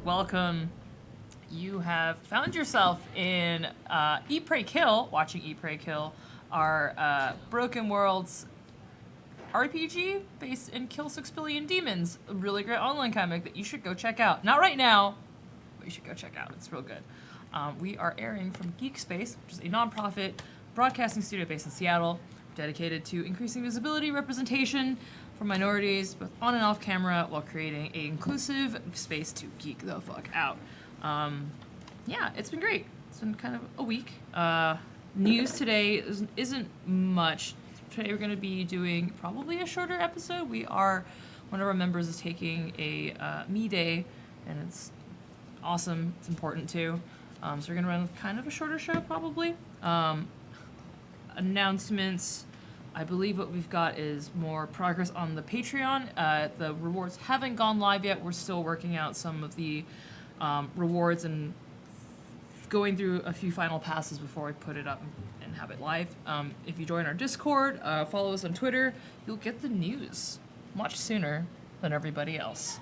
welcome. You have found yourself in Eat, Pray, Kill, watching Eat, Pray, Kill, our Broken Worlds RPG based in Kill 6 Billion Demons. A really great online comic that you should go check out. Not right now, but you should go check out. It's real good. We are airing from GeekSpace, which is a nonprofit broadcasting studio based in Seattle, dedicated to increasing visibility, representation for minorities, both on and off camera, while creating an inclusive space to geek the fuck out. Yeah, it's been great. It's been kind of a week. News today isn't much. Today we're going to be doing probably a shorter episode. One of our members is taking a me day, and it's awesome. It's important too. So we're going to run kind of a shorter show probably. Announcements. I believe what we've got is more progress on the Patreon. The rewards haven't gone live yet. We're still working out some of the rewards and going through a few final passes before I put it up and have it live. If you join our Discord, follow us on Twitter, you'll get the news much sooner than everybody else.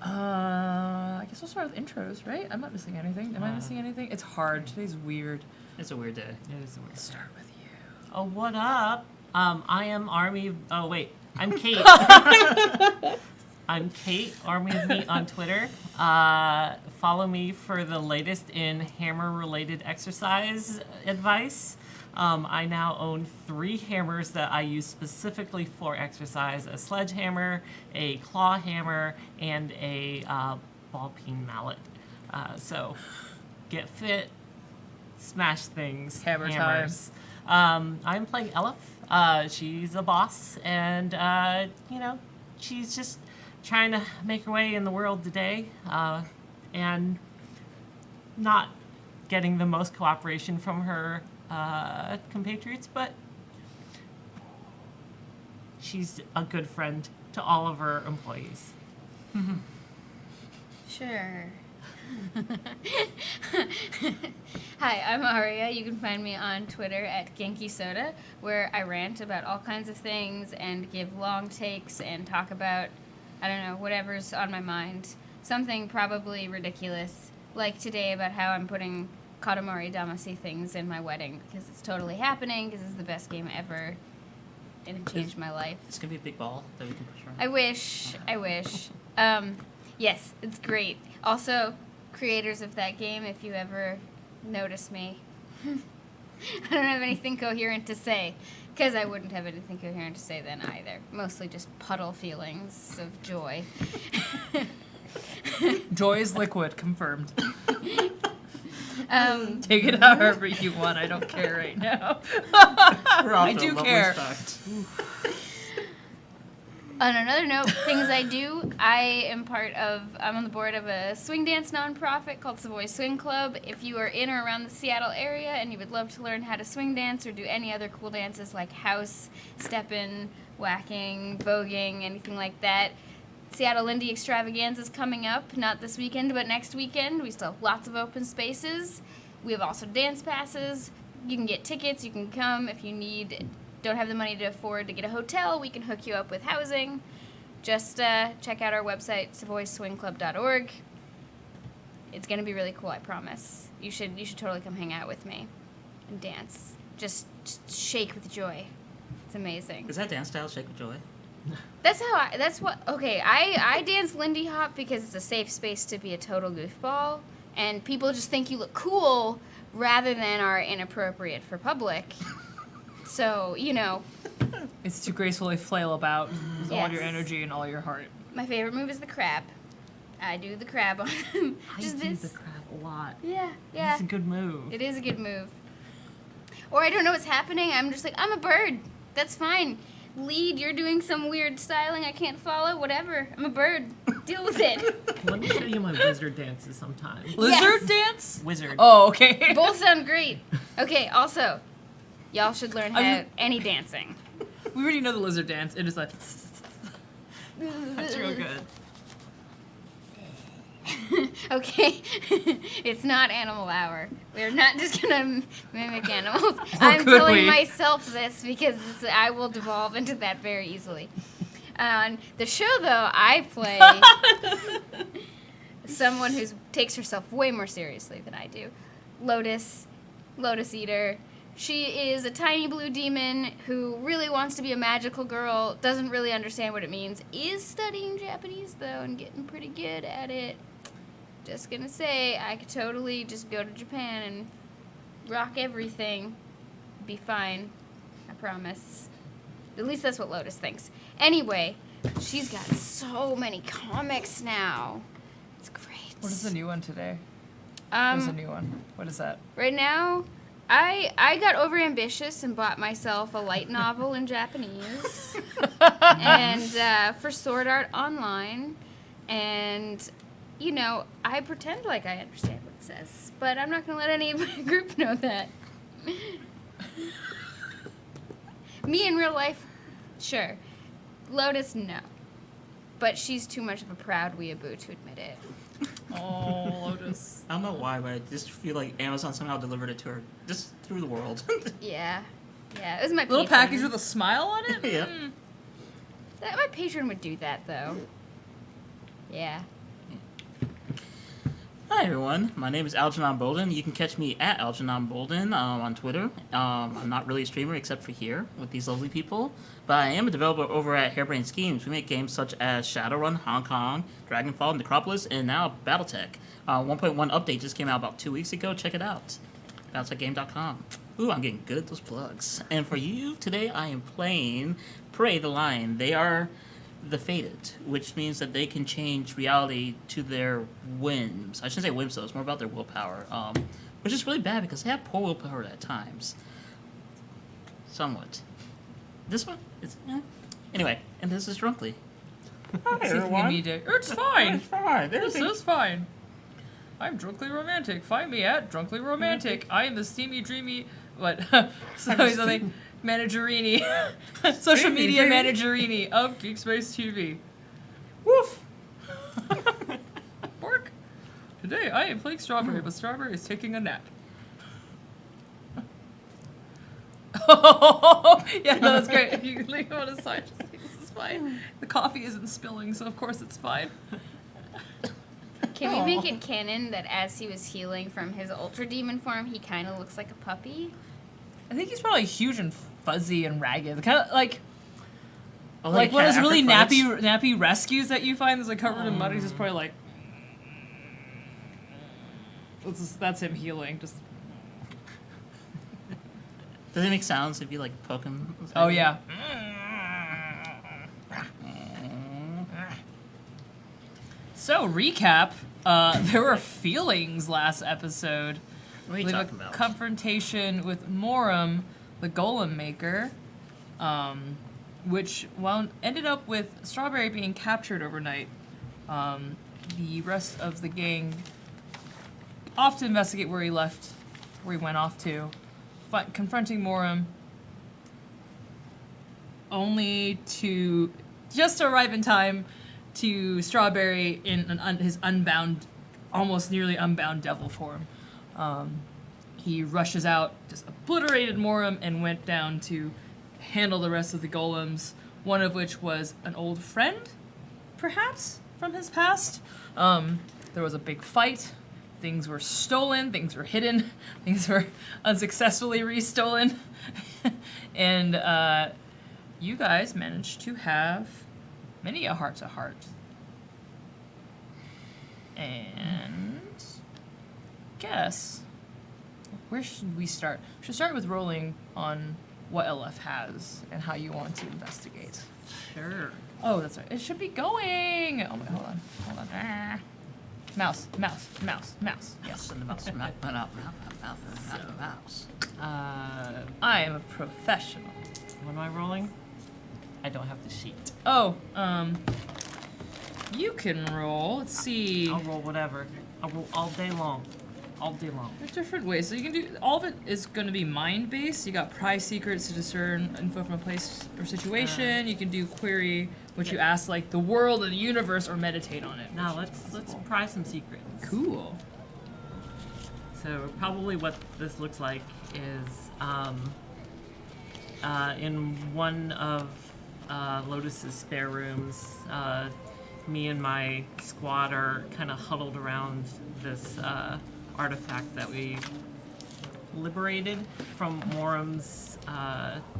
I guess we'll start with intros, right? I'm not missing anything. Am I missing anything? It's hard. Today's weird. It's a weird day. It is a weird day. Start with you. Oh, what up? I am Army. Oh, wait. I'm Kate. I'm Kate, Army of Meat on Twitter. Follow me for the latest in hammer-related exercise advice. I now own 3 hammers that I use specifically for exercise: a sledgehammer, a claw hammer, and a ball-peen mallet. So get fit, smash things, Hammer hammers. I'm playing Elif. She's a boss, and she's just trying to make her way in the world today, and not getting the most cooperation from her compatriots, but she's a good friend to all of her employees. Sure. Hi, I'm Aria. You can find me on Twitter at Genki Soda, where I rant about all kinds of things and give long takes and talk about, I don't know, whatever's on my mind. Something probably ridiculous, like today about how I'm putting Katamari Damacy things in my wedding because it's totally happening, because it's the best game ever, and it changed my life. It's going to be a big ball that we can push around. I wish. Yes, it's great. Also, creators of that game, if you ever notice me, I don't have anything coherent to say, because I wouldn't have anything coherent to say then either. Mostly just puddle feelings of joy. Joy is liquid, confirmed. Take it however you want. I don't care right now. I do care. On another note, things I do, I'm on the board of a swing dance nonprofit called Savoy Swing Club. If you are in or around the Seattle area and you would love to learn how to swing dance or do any other cool dances like house, steppin', whacking, voguing, anything like that, Seattle Indie Extravaganza is coming up, not this weekend, but next weekend. We still have lots of open spaces. We have also dance passes. You can get tickets. You can come if you don't have the money to afford to get a hotel. We can hook you up with housing. Just check out our website, savoyswingclub.org. It's going to be really cool, I promise. You should totally come hang out with me and dance. Just shake with joy. It's amazing. Is that dance style, Shake with Joy? I dance Lindy Hop because it's a safe space to be a total goofball, and people just think you look cool rather than are inappropriate for public. So, It's to gracefully flail about with all your Yes. energy and all your heart. My favorite move is the crab. I do the crab on them. I do the crab a lot. Yeah. It's a good move. It is a good move. Or I don't know what's happening. I'm just like, I'm a bird. That's fine. Lead, you're doing some weird styling I can't follow. Whatever. I'm a bird. Deal with it. Let me show you my wizard dances sometime. Lizard dance? Wizard. Oh, okay. Both sound great. Okay, also, y'all should learn any dancing. We already know the lizard dance. It is like... That's real good. Okay, it's not Animal Hour. We're not just gonna mimic animals. I'm could telling we? myself this because I will devolve into that very easily. On the show, though, I play someone who takes herself way more seriously than I do. Lotus Eater. She is a tiny blue demon who really wants to be a magical girl, doesn't really understand what it means, is studying Japanese, though, and getting pretty good at it. Just gonna say, I could totally just go to Japan and rock everything. Be fine. I promise. At least that's what Lotus thinks. Anyway, she's got so many comics now. It's great. What is the new one today? What's the new one? What is that? Right now, I got overambitious and bought myself a light novel in Japanese. And for Sword Art Online. And, you know, I pretend like I understand what it says. But I'm not going to let any of my group know that. Me in real life, sure. Lotus, no. But she's too much of a proud weeaboo to admit it. Oh, Lotus. I don't know why, but I just feel like Amazon somehow delivered it to her just through the world. Yeah. Yeah, it was my Little patron. package with a smile on it? Yeah. Mm. My patron would do that, though. Yeah. Hi everyone, my name is Algernon Bolden. You can catch me at Algernon Bolden on Twitter. I'm not really a streamer except for here with these lovely people, but I am a developer over at Harebrained Schemes. We make games such as Shadowrun, Hong Kong, Dragonfall, Necropolis, and now Battletech. 1.1 update just came out about 2 weeks ago. Check it out. BattletechGame.com. Ooh, I'm getting good at those plugs. And for you, today I am playing Prey the Lion. They are the Fated, which means that they can change reality to their whims. I shouldn't say whims, though. It's more about their willpower, which is really bad because they have poor willpower at times. Somewhat. This one? Anyway, and this is Drunkly. Hi, everyone. It's fine. It's fine. This is fine. I'm Drunkly Romantic. Find me at Drunkly Romantic. I am the steamy, dreamy, something, managerini, social media managerini of GeekSpaceTV. Woof! Bark! Today I am playing Strawberry, but Strawberry is taking a nap. Yeah, no, that's great. If you leave it on the side, just think this is fine. The coffee isn't spilling, so of course it's fine. Can we make it canon that as he was healing from his Ultra Demon form, he kind of looks like a puppy? I think he's probably huge and fuzzy and ragged. Kind of like Oh, one of cat those really after nappy rescues that you find that's like covered in mud. He's just probably like, that's him healing. Just Does it make sounds if you like poke him? oh yeah. So recap. There were feelings last episode. What are you Like talking a about? confrontation with Morum, the Golem Maker, which ended up with Strawberry being captured overnight. The rest of the gang off to investigate where he went off to, confronting Morum, only to just arrive in time to Strawberry in his unbound, almost nearly unbound devil form. He rushes out, just obliterated Morum, and went down to handle the rest of the golems, one of which was an old friend, perhaps, from his past. There was a big fight. Things were stolen, things were hidden, things were unsuccessfully restolen. And you guys managed to have many a heart-to-heart. And guess, where should we start? We should start with rolling on what LF has and how you want to investigate. Sure. Oh, that's right. It should be going. Oh, wait, hold on. Ah. Mouse. Yes, Yes. and the mouse. Mouse. I am a professional. What am I rolling? I don't have the sheet. Oh, you can roll. Let's see. I'll roll whatever. I'll roll all day long. All day long. There's different ways. So you can do, all of it is going to be mind-based. You got pry secrets to discern info from a place or situation. You can do query, which you ask like the world and the universe, or meditate on it. Now let's pry some secrets. Cool. So probably what this looks like is in one of Lotus's spare rooms, me and my squad are kind of huddled around this artifact that we liberated from Morum's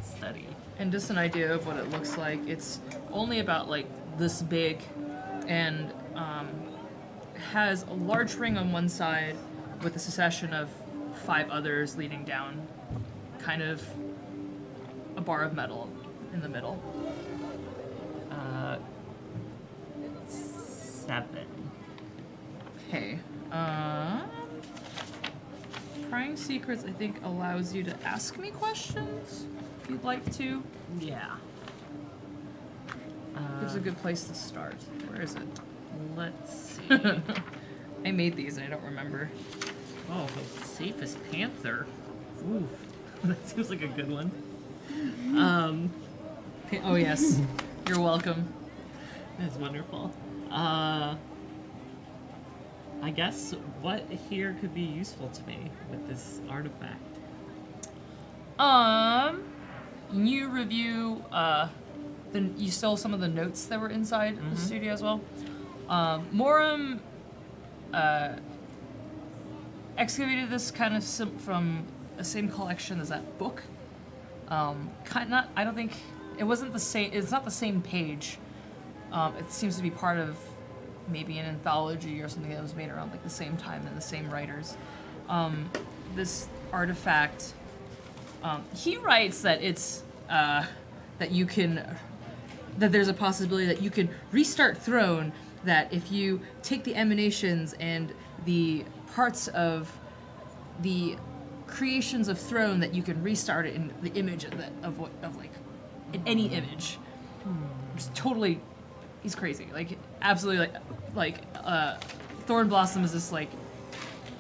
study. And just an idea of what it looks like. It's only about like this big, and has a large ring on one side with a succession of 5 others leading down, kind of a bar of metal in the middle. 7. Okay. Prying secrets, I think, allows you to ask me questions if you'd like to. Yeah. It's a good place to start. Where is it? Let's see. I made these and I don't remember. Oh, the safest panther. Ooh, that seems like a good one. Oh yes, you're welcome. That's wonderful. I guess what here could be useful to me with this artifact? You review you stole some of the notes that were inside the studio as well. Morum excavated this kind of from the same collection as that book. I don't think it wasn't the same. It's not the same page. It seems to be part of maybe an anthology or something that was made around like the same time and the same writers. This artifact, he writes that it's that you can, that there's a possibility that you can restart Throne. That if you take the emanations and the parts of the creations of Throne, that you can restart it in the image of like in any image. Just totally, he's crazy. Like absolutely like Thorn Blossom is just like,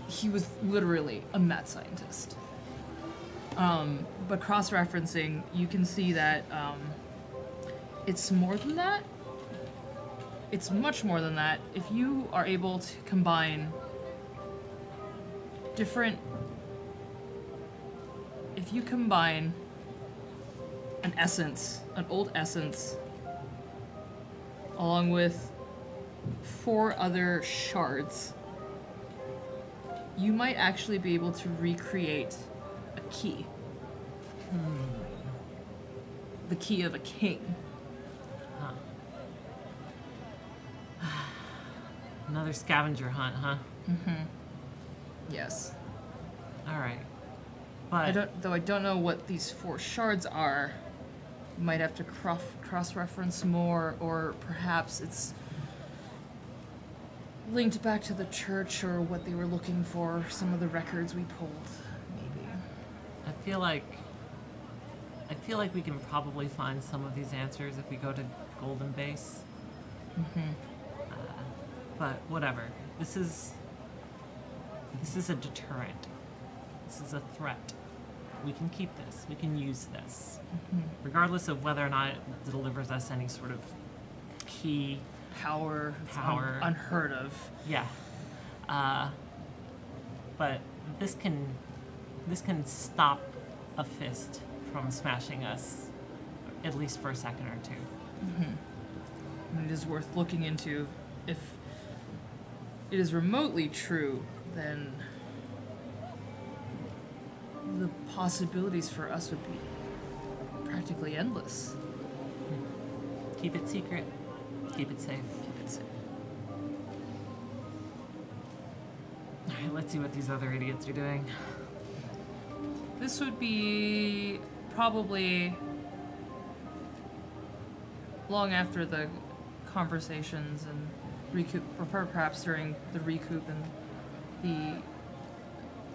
he was literally a mad scientist. But cross-referencing, you can see that it's more than that. It's much more than that. If you are able to combine if you combine an essence, an old essence, along with 4 other shards, you might actually be able to recreate a key. The key of a king. Another scavenger hunt, huh? Yes. All right. But I don't know what these 4 shards are. You might have to cross-reference more, or perhaps it's linked back to the church or what they were looking for, some of the records we pulled, maybe. I feel like we can probably find some of these answers if we go to Golden Base. But whatever. This is a deterrent. This is a threat. We can keep this. We can use this. Regardless of whether or not it delivers us any sort of key Power. It's Power. unheard of. Yeah. But this can stop a fist from smashing us, at least for a second or 2. And it is worth looking into. If it is remotely true, then the possibilities for us would be practically endless. Keep it secret. Keep it safe. All right, let's see what these other idiots are doing. This would be probably long after the conversations and recoup, or perhaps during the recoup and the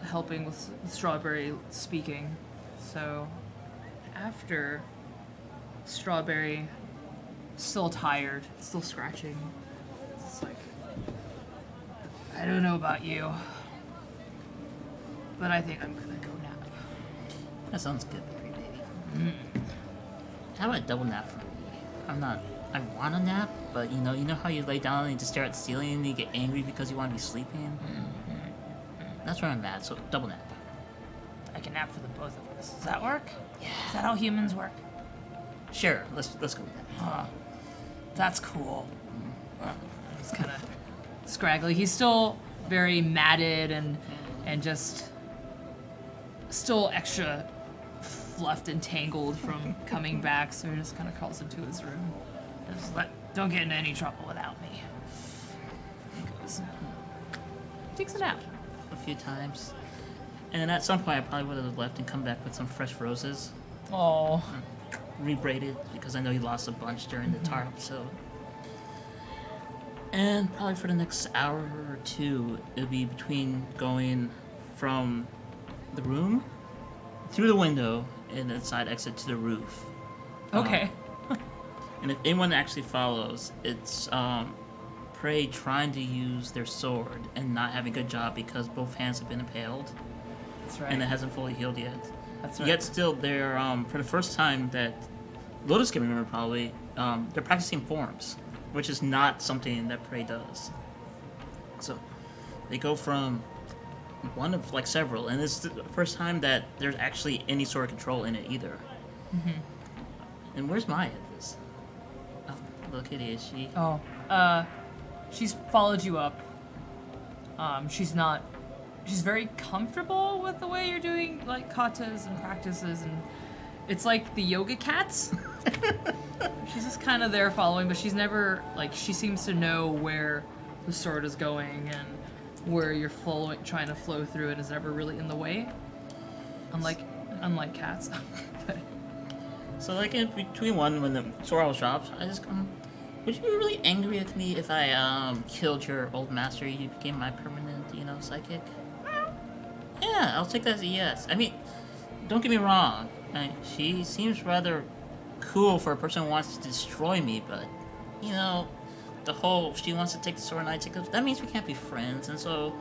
helping with Strawberry speaking. So after Strawberry, still tired, still scratching, it's like, I don't know about you, but I think I'm gonna go nap. That sounds good, pretty baby. How about a double nap for me? I want a nap, but you know how you lay down and you just stare at the ceiling and you get angry because you want to be sleeping? That's where I'm at, so double nap. I can nap for the both of us. Does that work? Yeah. Is that how humans work? Sure, let's go with that. That's cool. He's kind of scraggly. He's still very matted and just still extra fluffed and tangled from coming back. So he just kind of crawls into his room. Just don't get into any trouble without me. He goes, takes a nap. A few times. And at some point, I probably would have left and come back with some fresh roses. Oh. Rebraided, because I know he lost a bunch during the tar episode. And probably for the next hour or two, it'll be between going from the room through the window and then side exit to the roof. Okay. And if anyone actually follows, it's Prey trying to use their sword and not having a good job because both hands have been impaled. That's right. And it hasn't fully healed yet. That's right. Yet still, they're, for the first time that Lotus can remember probably, they're practicing forms, which is not something that Prey does. So, they go from one of, like, several, and it's the first time that there's actually any sort of control in it either. Mm-hmm. And where's Maya at this? Oh, little kitty, is she? Oh, she's followed you up. She's very comfortable with the way you're doing, like, katas and practices, and it's like the yoga cats. She's just kind of there following, but she's never, like, she seems to know where the sword is going and where you're trying to flow through it is never really in the way. Unlike cats. But So, like, in between one, when the sword was dropped, I just come, would you be really angry with me if I, killed your old master? You became my permanent, psychic? Yeah, I'll take that as a yes. I mean, don't get me wrong. She seems rather cool for a person who wants to destroy me, but, the whole she wants to take the sword and I take it, that means we can't be friends. And so,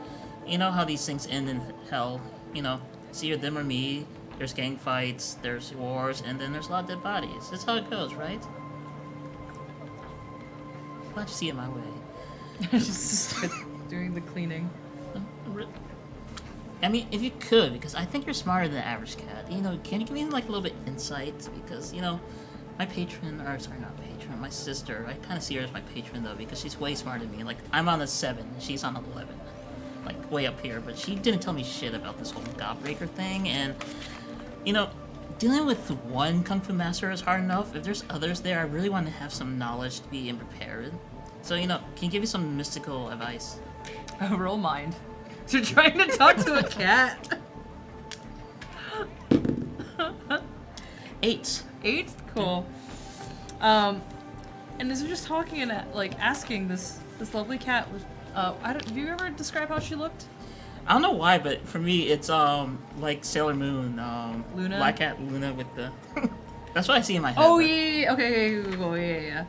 you know how these things end in hell. It's either them or me. There's gang fights, there's wars, and then there's a lot of dead bodies. That's how it goes, right? Glad you see it my way. just doing the cleaning. I mean, if you could, because I think you're smarter than the average cat. Can you give me, like, a little bit insight? Because, my patron, or sorry, not patron, my sister, I kind of see her as my patron, though, because she's way smarter than me. Like, I'm on a 7, and she's on 11. Like, way up here. But she didn't tell me shit about this whole Godbreaker thing, and, dealing with one Kung Fu Master is hard enough. If there's others there, I really want to have some knowledge to be prepared. So, can you give me some mystical advice? Roll mind. You're trying to talk to a cat. 8. 8? Cool. And as we're just talking and asking this lovely cat, do you ever describe how she looked? I don't know why, but for me, it's like Sailor Moon, Luna? Black Cat Luna with the. That's what I see in my head. Oh but- yeah. Okay. Cool, yeah.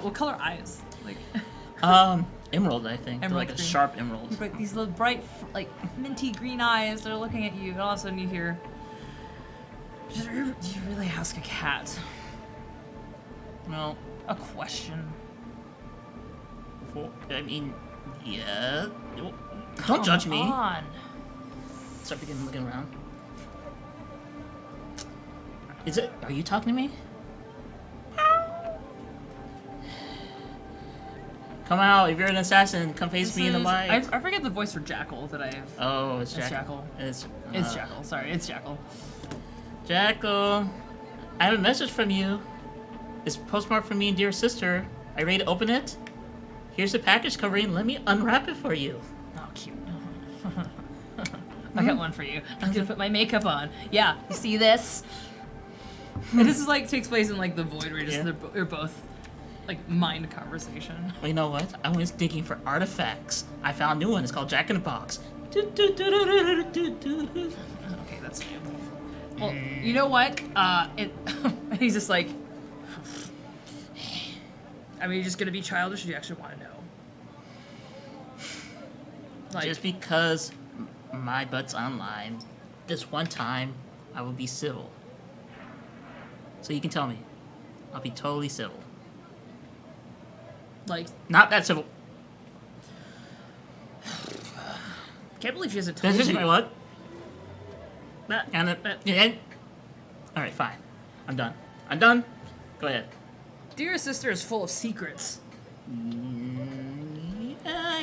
What color eyes? Like. Emerald, I think. They're Emerald like a green. sharp emerald. These little bright, like minty green eyes. They're looking at you, and all of a sudden you hear. Do you really ask a cat? Well, A question. I mean, yeah. Don't judge me. Come on. Start looking around. Are you talking to me? Come out, if you're an assassin, come face me in the light. I forget the voice for Jackal that I have. Oh, it's It's Jackal. Jackal. It's Jackal. Sorry, it's Jackal. Jackal, I have a message from you. It's postmarked from me and dear sister. Are you ready to open it? Here's the package covering. Let me unwrap it for you. Oh, cute. I got one for you. I'm gonna put my makeup on. Yeah, you see this? And this is takes place in the void where they're both mind conversation. Well, you know what? I was digging for artifacts. I found a new one. It's called Jack in the Box. Okay, that's fine. Well, you know what? He's just I mean, you're just gonna be childish, or do you actually want to know? Just because my butt's online, this one time I will be civil. So you can tell me. I'll be totally civil. Not that civil. Can't believe she hasn't told you. What? Alright, fine. I'm done. Go ahead. Dear sister is full of secrets.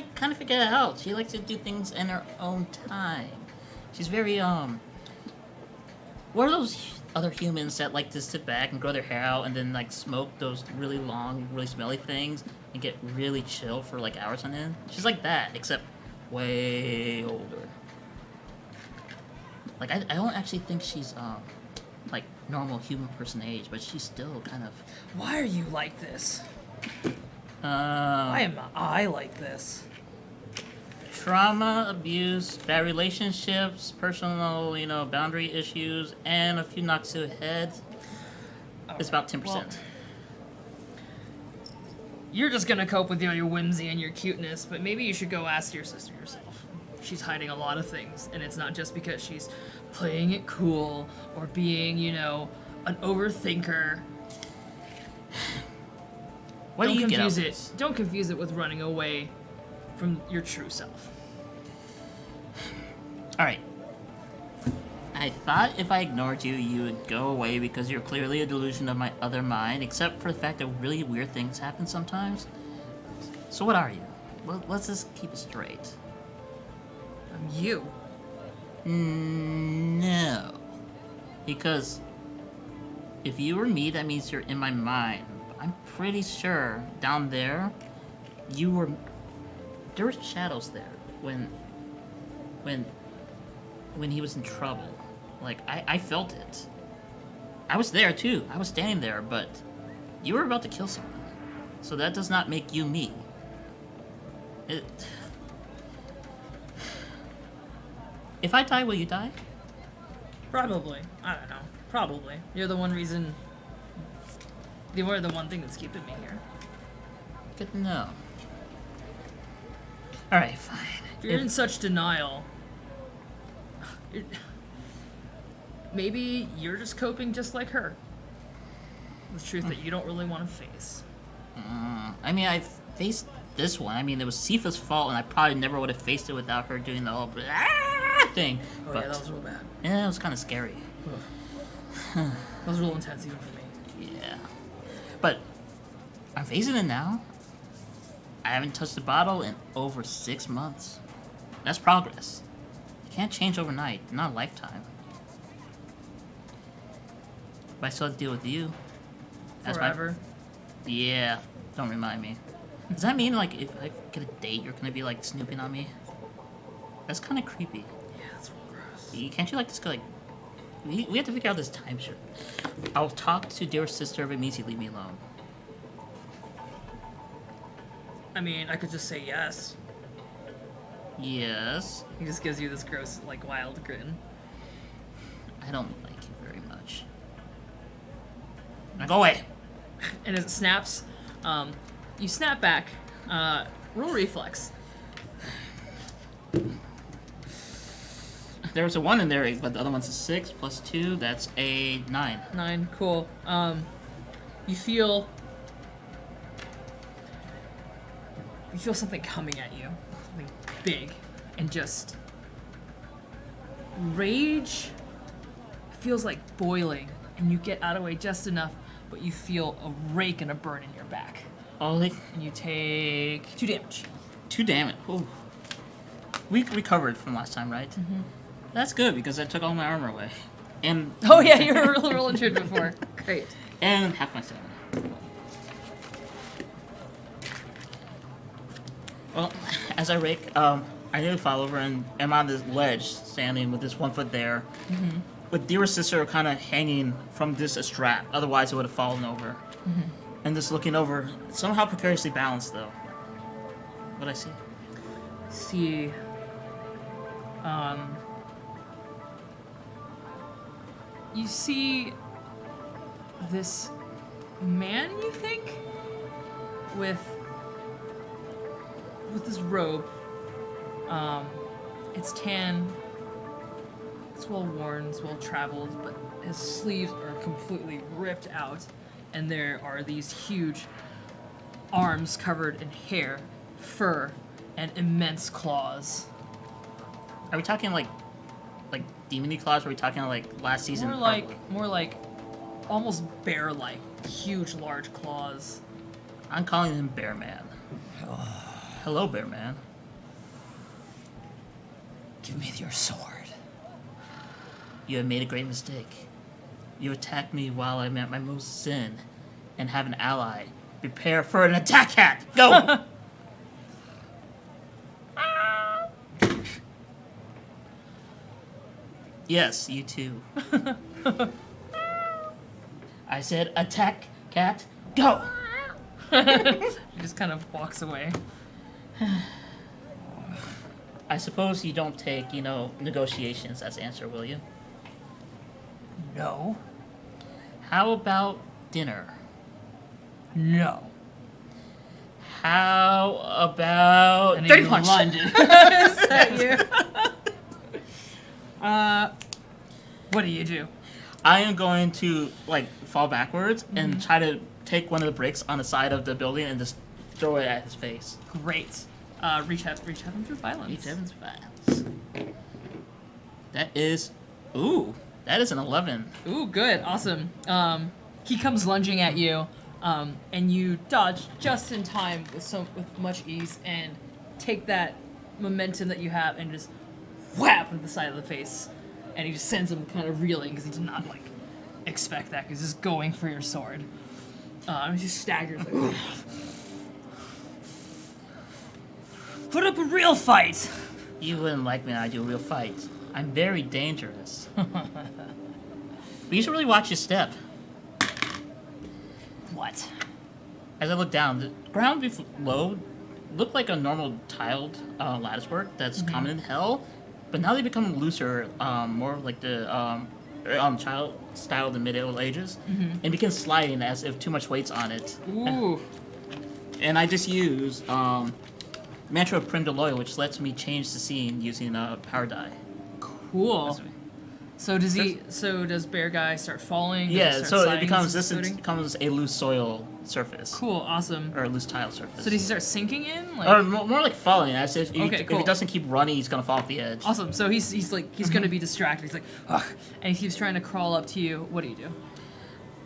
like kind of figure it out. She likes to do things in her own time. She's very What are those other humans that like to sit back and grow their hair out and then like smoke those really long, really smelly things and get really chill for like hours on end? She's like that, except way older. Like I don't actually think she's like normal human person age, but she's still kind of. Why are you like this? Why am I like this? Trauma, abuse, bad relationships, personal, boundary issues, and a few knocks to the head. It's about 10%. Well, you're just gonna cope with your whimsy and your cuteness, but maybe you should go ask your sister yourself. She's hiding a lot of things, and it's not just because she's playing it cool or being, an overthinker. What do you get out of confuse this? it. Don't confuse it with running away from your true self. Alright. I thought if I ignored you, you would go away because you're clearly a delusion of my other mind, except for the fact that really weird things happen sometimes. So what are you? Well, let's just keep it straight. I'm you. No. Because if you were me, that means you're in my mind. I'm pretty sure down there, there were shadows there when he was in trouble. Like, I felt it. I was there too. I was standing there, but you were about to kill someone. So that does not make you me. If I die, will you die? Probably. I don't know. Probably. You're the one reason. You were the one thing that's keeping me here. Good to know. Alright, fine. If you're in such denial, maybe you're just coping just like her. The truth that you don't really want to face. I mean, I faced this one. I mean, it was Sifa's fault, and I probably never would have faced it without her doing the whole thing. Oh but, yeah, that was real bad. yeah, it was kind of scary. That was real intense even for me. Yeah. But I'm facing it now. I haven't touched the bottle in over 6 months. That's progress. You can't change overnight, not a lifetime. But I still have to deal with you. That's Forever. Yeah, don't remind me. Does that mean, like, if I get a date, you're gonna be, like, snooping on me? That's kind of creepy. Yeah, that's real gross. Can't you, like, just go, like... We have to figure out this timeshare. I'll talk to dear sister if it means you leave me alone. I mean, I could just say yes. Yes. He just gives you this gross, like, wild grin. I don't like you very much. Now go away. And as it snaps, you snap back. Roll reflex. There was a 1 in there, but the other one's a 6 plus 2. That's a 9. 9, cool. You feel something coming at you, something big, and just rage feels like boiling, and you get out of the way just enough, but you feel a rake and a burn in your back, Ollie, and you take 2 damage. 2 damage. Ooh. We recovered from last time, right? Mm-hmm. That's good because I took all my armor away, and Oh yeah, you were real injured before. Great. and half my stamina. Well, as I rake, I nearly fall over and am on this ledge, standing with this 1 foot there, with dear sister kind of hanging from this strap. Otherwise, it would have fallen over. And just looking over, somehow precariously balanced though. What I see? See, you see this man, you think, with this robe. It's tan, it's well worn, it's well traveled, but his sleeves are completely ripped out, and there are these huge arms covered in hair, fur, and immense claws. Are we talking like demony claws? Or are we talking like last season? More like almost bear-like, huge, large claws. I'm calling him Bear Man. Hello, Bear Man. Give me your sword. You have made a great mistake. You attacked me while I'm at my most sin, and have an ally. Prepare for an attack hat. Go. Yes, you too. I said attack cat. Go. He just kind of walks away. I suppose you don't take, negotiations as answer, will you? No. How about dinner? No. How about And dirty he punch? lunges at you. What do you do? I am going to fall backwards and try to take one of the bricks on the side of the building and just throw it at his face. Great. Reach heaven through violence. Each Evans violence. That is an 11. Ooh, good, awesome. He comes lunging at you, and you dodge just in time with much ease and take that momentum that you have and just whap at the side of the face, and he just sends him kind of reeling because he did not expect that because he's just going for your sword. And he just staggers. Put up a real fight. You wouldn't like me when I do a real fight. I'm very dangerous. But you should really watch your step. What? As I look down, the ground below looked like a normal tiled latticework that's common in hell, but now they become looser, more like the child style of the Middle Ages, and begin sliding as if too much weight's on it. Ooh. And I just use Mantra of Prim Deloy, which lets me change the scene using a power die. Cool. So does Bear Guy start falling? Does Yeah, start so it sliding becomes as he's floating? becomes a loose soil surface. Cool, awesome. Or a loose tile surface. So does he start sinking in? Or more like falling, as if Okay, if cool. he doesn't keep running, he's gonna fall off the edge. Awesome. So he's gonna be distracted. He's like, ugh, and he keeps trying to crawl up to you. What do you do?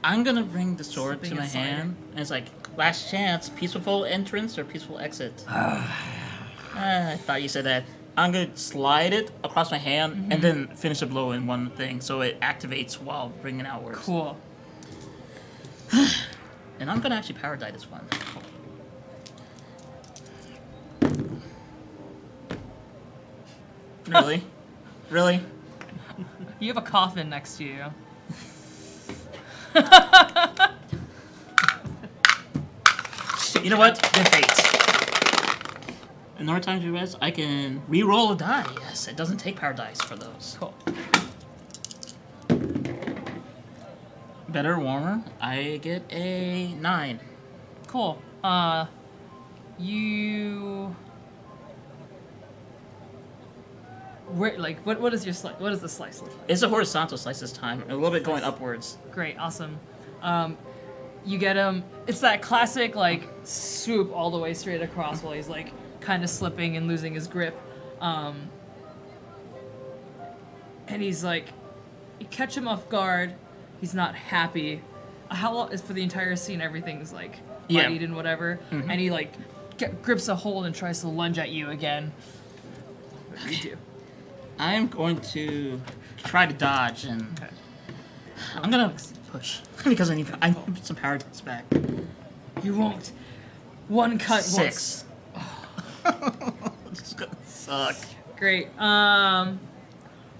I'm gonna bring the sword Slipping to my and sliding. hand, and it's like, last chance, peaceful entrance or peaceful exit. I thought you said that. I'm gonna slide it across my hand and then finish the blow in one thing, so it activates while bringing outwards. Cool. And I'm gonna actually power die this one. Really? Really? You have a coffin next to you. You know what? Good fate. In order times we rest, I can re-roll a die. Yes, it doesn't take power dice for those. Cool. Better, warmer. I get a 9. Cool. You. Where what is your slice? What does the slice look like? It's a horizontal slice this time, a little bit going upwards. Great, awesome. You get him. It's that classic swoop all the way straight across while he's kind of slipping and losing his grip. And he's you catch him off guard. He's not happy. How long is for the entire scene? Everything's Yeah. bloodied and whatever. And he grips a hold and tries to lunge at you again. What do you do? I'm going to try to dodge, and Okay. I'm gonna push because I need some power dice back. You won't. One cut 6. once. This is gonna suck. Great.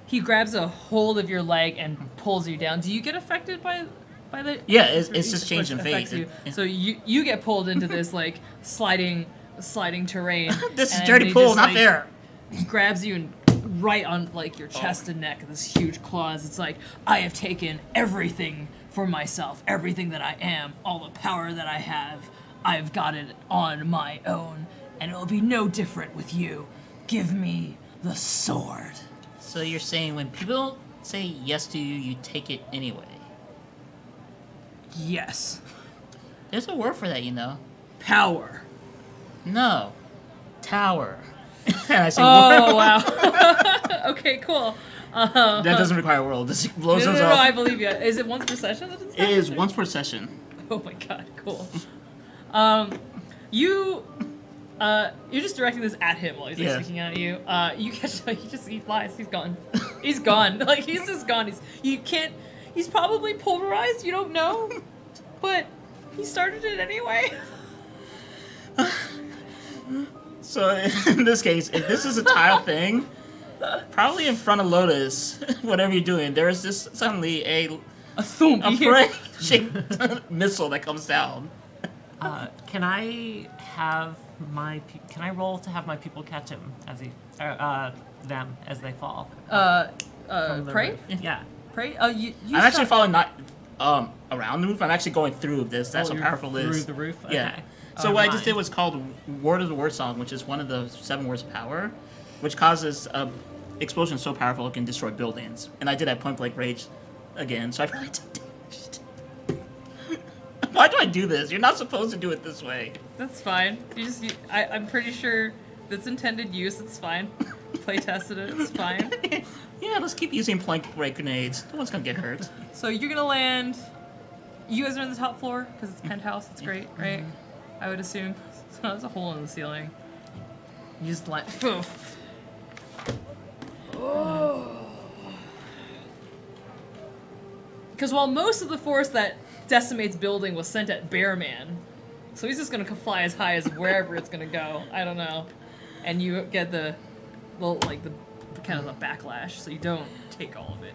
He grabs a hold of your leg and pulls you down. Do you get affected by the? Yeah, it's just changing affects fate. you. Yeah. So you get pulled into this sliding terrain. This is and dirty he pool, just, not fair. Grabs you and right on your chest and neck. This huge claws. It's I have taken everything for myself, everything that I am, all the power that I have. I've got it on my own, and it will be no different with you. Give me the sword. So you're saying when people say yes to you, you take it anyway? Yes. There's a word for that, Power. No. Tower. And I say Oh, word. wow. Okay, cool. That doesn't require a world. This blows No, us no, off. I believe you. Is it once per session that it's It is once per session. Oh my god, cool. You You're just directing this at him while he's like, Yeah. speaking at you. You catch he flies. He's gone. He's gone. Like he's just gone. He's probably pulverized. You don't know, but he started it anyway. So in this case, if this is a tile thing, probably in front of Lotus, whatever you're doing, there is just suddenly a thump. prey-shaped missile that comes down. Can I have can I roll to have my people catch him as them as they fall? From the Pray? roof? Yeah. Pray? Oh, you I'm actually shot- falling not around the roof. I'm actually going through this. That's Oh, how you're powerful it is. through the roof? Yeah. Okay. So Oh, what I never just did mind. was called Word of the Word Song, which is one of the 7 words of power, which causes a explosion so powerful it can destroy buildings. And I did that point blank rage again, so I probably took damage. Why do I do this? You're not supposed to do it this way. That's fine. I'm pretty sure that's intended use. It's fine. Play tested it. It's fine. Yeah, let's keep using point blank grenades. No one's gonna get hurt. So you're gonna land. You guys are on the top floor because it's penthouse. It's great, right? I would assume. So there's a hole in the ceiling. You just land. Poof. Because while most of the force that decimates building was sent at Bearman, so he's just gonna fly as high as wherever it's gonna go. I don't know, and you get the kind of the backlash, so you don't take all of it.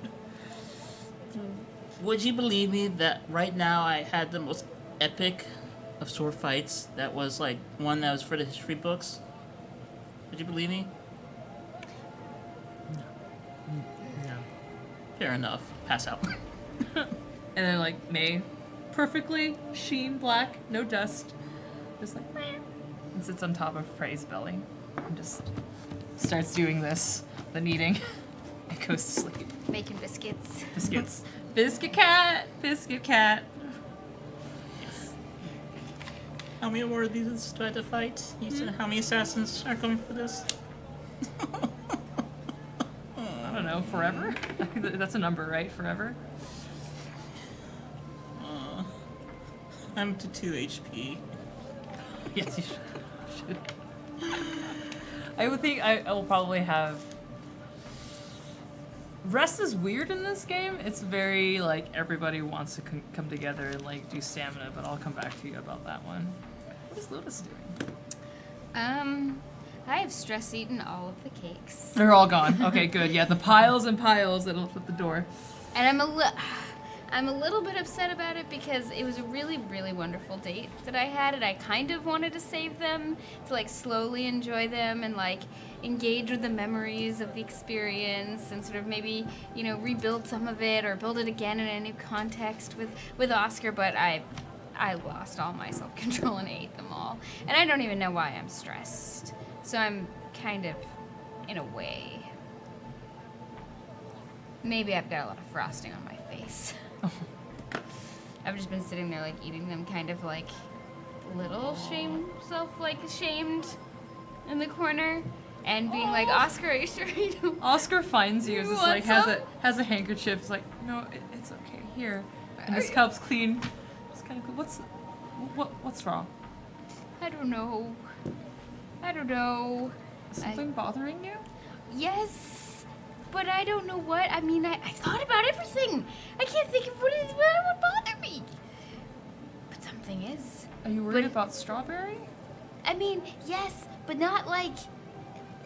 Would you believe me that right now I had the most epic of sword fights? That was like one that was for the history books. Would you believe me? No. Fair enough. Pass out. And then like May, perfectly sheen black, no dust, just like and sits on top of Prey's belly and just starts doing this, the kneading, and goes to sleep. Making biscuits. Biscuits. Biscuit cat! Biscuit cat. Yes. How many more of these do I have to fight? You said how many assassins are coming for this? I don't know, forever? That's a number, right? Forever? I'm to 2 HP. Yes, you should. I would think I will probably have. Rest is weird in this game. It's very like everybody wants to come together and like do stamina, but I'll come back to you about that one. What is Lotus doing? I have stress eaten all of the cakes. They're all gone. Okay, good. Yeah, the piles and piles that'll flip the door. And I'm a little bit upset about it because it was a really, really wonderful date that I had, and I kind of wanted to save them to like slowly enjoy them and like engage with the memories of the experience and sort of maybe, you know, rebuild some of it or build it again in a new context with Oscar, but I lost all my self-control and ate them all. And I don't even know why I'm stressed. So I'm kind of, in a way, maybe I've got a lot of frosting on my face. I've just been sitting there like eating them kind of like little ashamed in the corner and being like, Oscar, are you sure you don't Oscar finds you, You just want like some? has a handkerchief. It's like, no, it's okay. Here, and this cup's clean. It's kind of cool. What's wrong? I don't know. Is something bothering you? Yes, but I don't know what. I mean, I thought about everything. I can't think of what would bother me. But something is. Are you worried But- about Strawberry? I mean, yes, but not like.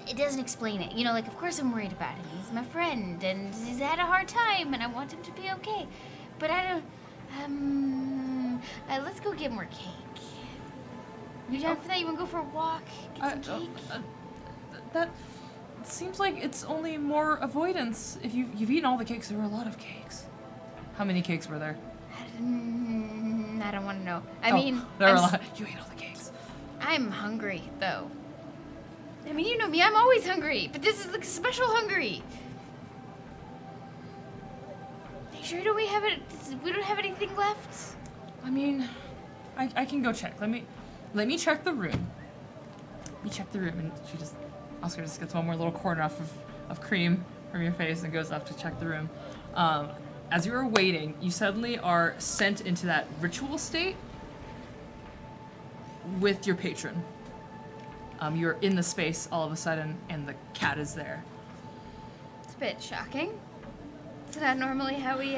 It doesn't explain it. You know, like, of course I'm worried about him. He's my friend, and he's had a hard time, and I want him to be okay. But I don't. Let's go get more cake. You down for that? You want to go for a walk? Get some cake? That seems like it's only more avoidance. If you've eaten all the cakes, there were a lot of cakes. How many cakes were there? I don't want to know. I Oh, mean, there were a I'm lot. You ate all the cakes. I'm hungry, though. I mean, you know me, I'm always hungry, but this is like special hungry. Are you sure don't we don't have anything left? I mean, I can go check. Let me check the room. Let me check the room, and Oscar just gets one more little corner off of cream from your face and goes up to check the room. As you are waiting, you suddenly are sent into that ritual state with your patron. You're in the space all of a sudden, and the cat is there. It's a bit shocking. It's not normally how we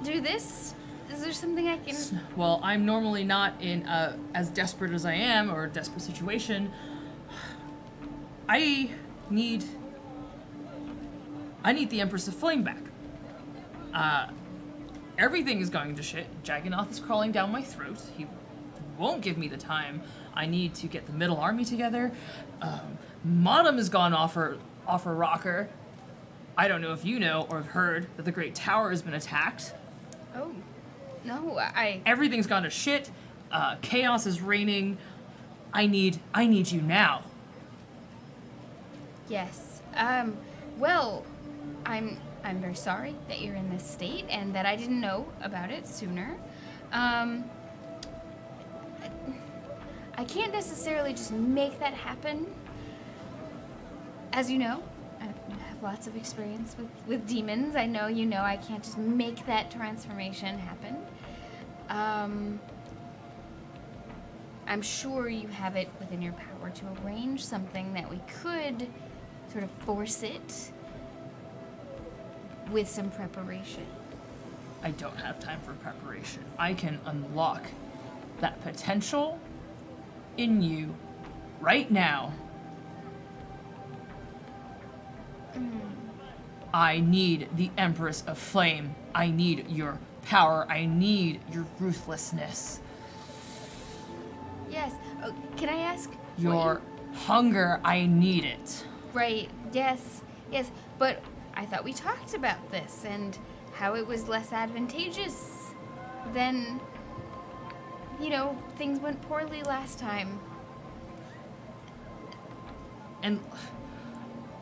do this. Is there something I can? Well, I'm normally not in as desperate as I am, or a desperate situation. I need the Empress of Flame back. Everything is going to shit. Jagganoth is crawling down my throat. He won't give me the time. I need to get the middle army together. Modem has gone off her rocker. I don't know if you know or have heard that the Great Tower has been attacked. Oh, no, Everything's gone to shit. Chaos is reigning. I need you now. Yes. Well, I'm very sorry that you're in this state and that I didn't know about it sooner. I can't necessarily just make that happen. As you know, I have lots of experience with demons. I know you know I can't just make that transformation happen. I'm sure you have it within your power to arrange something that we could sort of force it with some preparation. I don't have time for preparation. I can unlock that potential in you right now. I need the Empress of Flame. I need your power. I need your ruthlessness. Yes. Oh, can I ask? Your hunger. I need it. Right. Yes. Yes. But I thought we talked about this and how it was less advantageous than, things went poorly last time. And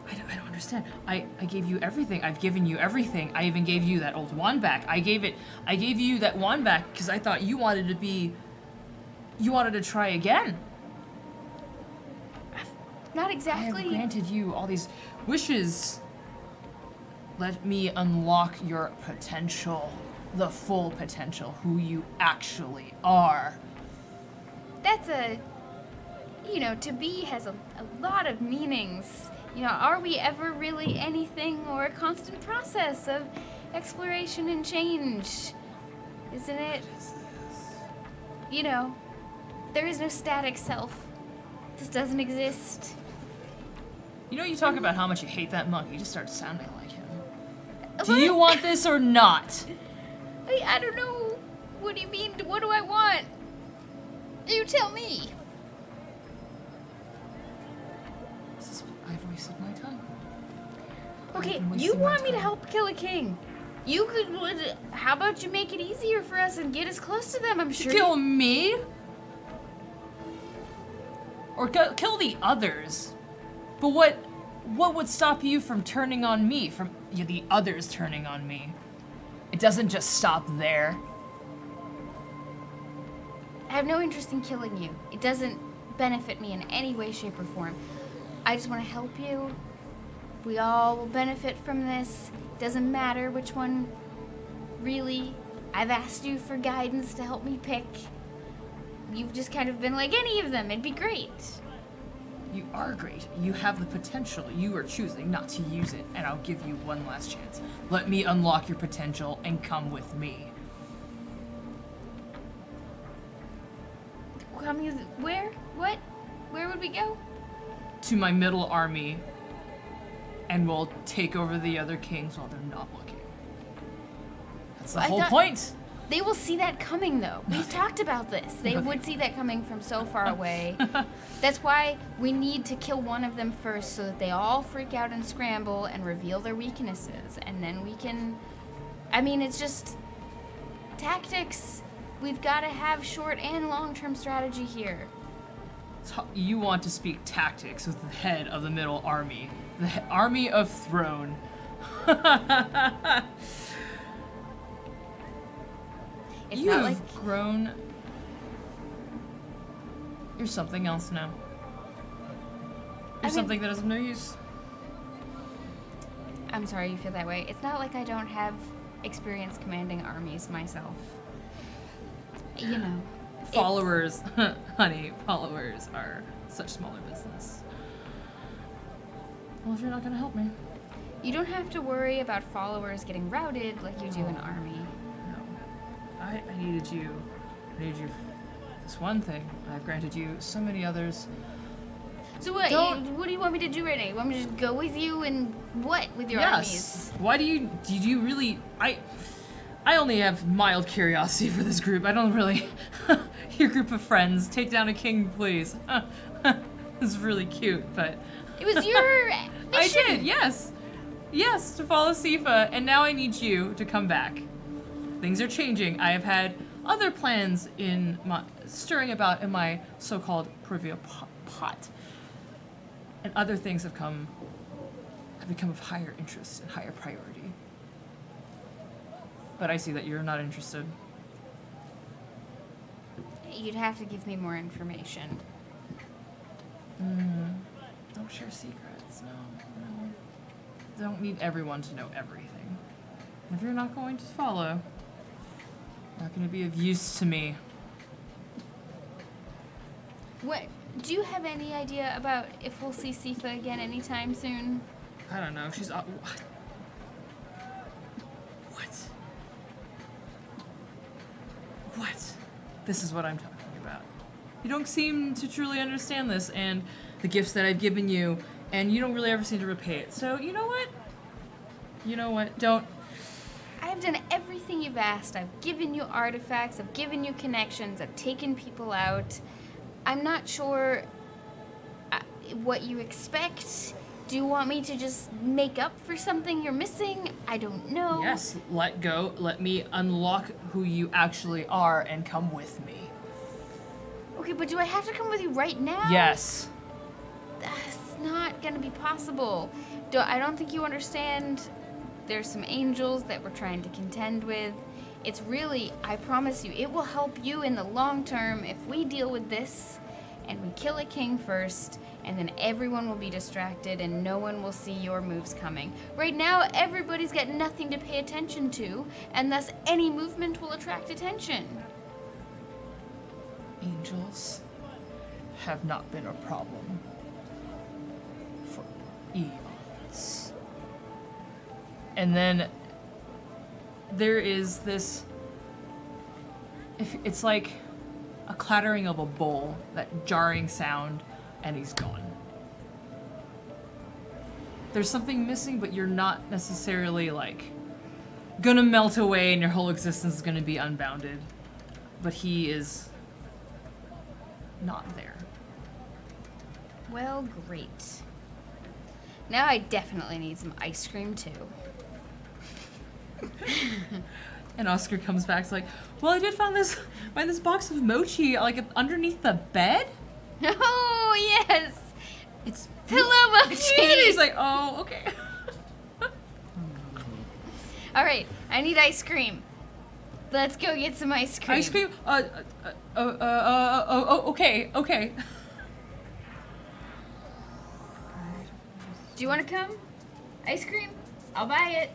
I don't understand. I gave you everything. I've given you everything. I even gave you that old wand back. I gave you that wand back because I thought you wanted to try again. Not I exactly. have granted you all these wishes. Let me unlock your potential. The full potential. Who you actually are. That's to be has a lot of meanings. Are we ever really anything or a constant process of exploration and change? Isn't it? There is no static self. This doesn't exist. You talk about how much you hate that monk. You just start sounding like him. Do you want this or not? I don't know. What do you mean? What do I want? You tell me. I've wasted my time. Okay, I've been you wasting my want me to time. help kill a king. You could. How about you make it easier for us and get us close to them? I'm sure. Kill me? Or kill the others? But what would stop you from turning on me? From the others turning on me? It doesn't just stop there. I have no interest in killing you. It doesn't benefit me in any way, shape, or form. I just want to help you. We all will benefit from this. Doesn't matter which one, really. I've asked you for guidance to help me pick. You've just kind of been like any of them. It'd be great. You are great. You have the potential. You are choosing not to use it, and I'll give you one last chance. Let me unlock your potential and come with me. Where? What? Where would we go? To my middle army, and we'll take over the other kings while they're not looking. That's the whole point. They will see that coming, though. We've talked about this. They would see that coming from so far away. That's why we need to kill one of them first so that they all freak out and scramble and reveal their weaknesses. And then we can... it's just tactics. We've got to have short and long-term strategy here. You want to speak tactics with the head of the middle army. The army of throne. It's You've not like... grown. You're something else now. You're something that is of no use. I'm sorry you feel that way. It's not like I don't have experience commanding armies myself. Followers, honey, followers are such smaller business. Well, if you're not going to help me. You don't have to worry about followers getting routed like you do an army. No. I needed you. I needed you for this one thing. I've granted you so many others. So what? Don't- What do you want me to do right now? You want me to just go with you and what with your armies? Why do you really? I only have mild curiosity for this group. I don't really. Your group of friends, take down a king, please. This is really cute, but It was your mission. I did, yes, to follow Sifa, and now I need you to come back. Things are changing. I have had other plans in my stirring about in my so-called Privia pot, and other things have become of higher interest and higher priority. But I see that you're not interested. You'd have to give me more information. Don't share secrets. No. Don't need everyone to know everything. If you're not going to follow, you're not going to be of use to me. What? Do you have any idea about if we'll see Sifa again anytime soon? I don't know. She's what? What? This is what I'm talking about. You don't seem to truly understand this and the gifts that I've given you, and you don't really ever seem to repay it. So, you know what? Don't. I have done everything you've asked. I've given you artifacts, I've given you connections, I've taken people out. I'm not sure what you expect. Do you want me to just make up for something you're missing? I don't know. Yes, let go. Let me unlock who you actually are and come with me. Okay, but do I have to come with you right now? Yes. That's not gonna be possible. I don't think you understand. There's some angels that we're trying to contend with. It's really, I promise you, it will help you in the long term if we deal with this and we kill a king first, and then everyone will be distracted and no one will see your moves coming. Right now, everybody's got nothing to pay attention to, and thus any movement will attract attention. Angels have not been a problem for eons. And then there is this. It's like a clattering of a bowl, that jarring sound, and he's gone. There's something missing, but you're not necessarily like gonna melt away and your whole existence is gonna be unbounded. But he is not there. Well, great. Now I definitely need some ice cream too. And Oscar comes back, it's like, well, I did find this box of mochi like underneath the bed. Oh yes, It's pillow And mochi. he's like, oh, okay. All right, I need ice cream. Let's go get some ice cream. Ice cream? Okay. Do you want to come? Ice cream? I'll buy it.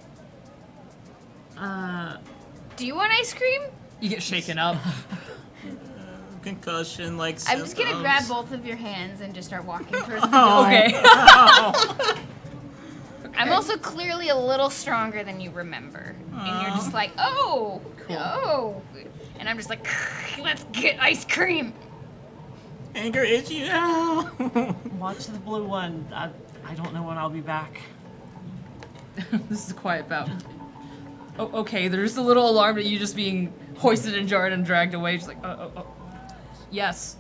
Do you want ice cream? You get shaken up. Concussion, like. I'm just gonna symptoms. grab both of your hands and just start walking towards the door. Oh. Okay. I'm also clearly a little stronger than you remember. And you're just like, oh, Cool. oh. And I'm just like, let's get ice cream. Anger issue. Ow. Watch the blue one. I don't know when I'll be back. This is a quiet bout. Oh, okay, there's a little alarm at you just being hoisted and jarred and dragged away. She's like, oh. Yes,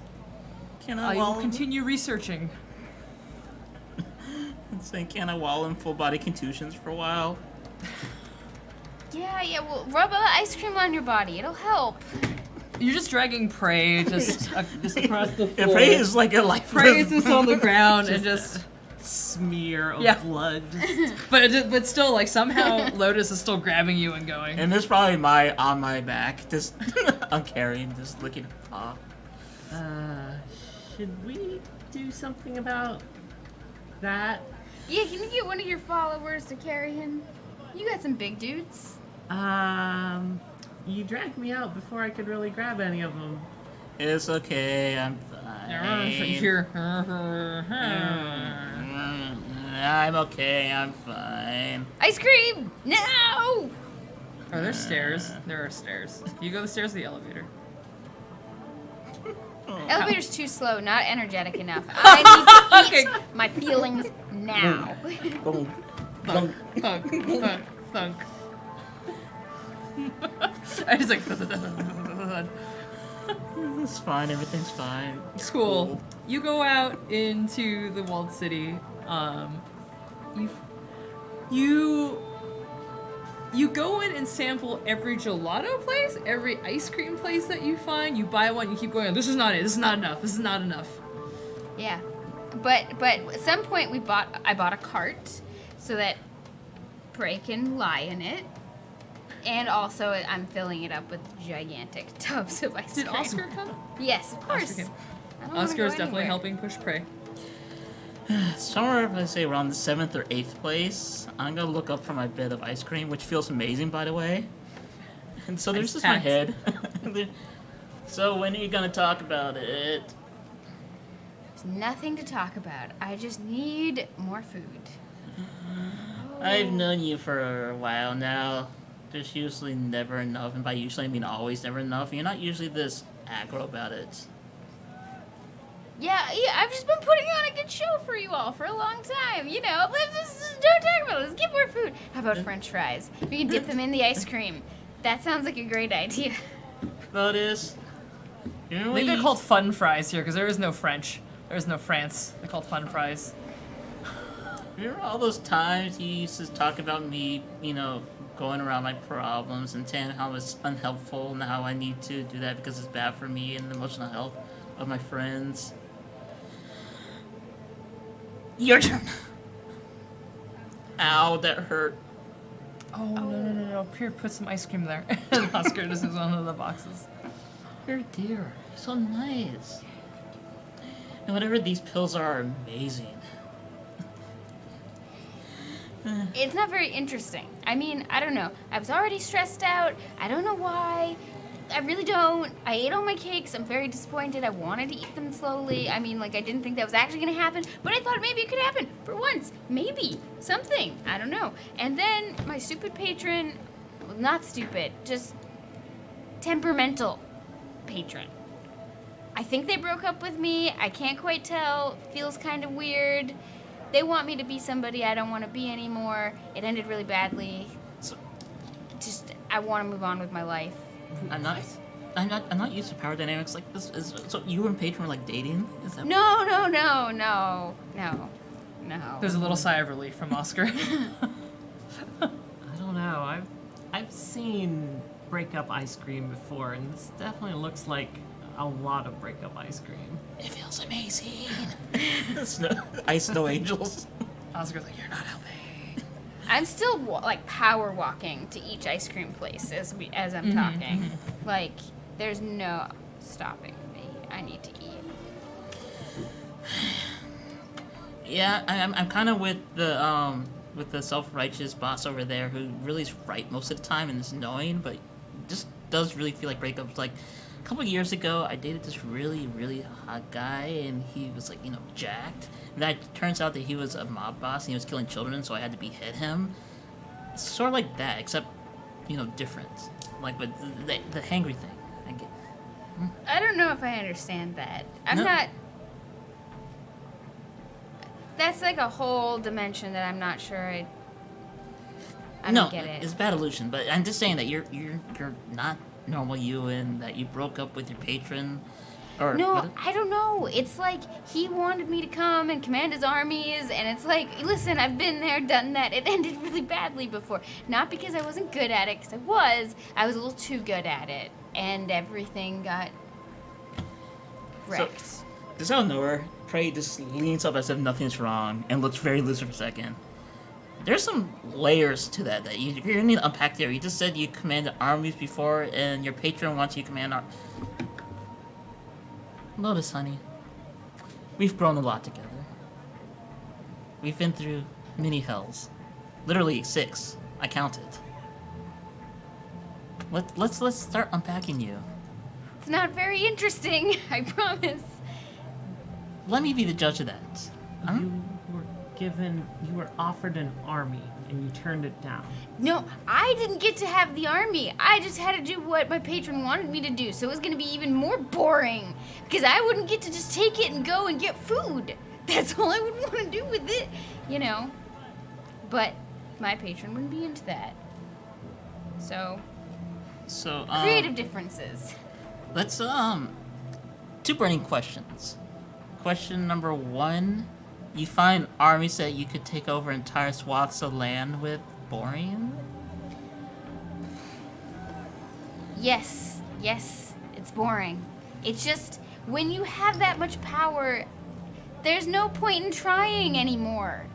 Can I I will wall him? continue researching. It's like, can I wall him full body contusions for a while? Yeah, well, rub ice cream on your body. It'll help. You're just dragging prey, just across the If floor. Ray is like a life. Prey is just on the ground and just. Smear of Yeah. blood. But still, like, somehow Lotus is still grabbing you and going. And there's probably on my back, just I'm carrying, just looking. Should we do something about that? Yeah, can you get one of your followers to carry him? You got some big dudes. You dragged me out before I could really grab any of them. It's okay, I'm fine. Here. I'm okay, I'm fine. Ice cream! No! Are there stairs? There are stairs. You go the stairs or the elevator? Elevator's too slow, not energetic enough. I need to eat my feelings now. Boom. Thunk, thunk, thunk, thunk. I just like. It's fine, everything's fine. School. You go out into the walled city. You go in and sample every gelato place, every ice cream place that you find. You buy one. You keep going. This is not it. This is not enough. This is not enough. Yeah. But at some point I bought a cart so that Prey can lie in it. And also I'm filling it up with gigantic tubs of ice Did cream. Oscar come? Yes, of course. Oscar came. I don't wanna Oscar go is definitely anywhere. helping push Prey. Somewhere, let's say around the 7th or 8th place, I'm gonna look up for my bit of ice cream, which feels amazing, by the way. And so there's Ice just my packed. head. So when are you gonna talk about it? There's nothing to talk about. I just need more food. I've known you for a while now. There's usually never enough, and by usually I mean always never enough. You're not usually this aggro about it. Yeah, I've just been putting on a good show for you all for a long time. You know, let's just don't talk about it. Let's get more food. How about French fries? We can dip them in the ice cream. That sounds like a great idea. About this. You know I what think they're you- called fun fries here because there is no French. There is no France. They're called fun fries. Remember all those times you used to talk about me, going around my problems and saying how it's unhelpful and how I need to do that because it's bad for me and the emotional health of my friends? Your turn. Ow, that hurt. Oh, no. Here, put some ice cream there. And Oscar just is one of the boxes. You're dear. So nice. And whatever these pills are amazing. It's not very interesting. I mean, I don't know. I was already stressed out. I don't know why. I really don't. I ate all my cakes. I'm very disappointed. I wanted to eat them slowly. I mean, like, I didn't think that was actually going to happen, but I thought maybe it could happen for once. Maybe. Something. I don't know. And then my stupid patron, well, not stupid, just temperamental patron. I think they broke up with me. I can't quite tell. Feels kind of weird. They want me to be somebody I don't want to be anymore. It ended really badly. So, I want to move on with my life. I'm not used to power dynamics like this. So you and Patron were like dating? Is that No. There's a little sigh of relief from Oscar. I don't know. I've seen breakup ice cream before, and this definitely looks like a lot of breakup ice cream. It feels amazing. Ice snow angels. Oscar's like, you're not helping. I'm still power walking to each ice cream place as I'm talking. Like, there's no stopping me. I need to eat. Yeah, I'm kind of with the self-righteous boss over there who really is right most of the time and is annoying, but just does really feel like breakups. Like a couple of years ago, I dated this really, really hot guy, and he was like, jacked. And that turns out that he was a mob boss and he was killing children, so I had to behead him. It's sort of like that, except, different. Like, but the hangry thing. I get. I don't know if I understand that. I'm No. not. That's like a whole dimension that I'm not sure I don't get it. It's a bad illusion, but I'm just saying that you're not normal you and that you broke up with your patron. Or No, what? I don't know. It's like he wanted me to come and command his armies, and it's like, listen, I've been there, done that. It ended really badly before. Not because I wasn't good at it, because I was a little too good at it, and everything got wrecked. Just out of nowhere, Prey just leans up as if nothing's wrong and looks very lucid for a second. There's some layers to that you're gonna need to unpack there. You just said you commanded armies before, and your patron wants you to command Lotus, honey. We've grown a lot together. We've been through many hells. Literally 6. I counted. Let's start unpacking you. It's not very interesting, I promise. Let me be the judge of that. You were offered an army, and you turned it down. No, I didn't get to have the army. I just had to do what my patron wanted me to do, so it was gonna be even more boring. Because I wouldn't get to just take it and go and get food. That's all I would want to do with it, you know. But my patron wouldn't be into that. So, creative differences. Let's two burning questions. Question number 1: you find armies that you could take over entire swaths of land with boring? Yes, it's boring. It's just when you have that much power, there's no point in trying anymore.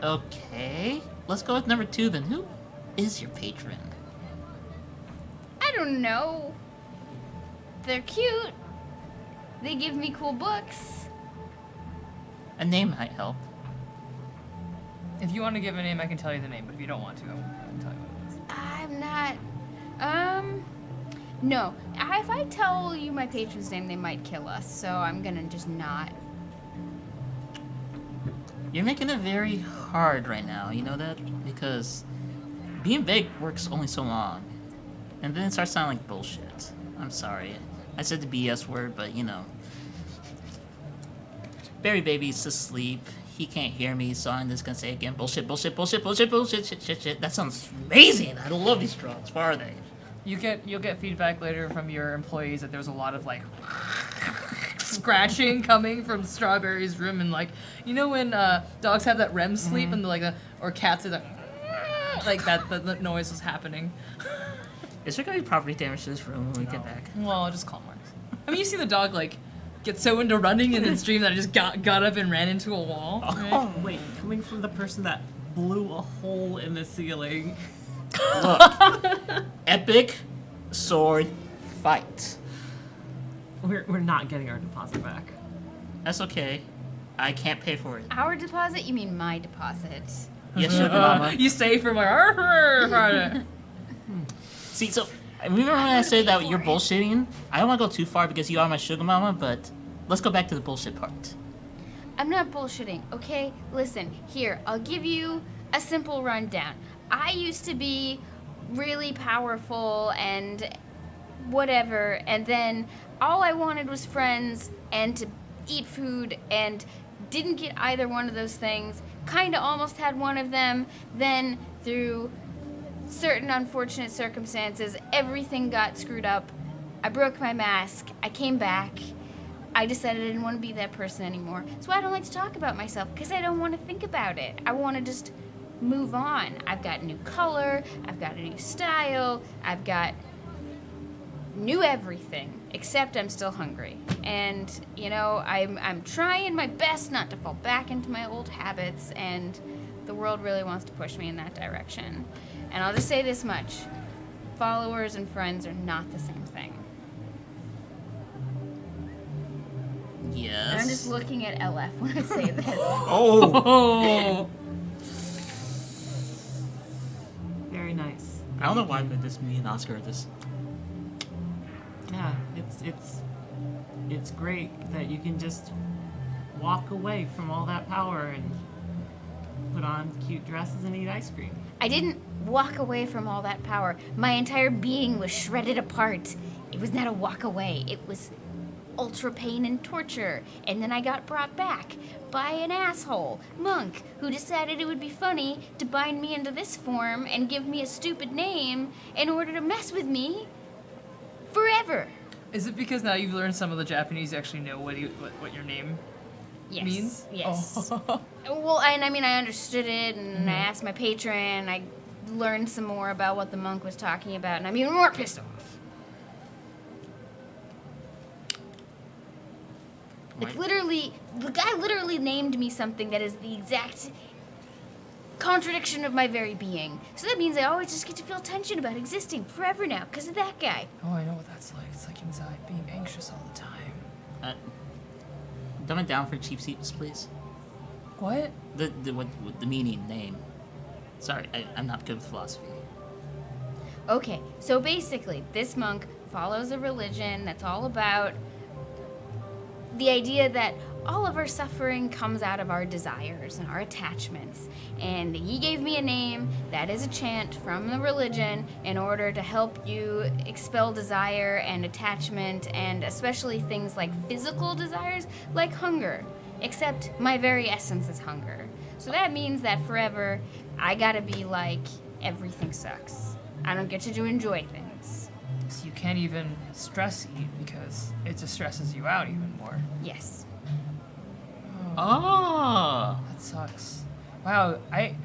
Okay, let's go with number 2 then. Who is your patron? I don't know. They're cute. They give me cool books. A name might help. If you want to give a name, I can tell you the name, but if you don't want to, I won't tell you what it is. I'm not. No. If I tell you my patron's name, they might kill us, so I'm gonna just not. You're making it very hard right now, you know that? Because being vague works only so long. And then it starts sounding like bullshit. I'm sorry. I said the BS word, but you know. Barry Baby's asleep. He can't hear me, so I'm just gonna say again, bullshit, bullshit, bullshit, bullshit, bullshit, shit. That sounds amazing. I love these drugs. Where are they? You'll get feedback later from your employees that there's a lot of like scratching coming from Strawberry's room, and like, you know when dogs have that REM sleep and or cats are like that the noise was happening. Is there gonna be property damage to this room when we get back? Well, just call Marks. I mean, you see the dog like get so into running in its dream that it just got up and ran into a wall. Right? Oh, wait, coming from the person that blew a hole in the ceiling. Look, epic sword fight. We're not getting our deposit back. That's okay. I can't pay for it. Our deposit? You mean my deposit? Yes, sugar mama. You stay for my. See, so remember when I said that you're bullshitting? I don't want to go too far because you are my sugar mama, but let's go back to the bullshit part. I'm not bullshitting, okay? Listen, here, I'll give you a simple rundown. I used to be really powerful and whatever, and then all I wanted was friends and to eat food, and didn't get either one of those things. Kinda almost had one of them, then through certain unfortunate circumstances, everything got screwed up. I broke my mask. I came back. I decided I didn't want to be that person anymore. So I don't like to talk about myself because I don't want to think about it. I want to just move on. I've got new color. I've got a new style. I've got new everything, except I'm still hungry. And, you know, I'm trying my best not to fall back into my old habits, and the world really wants to push me in that direction. And I'll just say this much. Followers and friends are not the same thing. Yes. And I'm just looking at LF when I say this. Oh! Very nice. I don't know why, but this me and Oscar are just... Yeah, it's great that you can just walk away from all that power and put on cute dresses and eat ice cream. I didn't walk away from all that power. My entire being was shredded apart. It was not a walk away. It was ultra pain and torture. And then I got brought back by an asshole monk who decided it would be funny to bind me into this form and give me a stupid name in order to mess with me forever. Is it because now you've learned some of the Japanese, you actually know what your name Yes. means? Yes. Oh. Well, and I mean, I understood it, and I asked my patron, I learned some more about what the monk was talking about, and I'm even more pissed off. It's literally, the guy literally named me something that is the exact contradiction of my very being. So that means I always just get to feel tension about existing forever now, because of that guy. Oh, I know what that's like. It's like anxiety, being anxious all the time. Dumb it down for cheap seats, please. What? The meaning, name. Sorry, I'm not good with philosophy. Okay, so basically, this monk follows a religion that's all about the idea that all of our suffering comes out of our desires and our attachments. And he gave me a name that is a chant from the religion in order to help you expel desire and attachment, and especially things like physical desires, like hunger. Except my very essence is hunger. So that means that forever, I gotta be like, everything sucks. I don't get to enjoy things. So you can't even stress eat because it just stresses you out even more. Yes. Oh. That sucks. Wow, I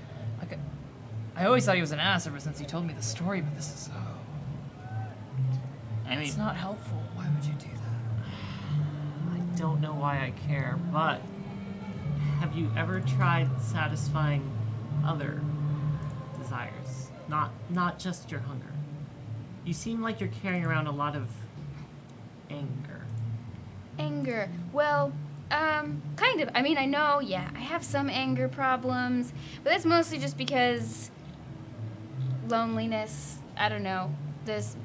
always thought he was an ass ever since he told me the story, but this is I mean, it's not helpful. Why would you do that? I don't know why I care, but have you ever tried satisfying other desires? Not just your hunger. You seem like you're carrying around a lot of anger. Anger. Well, kind of. I mean, I know, yeah, I have some anger problems, but that's mostly just because loneliness, I don't know, this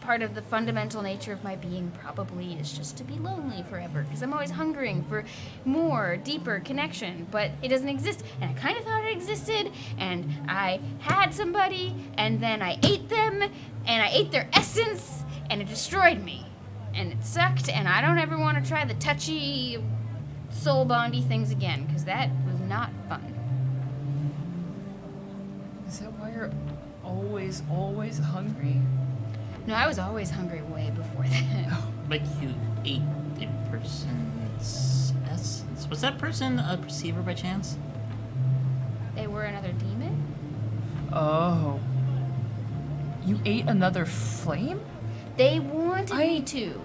part of the fundamental nature of my being probably is just to be lonely forever, because I'm always hungering for more, deeper connection, but it doesn't exist, and I kind of thought it existed, and I had somebody, and then I ate them, and I ate their essence, and it destroyed me, and it sucked, and I don't ever want to try the touchy, soul bondy things again, because that was not fun. Is that why you're always hungry? No, I was always hungry way before that. like you ate a person's essence. Was that person a perceiver by chance? They were another demon? Oh. You ate another flame? They wanted me to.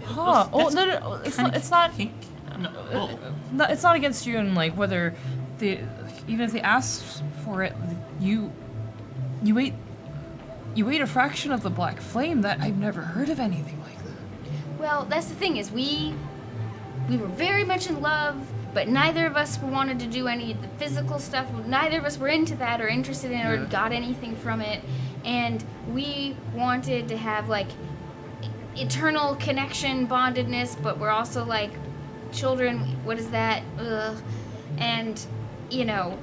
Huh. Oh, That's no. It's kinda not, it's not, kink. No, well, no, it's not against you, and like whether even if they asked for it, you ate a fraction of the black flame. That I've never heard of anything like that. Well, that's the thing is we were very much in love, but neither of us wanted to do any of the physical stuff. Neither of us were into that or interested in it or got anything from it. And we wanted to have like eternal connection, bondedness, but we're also like children. What is that? Ugh. And, you know,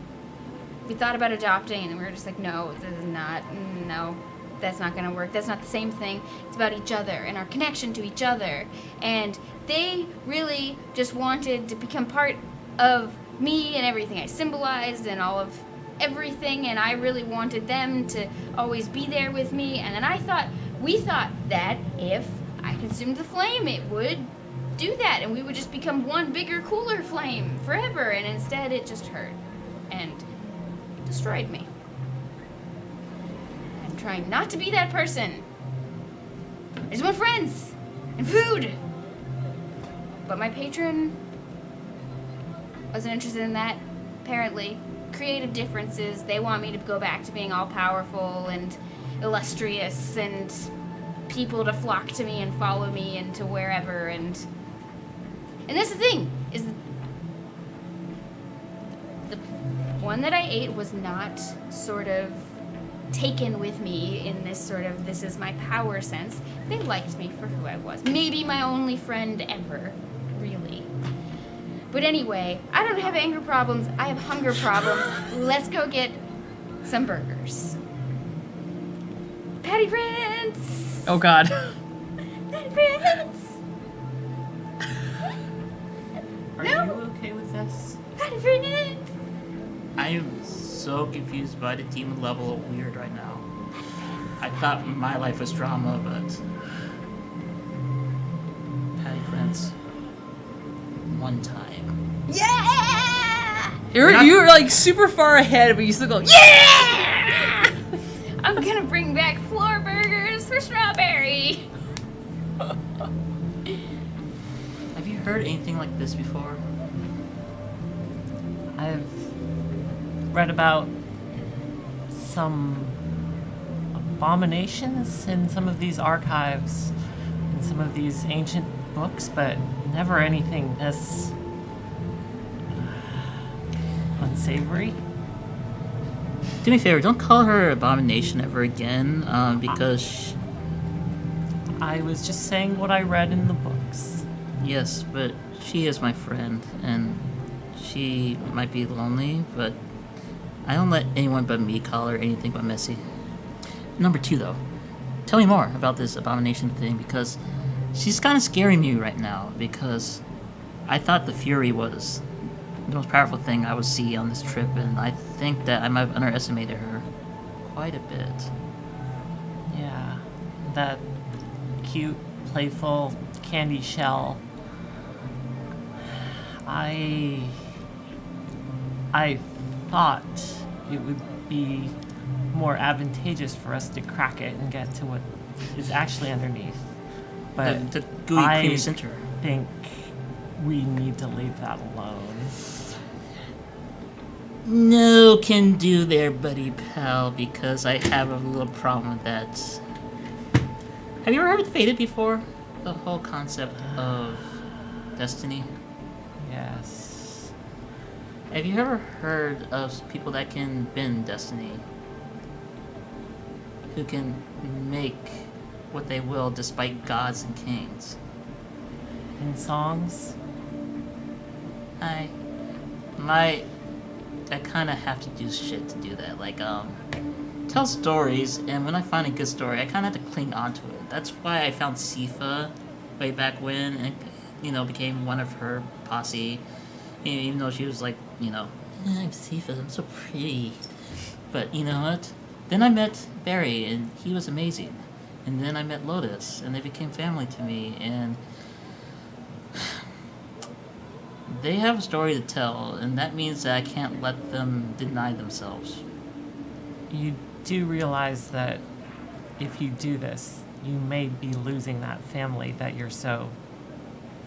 we thought about adopting, and we were just like, no, this is not, no, that's not going to work. That's not the same thing. It's about each other and our connection to each other. And they really just wanted to become part of me and everything I symbolized and all of everything, and I really wanted them to always be there with me. And then we thought that if I consumed the flame, it would do that, and we would just become one bigger, cooler flame forever. And instead, it just hurt and destroyed me. I'm trying not to be that person. I just want friends and food. But my patron wasn't interested in that, apparently. Creative differences. They want me to go back to being all powerful and illustrious and people to flock to me and follow me into wherever. And that's the thing, is the one that I ate was not sort of taken with me in this sort of this is my power sense. They liked me for who I was. Maybe my only friend ever, really. But anyway, I don't have anger problems. I have hunger problems. Let's go get some burgers. Patty Prince! Oh God. Patty Prince! Are No. you okay with this? Patty Prince! I am so confused by the demon level of weird right now. I thought my life was drama, but Patty Prince, one time. Yeah! You're like super far ahead, but you still go, yeah! I'm gonna bring back floor burgers for Strawberry. Have you heard anything like this before? I've read about some abominations in some of these archives, in some of these ancient books, but never anything this unsavory. Do me a favor, don't call her Abomination ever again, because I was just saying what I read in the books. Yes, but she is my friend, and she might be lonely, but I don't let anyone but me call her anything but messy. Number 2, though. Tell me more about this abomination thing, because she's kind of scaring me right now, because I thought the Fury was the most powerful thing I would see on this trip, and I think that I might have underestimated her quite a bit. Yeah, that cute, playful candy shell. I thought it would be more advantageous for us to crack it and get to what is actually underneath. But The gooey creamy center. I think we need to leave that alone. No can do there, buddy pal, because I have a little problem with that. Have you ever heard of Fated before? The whole concept of destiny? Yes. Have you ever heard of people that can bend destiny? Who can make what they will despite gods and kings? In songs? I kind of have to do shit to do that. Like, tell stories, and when I find a good story, I kind of have to cling on to it. That's why I found Sifa way back when, and, became one of her posse. Even though she was like, I'm Sifa, I'm so pretty. But you know what? Then I met Barry, and he was amazing. And then I met Lotus, and they became family to me, and they have a story to tell, and that means that I can't let them deny themselves. You do realize that if you do this, you may be losing that family that you're so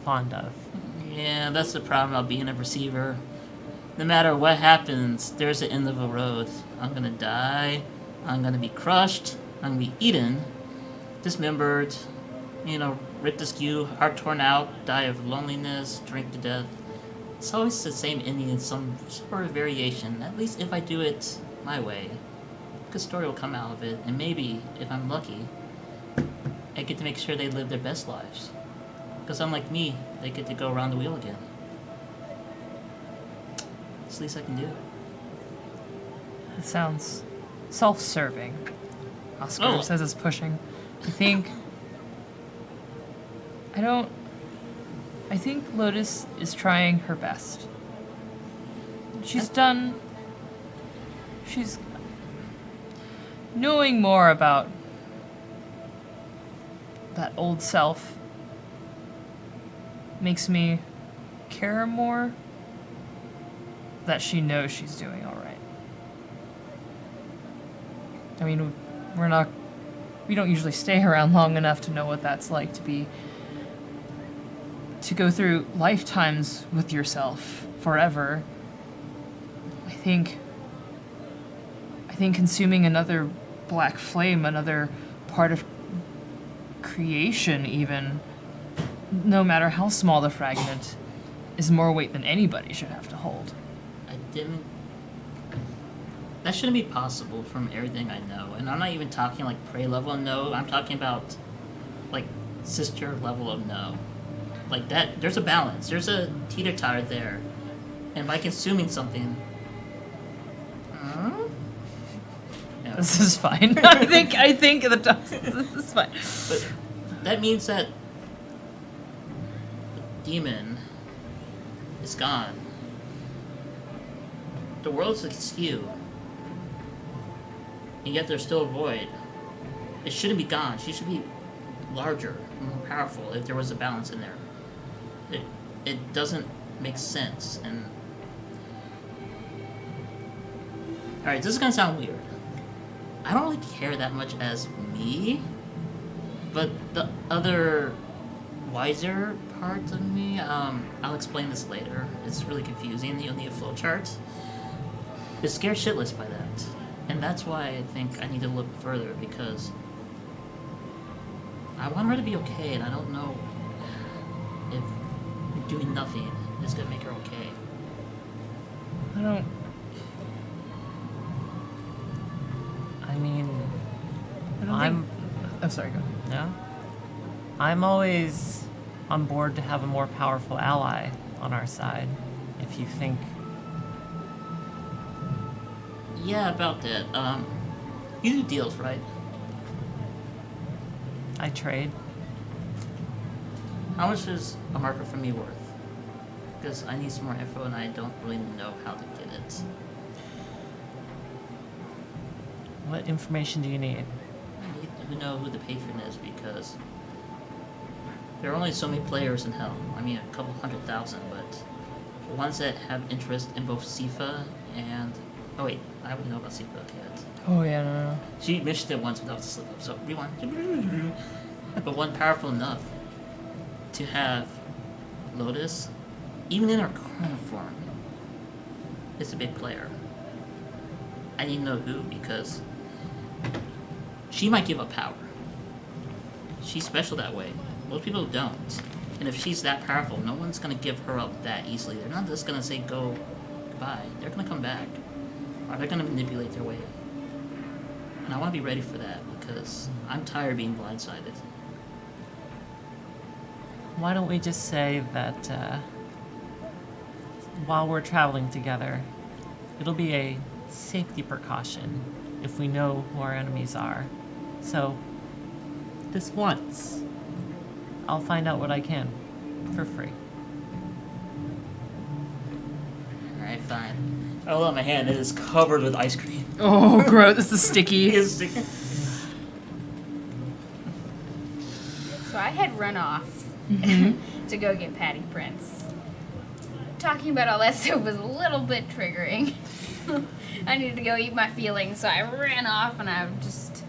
fond of. Yeah, that's the problem about being a receiver. No matter what happens, there's the end of a road. I'm gonna die, I'm gonna be crushed, I'm gonna be eaten, dismembered, ripped askew, heart torn out, die of loneliness, drink to death. It's always the same ending in some sort of variation. At least if I do it my way, a good story will come out of it, and maybe, if I'm lucky, I get to make sure they live their best lives. Because unlike me, they get to go around the wheel again. It's the least I can do. It sounds self-serving. Oscar says it's pushing. I think Lotus is trying her best. She's knowing more about that old self makes me care more that she knows she's doing all right. I mean, we don't usually stay around long enough to know what that's like to go through lifetimes with yourself forever. I think consuming another black flame, another part of creation even, no matter how small the fragment, is more weight than anybody should have to hold. That shouldn't be possible from everything I know. And I'm not even talking like prey level of no, I'm talking about like sister level of no. Like that, there's a balance. There's a teeter-totter there. And by consuming something... No. This is fine. I think this is fine. But that means that the demon is gone. The world's askew. And yet there's still a void. It shouldn't be gone. She should be larger, more powerful if there was a balance in there. It doesn't make sense. And alright, this is gonna sound weird. I don't really care that much as me, but the other wiser part of me, I'll explain this later. It's really confusing. You'll need a flowchart. Is scared shitless by that. And that's why I think I need to look further, because I want her to be okay, and I don't know if doing nothing is going to make her okay. I mean, I'm sorry, go. no? I'm always on board to have a more powerful ally on our side. If you think Yeah, about that. You do deals, right? I trade, How much is a marker for me worth? Because I need some more info and I don't really know how to get it. what information do you need? I need to know who the patron is because there are only so many players in Hell. I mean, a couple 100,000, but ones that have interest in both Sifa and... Oh wait, I wouldn't know about Sifa yet. Oh yeah, no. She mentioned it once, but that was a slip up. So rewind. But one powerful enough to have Lotus, even in her current form, is a big player. I need to know who because she might give up power. She's special that way. Most people don't. And if she's that powerful, no one's gonna give her up that easily. They're not just gonna say go goodbye. They're gonna come back. Or they're gonna manipulate their way. And I wanna be ready for that because I'm tired of being blindsided. Why don't we just say that while we're traveling together, it'll be a safety precaution if we know who our enemies are. So, this once, I'll find out what I can for free. Alright, fine. I hold out my hand, it is covered with ice cream. Oh, gross. This is sticky. It is sticky. So I had run off to go get Patty Prince. Talking about all that stuff was a little bit triggering. I needed to go eat my feelings, so I ran off and I'm just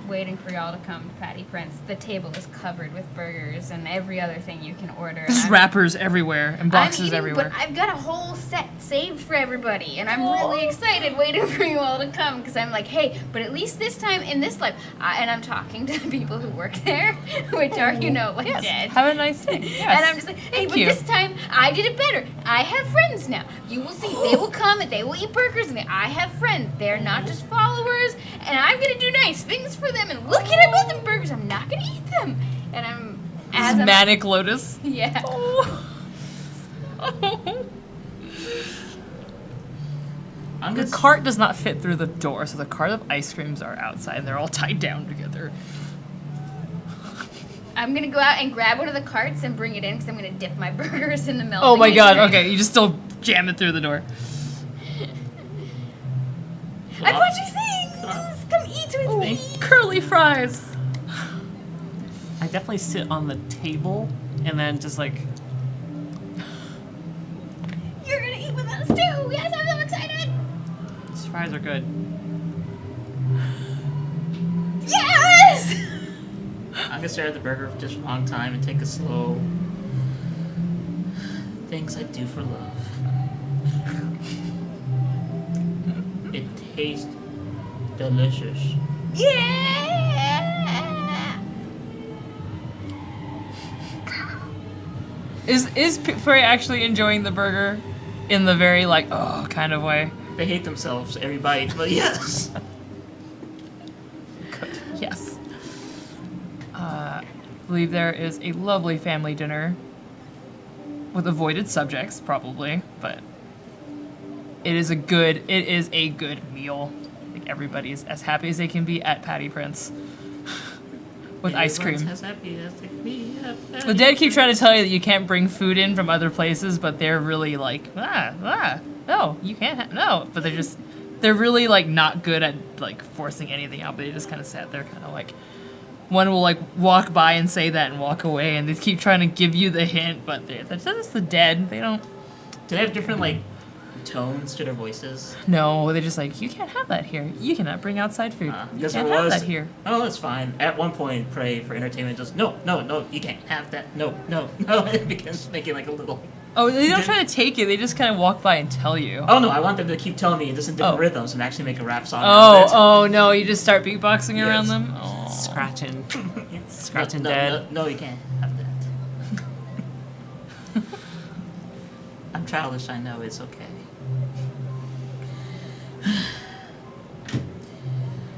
waiting for y'all to come to Patty Prince. The table is covered with burgers and every other thing you can order. and There's I'm- wrappers everywhere and boxes I'm eating, everywhere. But I've got a whole set saved for everybody, and I'm really excited waiting for you all to come because I'm like, hey, but at least this time in this life, and I'm talking to the people who work there, which are, like Yes. dead. Have a nice day. Yes. And I'm just like, hey, Thank but you. this time I did it better. I have friends now. You will see. They will come and they will eat burgers, and I have friends. They're not just followers, and I'm gonna do nice things for them. And look at I bought them burgers. I'm not gonna eat them. And I'm This is Manic Lotus. yeah. I'm The gonna cart does not fit through the door, so the cart of ice creams are outside and they're all tied down together. I'm gonna go out and grab one of the carts and bring it in because I'm gonna dip my burgers in the melting. Oh my god, ice cream. okay, you just still jam it through the door. I bought you things. Come eat with me. Curly fries. I definitely sit on the table and then just like, You're gonna eat with us too. Yes, I'm so excited. these fries are good. Yes. I'm gonna stare at the burger for just a long time and take a slow. Things I do for love. It tastes delicious. Yeah. Is Prey actually enjoying the burger in the very kind of way? They hate themselves every bite, but yes. Yes. I believe there is a lovely family dinner with avoided subjects, probably, but it is a good meal. Like everybody is as happy as they can be at Patty Prince with ice cream. Everyone's as happy as they can be at The dead keep trying to tell you that you can't bring food in from other places, but they're really like, no, you can't, no. But they're really like not good at like forcing anything out, but they just kind of sat there kind of like, one will like walk by and say that and walk away, and they keep trying to give you the hint, but that's just the dead. They don't, Do they have different like tones to their voices? no, they're just like, you can't have that here. You cannot bring outside food. You Because can't there have was. that here. Oh, that's fine. At one point, Prey for entertainment just no, you can't have that. No. It begins making like a little. Oh, they don't try to take it. They just kind of walk by and tell you. Oh no, I want them to keep telling me just in different Oh. rhythms and actually make a rap song. out of it. Oh no, you just start beatboxing around Yes. them? Oh. Scratching. Scratching no, dead. No, you can't have that. I'm childish, I know, it's okay.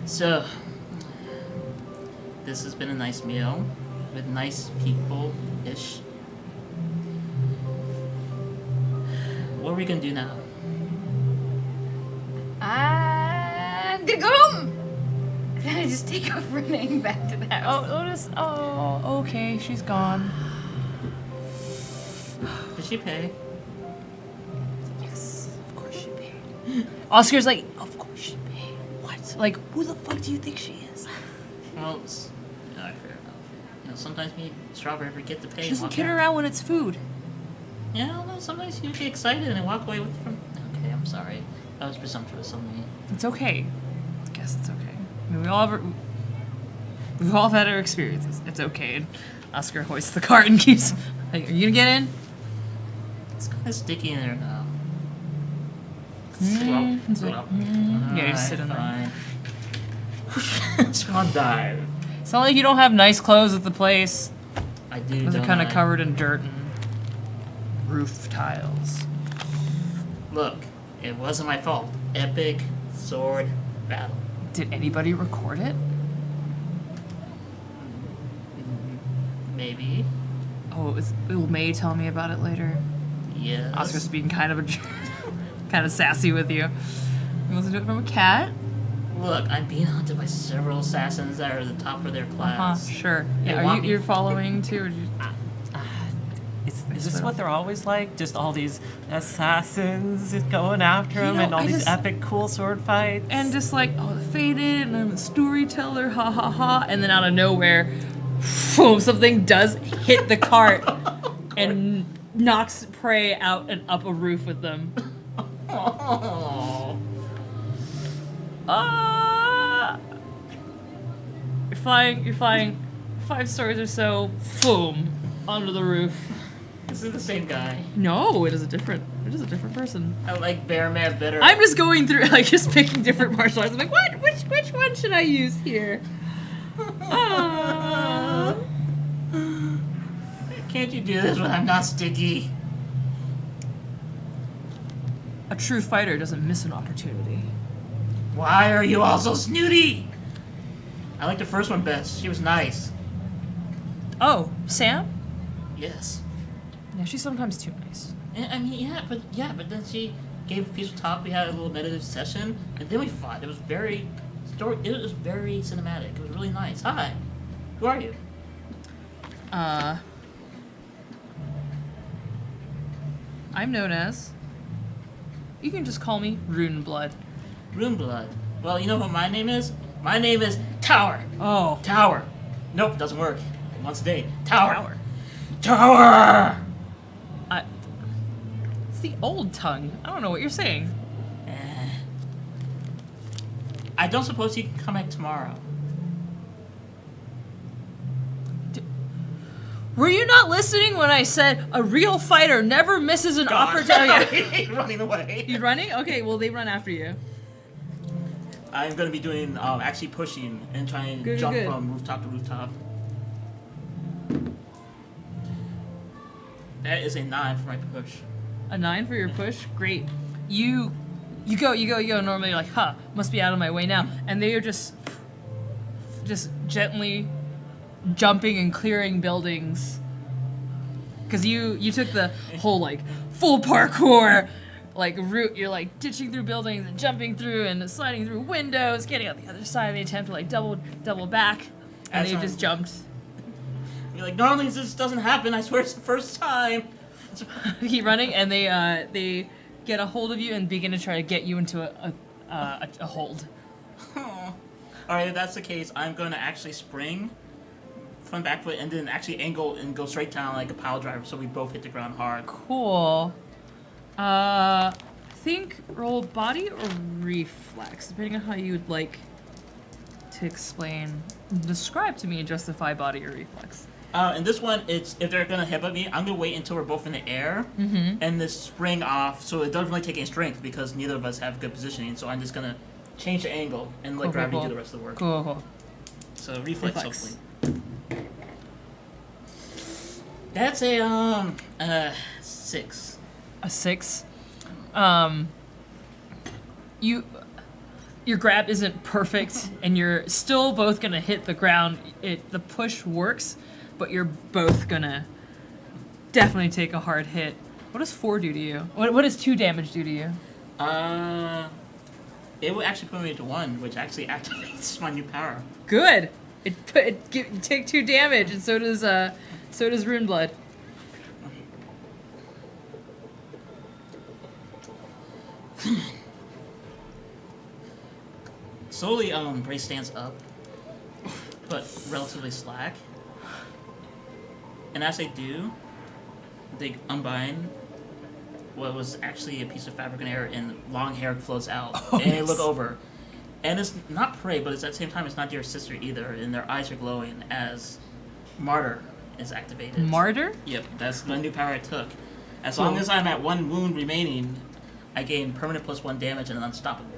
So, this has been a nice meal. with nice people-ish. What are we gonna do now? I'm gonna go home. Then I just take off running back to the house. Oh, Otis. Oh, okay. She's gone. Did she pay? Yes, of course she paid. Oscar's like, of course she paid. What? Like, who the fuck do you think she is? Well, fair enough. You know, sometimes me and Strawberry forget to pay. She and doesn't walk kid out. around when it's food. Yeah, I don't know. Sometimes you get excited and walk away with from. Okay, I'm sorry. That was presumptuous of me. It's okay. I guess it's okay. I mean, we've all had our experiences. It's okay. And Oscar hoists the cart and keeps. Like, are you gonna get in? It's kind of sticky in there now. Yeah, just sit in there. Swan dive. It's not like you don't have nice clothes at the place. I do. Those are don't kind of I? covered in dirt and roof tiles. Look, it wasn't my fault. Epic sword battle. Did anybody record it? Maybe. Oh, will May tell me about it later? Yes. Oscar's being kind of a kind of sassy with you. You want to do it from a cat? Look, I'm being hunted by several assassins that are the top of their class. Sure. They Yeah. want me- You're following too? Or Is this what they're always like? Just all these assassins going after them, know, and all I these just- epic, cool sword fights. and just like, oh, the faded, and I'm a storyteller, ha ha ha, and then out of nowhere, boom, something does hit the cart and knocks prey out and up a roof with them. Oh. Ah! You're flying 5 stories or so, boom, onto the roof. This is the same guy. No, it is a different person. I like Bear Man better. I'm just going through, like, just picking different martial arts. I'm like, what? Which one should I use here? Ah. Can't you do this when I'm not sticky? A true fighter doesn't miss an opportunity. Why are you all so snooty? I like the first one best. She was nice. Oh, Sam? Yes. Yeah, she's sometimes too nice. And, I mean, but then she gave a peaceful talk. We had a little meditative session, and then we fought. It was very cinematic. It was really nice. Hi, who are you? I'm known as. You can just call me Runeblood. Runeblood. Well, you know what my name is? My name is Tower. Oh. Tower. Nope, doesn't work. Once a day. Tower. Tower. It's the old tongue. I don't know what you're saying. I don't suppose you can come back tomorrow. Were you not listening when I said a real fighter never misses an opportunity? He's running away. You running? Okay, well, they run after you. I'm gonna be doing actually pushing and trying to Good, jump good. from rooftop to rooftop. That is a 9 for my push. A 9 for your push? Great. You go. Normally you're like, huh, must be out of my way now. And they are just gently jumping and clearing buildings. Because you took the whole, like, full parkour, like, route. You're, like, ditching through buildings and jumping through and sliding through windows, getting out the other side. They attempt to, like, double back. And As they I'm- just jumped. You're like, normally this doesn't happen. I swear it's the first time. Keep running, and they get a hold of you and begin to try to get you into a hold. All right, if that's the case, I'm going to actually spring from back foot and then actually angle and go straight down like a pile driver, so we both hit the ground hard. Cool. I think roll body or reflex, depending on how you would like to describe to me and justify body or reflex. In this one, it's if they're gonna headbutt me, I'm gonna wait until we're both in the air and then spring off, so it doesn't really take any strength because neither of us have good positioning. So I'm just gonna change the angle and let Cool, gravity cool. do the rest of the work. Cool. So reflex, Reflex. hopefully. That's a 6. A 6. Your grab isn't perfect, and you're still both gonna hit the ground. The push works, but you're both gonna definitely take a hard hit. What does 4 do to you? What does 2 damage do to you? It would actually put me to 1, which actually activates my new power. Good. You take 2 damage, and so does Rune Blood. Slowly, Brace stands up, but relatively slack. And as they do, they unbind what was actually a piece of fabric in air, and long hair flows out. Oh, and they yes. look over. And it's not prey, but it's at the same time, it's not your sister either. And their eyes are glowing as Martyr is activated. Martyr? Yep, that's the new power I took. As Cool. long as I'm at 1 wound remaining, I gain permanent +1 damage and unstoppable.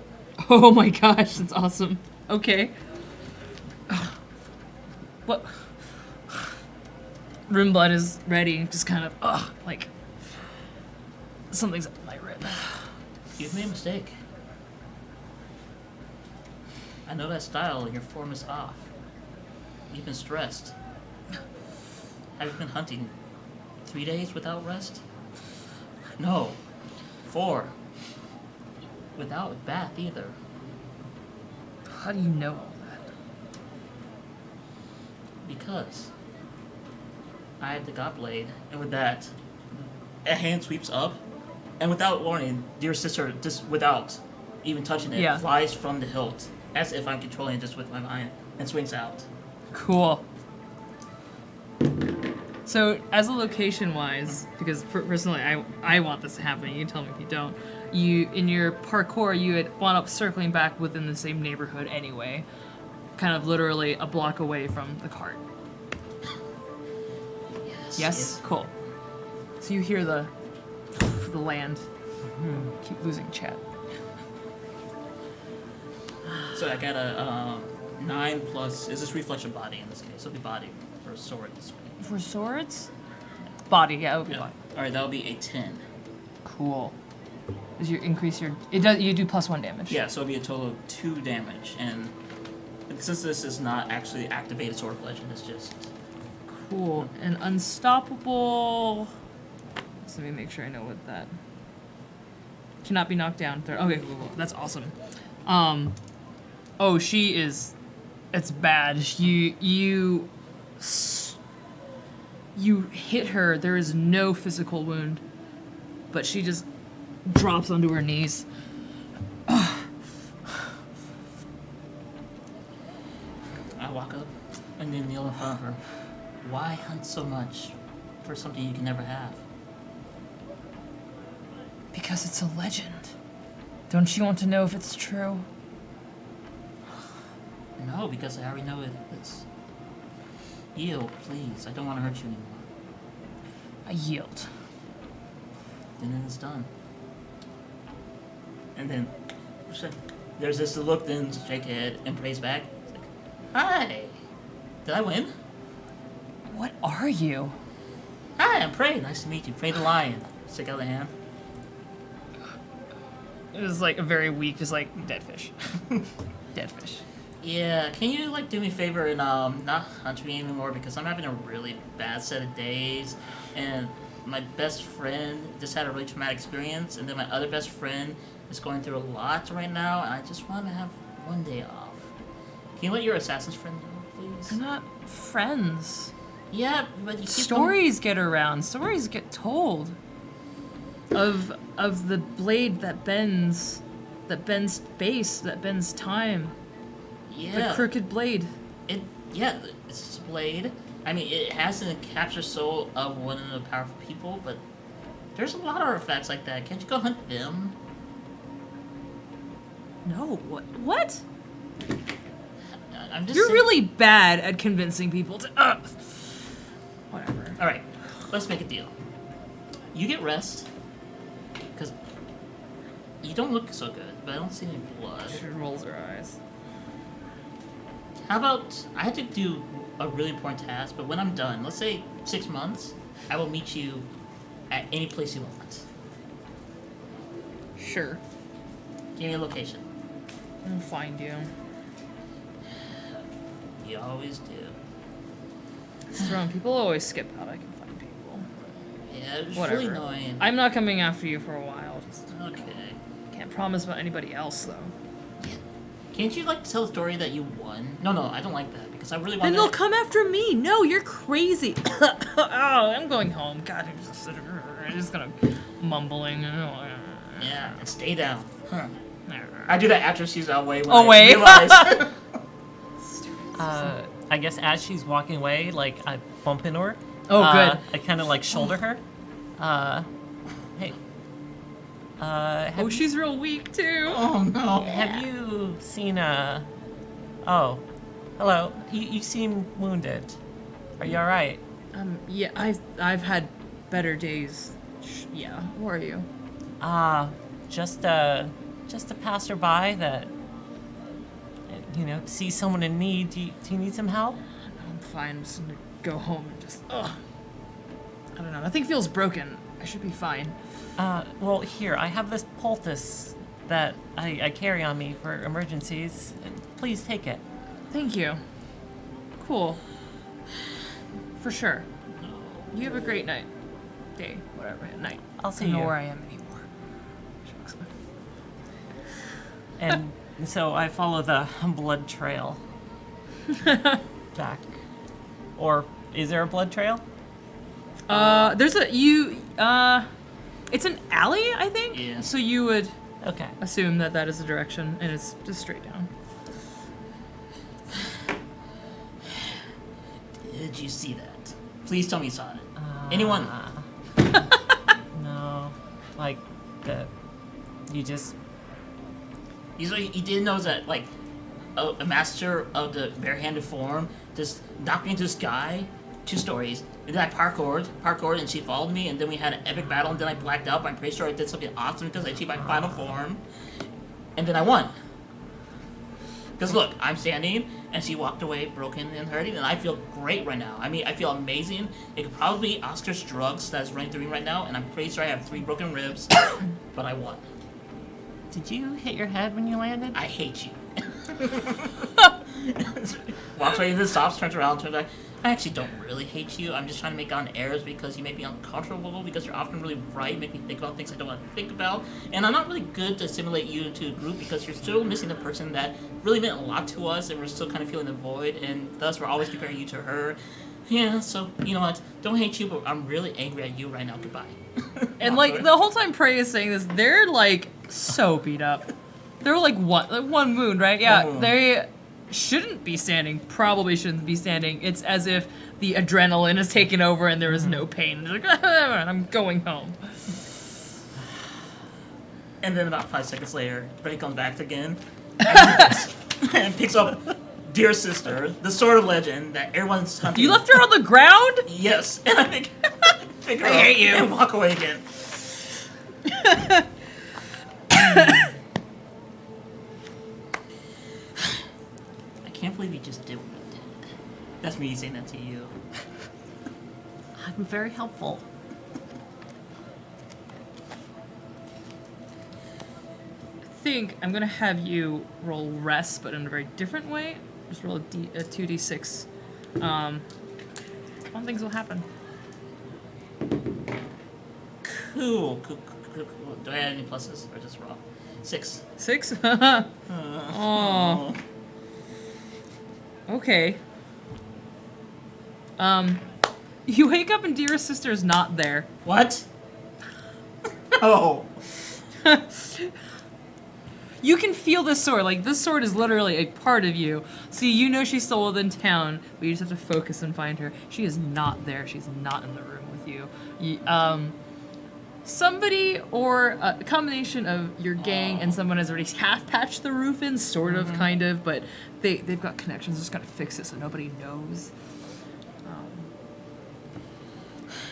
Oh my gosh, that's awesome. Okay. What? Rune Blood is ready, just kind of, like, something's up my rib. You've made a mistake. I know that style, your form is off. You've been stressed. Have you been hunting 3 days without rest? No. 4. Without bath either. How do you know all that? Because I have the God Blade, and with that, a hand sweeps up, and without warning, dear sister, just without even touching it, Yeah. flies from the hilt, as if I'm controlling it just with my mind, and swings out. Cool. So, as a location-wise, because personally I want this to happen, you can tell me if you don't, in your parkour, you had wound up circling back within the same neighborhood anyway, kind of literally a block away from the cart. Yes? Cool. So you hear the land. Keep losing chat. So I got a 9 plus. Is this reflection body in this case? It'll be body for sword this way. For swords? Body, yeah, it would be Yeah. body. All right, that'll be a 10. Cool. Does you increase your... You do +1 damage. Yeah, so it'll be a total of 2 damage, and since this is not actually activated sword of legend, it's just Cool. And unstoppable... So let me make sure I know what that... Cannot be knocked down. Okay, cool. That's awesome. Oh, she is... It's bad. You hit her. There is no physical wound. But she just drops onto her knees. I walk up and then kneel in front of her. Why hunt so much for something you can never have? Because it's a legend. Don't you want to know if it's true? No, because I already know it is. Yield, please. I don't want to hurt you anymore. I yield. Then it's done. And then there's this look, then shake head and praise back. It's like, hi. Did I win? What are you? Hi, I'm Prey. Nice to meet you. Prey the Lion. Stick out the hand. It was like a very weak, just like dead fish. Dead fish. Yeah, can you like do me a favor and not hunt me anymore because I'm having a really bad set of days, and my best friend just had a really traumatic experience, and then my other best friend is going through a lot right now, and I just want to have one day off. Can you let your assassin's friend know, please? They're not friends. Yeah, but you keep Stories get around. Stories get told. Of the blade that bends space, that bends time. Yeah. The crooked blade. Yeah, it's just a blade. I mean, it has the capture soul of one of the powerful people, but there's a lot of artifacts like that. Can't you go hunt them? No, what? I'm just You're saying- really bad at convincing people to. Whatever. All right, let's make a deal. You get rest, because you don't look so good, but I don't see any blood. She rolls her eyes. How about I have to do a really important task, but when I'm done, let's say 6 months, I will meet you at any place you want. Sure. Give me a location. I'll find you. You always do. It's thrown. People always skip out. I can find people. Yeah, it was Whatever. really annoying. I'm not coming after you for a while. Just Okay. can't promise about anybody else though. Can't you like tell a story that you won? No, I don't like that because I really want. Then they'll come after me. No, you're crazy. Oh, I'm going home. God, I'm just gonna mumbling. Yeah, and stay down. Huh. I do that after she's away. When Away? I realize. I guess as she's walking away, like I bump into her. Oh, good. I kind of like shoulder her. Hey. Oh, she's real weak too. Oh no. Have you seen Oh, hello. You seem wounded. Are you all right? Yeah, I've had better days. Yeah. Who are you? Just a passerby that sees someone in need. Do you need some help? I'm fine. I'm just gonna go home and just. Ugh. I don't know. Nothing feels broken. I should be fine. Well, here I have this poultice that I carry on me for emergencies. Please take it. Thank you. Cool. For sure. You have a great night. Day. Whatever. Night. I'll see I don't know you. where I am anymore. And so I follow the blood trail back. Or is there a blood trail? There's it's an alley, I think. Yeah. So you would Okay. assume that is the direction, and it's just straight down. Did you see that? Please tell me you saw it. Anyone? No. Like the you just You didn't know that like a master of the barehanded form just knocked me into the sky, 2 stories, and then I parkoured, and she followed me, and then we had an epic battle, and then I blacked out. But I'm pretty sure I did something awesome because I achieved my final form, and then I won. Because look, I'm standing, and she walked away broken and hurting, and I feel great right now. I mean, I feel amazing. It could probably be Oscar's drugs that's running through me right now, and I'm pretty sure I have 3 broken ribs, but I won. Did you hit your head when you landed? I hate you. Walks right into the stops, turns around, turns back. I actually don't really hate you. I'm just trying to make on errors because you make me uncomfortable because you're often really bright, make me think about things I don't want to think about. And I'm not really good to assimilate you into a group because you're still missing the person that really meant a lot to us, and we're still kind of feeling the void, and thus we're always comparing you to her. Yeah, so, you know what? Don't hate you, but I'm really angry at you right now. Goodbye. And like the whole time Prey is saying this, they're like so beat up. They're like one wound, right? Yeah, One wound. they shouldn't be standing. Probably shouldn't be standing. It's as if the adrenaline has taken over and there is no pain. They're like, I'm going home. And then about 5 seconds later, Betty comes back again and picks up Dear Sister, the sword of legend that everyone's hunting. You left her on the ground? Yes, and I pick her I up hate you. and walk away again. I can't believe you just did what you did. That's me saying that to you. I'm very helpful. I think I'm gonna have you roll rest, but in a very different way. Just roll a 2d6. Fun things will happen. Cool. Do I add any pluses or just raw? 6. 6? Oh. Okay. You wake up and Dearest Sister's not there. What? Oh. You can feel this sword. Like, this sword is literally a part of you. See, you know she's still within town, but you just have to focus and find her. She is not there. She's not in the room with you. Somebody or a combination of your gang and someone has already half patched the roof in, sort of, kind of, but they've got connections. Just gotta fix it so nobody knows.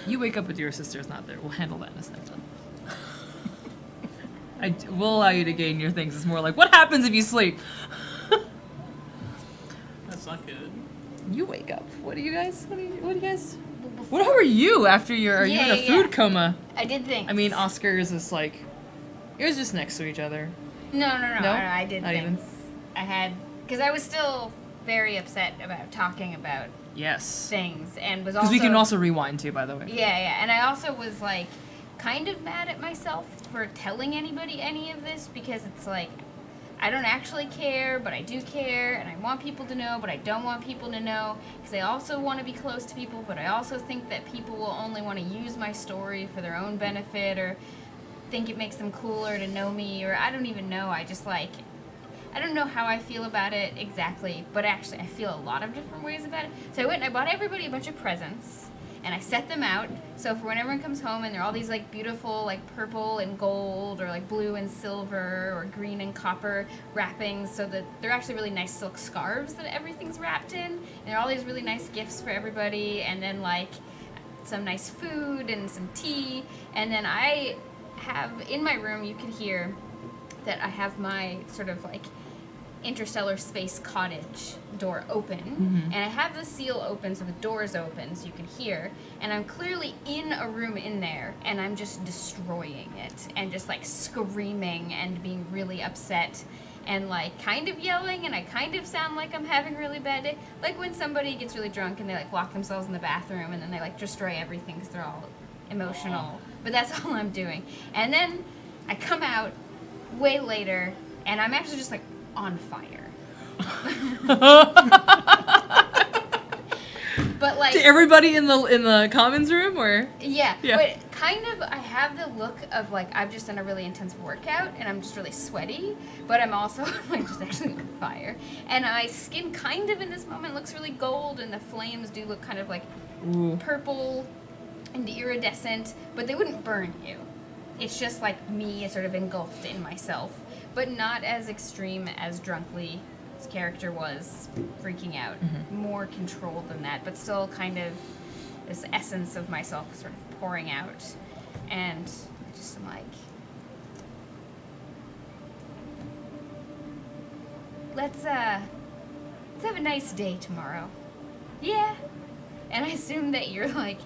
You wake up with your sister's not there. We'll handle that in a second. We'll allow you to gain your things. It's more like, what happens if you sleep? That's not good. You wake up. What do you guys? How are you after are you in a food coma? I did think. I mean, Oscar is just like, you're just next to each other. No, No? I did Not things. even? I had, because I was still very upset about talking about Yes. things, and was also Because we can also rewind too, by the way. yeah, and I also was like kind of mad at myself for telling anybody any of this, because it's like I don't actually care, but I do care, and I want people to know, but I don't want people to know, because I also want to be close to people, but I also think that people will only want to use my story for their own benefit, or think it makes them cooler to know me, or I don't even know. I just like, I don't know how I feel about it exactly, but actually I feel a lot of different ways about it. So I went and I bought everybody a bunch of presents, and I set them out, so for when everyone comes home and they're all these like beautiful like purple and gold, or like blue and silver, or green and copper wrappings, so that they're actually really nice silk scarves that everything's wrapped in, and there are all these really nice gifts for everybody, and then like some nice food and some tea, and then I have in my room, you can hear that I have my sort of like interstellar space cottage door open, and I have the seal open so the door is open so you can hear, and I'm clearly in a room in there, and I'm just destroying it and just like screaming and being really upset and like kind of yelling, and I kind of sound like I'm having a really bad day, like when somebody gets really drunk and they like lock themselves in the bathroom and then they like destroy everything because they're all emotional, but that's all I'm doing. And then I come out way later and I'm actually just like on fire. But like To everybody in the commons room, or yeah, Yeah. but kind of I have the look of like I've just done a really intense workout and I'm just really sweaty, but I'm also like just actually on fire, and my skin kind of in this moment looks really gold, and the flames do look kind of like ooh, purple and iridescent, but they wouldn't burn you. It's just like me sort of engulfed in myself, but not as extreme as Drunkly's character was freaking out. More controlled than that, but still kind of this essence of myself sort of pouring out. And just I'm like, let's have a nice day tomorrow. Yeah. And I assume that you're like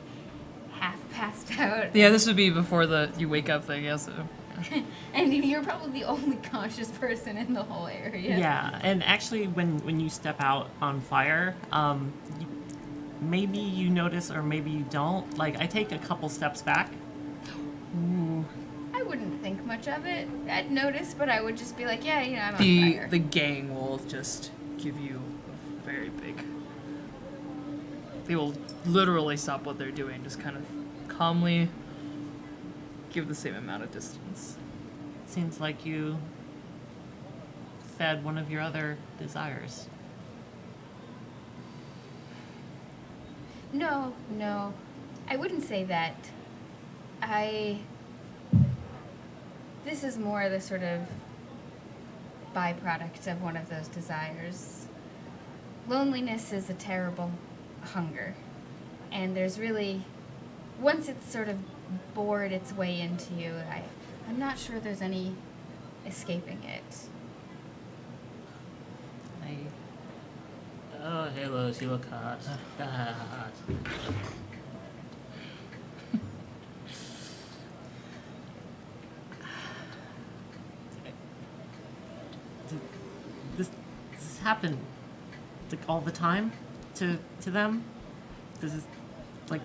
half passed out. yeah. This would be before you wake up thing. Yeah, so. And you're probably the only conscious person in the whole area. Yeah, and actually, when you step out on fire, maybe you notice or maybe you don't. Like, I take a couple steps back. Ooh. I wouldn't think much of it. I'd notice, but I would just be like, yeah, you know, I'm on The fire. the gang will just give you a very big. They will literally stop what they're doing, just kind of calmly give the same amount of distance. Seems like you fed one of your other desires. No, I wouldn't say that. This is more the sort of byproduct of one of those desires. Loneliness is a terrible hunger. And there's really, once it's sort of bored its way into you, I'm not sure there's any escaping it. Oh, hello, you look hot. Hot. This happen like all the time to them? This is like,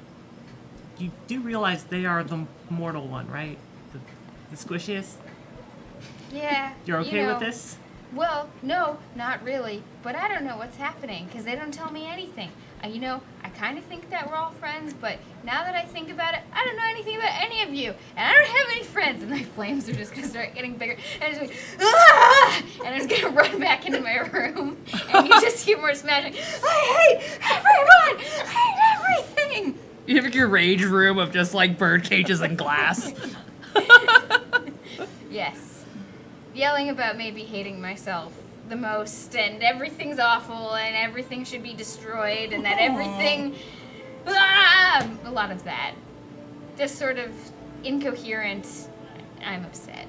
you do realize they are the mortal one, right? The squishiest. Yeah. You're okay you know, with this? Well, no, not really. But I don't know what's happening because they don't tell me anything. You know, I kind of think that we're all friends, but now that I think about it, I don't know anything about any of you. And I don't have any friends. And my flames are just going to start getting bigger. And I'm just like, ah! And I'm just going to run back into my room. And you just hear more smashing. I hate everyone! I hate everything! You have like your rage room of just like bird cages and glass. Yes. Yelling about maybe hating myself the most, and everything's awful, and everything should be destroyed, and that everything... a lot of that. Just sort of incoherent. I'm upset.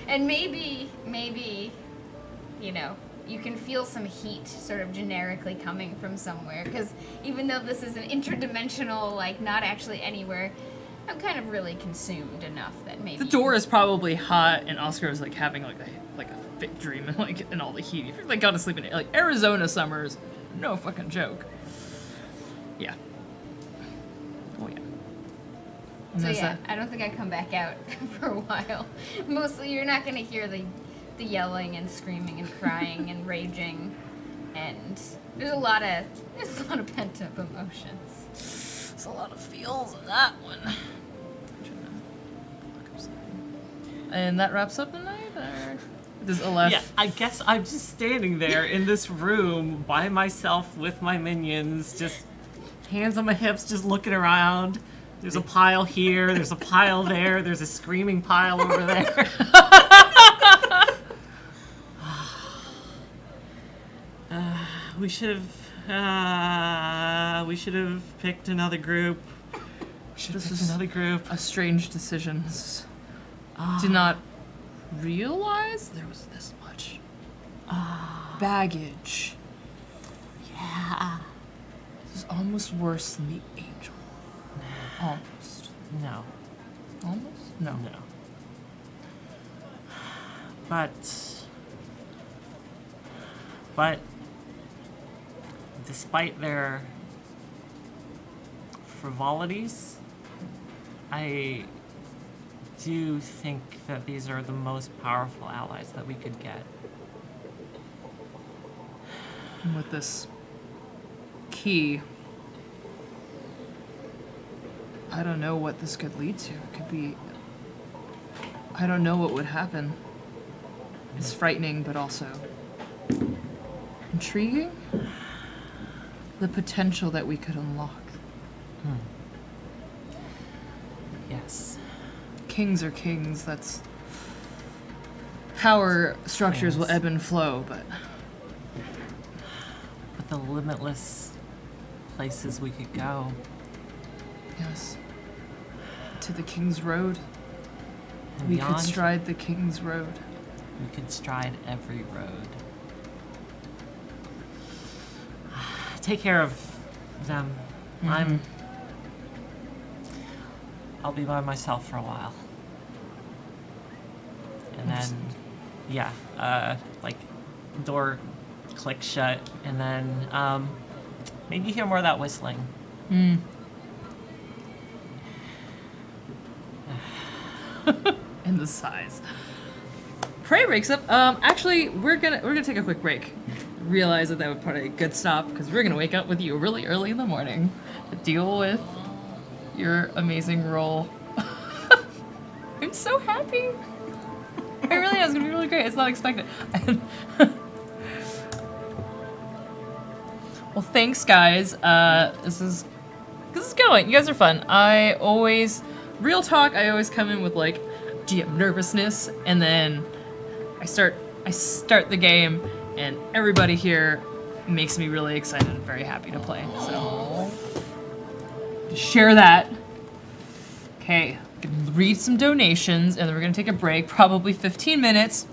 And maybe, you know, you can feel some heat sort of generically coming from somewhere, because even though this is an interdimensional, like, not actually anywhere, I'm kind of really consumed enough that maybe... The door is probably hot, and Oscar is like having like a fit dream and like in all the heat. If you're like gone to sleep in like Arizona summers No fucking joke. Yeah. Oh yeah. And So there's yeah, that- I don't think I come back out for a while. Mostly, you're not gonna hear the yelling and screaming and crying and raging, and there's a lot of pent up emotions. There's a lot of feels in that one. And that wraps up the night, or does Aleph? Yeah, I guess I'm just standing there in this room by myself with my minions, just hands on my hips, just looking around. There's a pile here, there's a pile there, there's a screaming pile over there. We should have picked another group. This is Another group. a strange decision. Did not realize there was this much baggage. Yeah. This is almost worse than the angel. Almost. No. Almost? No. No. But despite their frivolities, I do think that these are the most powerful allies that we could get. And with this key, I don't know what this could lead to. It could be. I don't know what would happen. It's frightening, but also intriguing. The potential that we could unlock. Yes. Kings are kings. That's power structures will Yes. ebb and flow, but The limitless places we could go. yes, to the King's Road. And We beyond, could stride the King's Road. we could stride every road. Take care of them. I'll be by myself for a while. And then, yeah, like, door click shut, and then, maybe hear more of that whistling. And the size. Prey breaks up. Actually, we're gonna take a quick break. Realize that would probably be a good stop because we're gonna wake up with you really early in the morning to deal with your amazing role. I'm so happy. I really am. It's gonna be really great. It's not expected. Well, thanks, guys. This is going. You guys are fun. Real talk, I always come in with like GM nervousness, and then I start the game, and everybody here makes me really excited and very happy to play. So just share that. Okay, read some donations, and then we're gonna take a break, probably 15 minutes,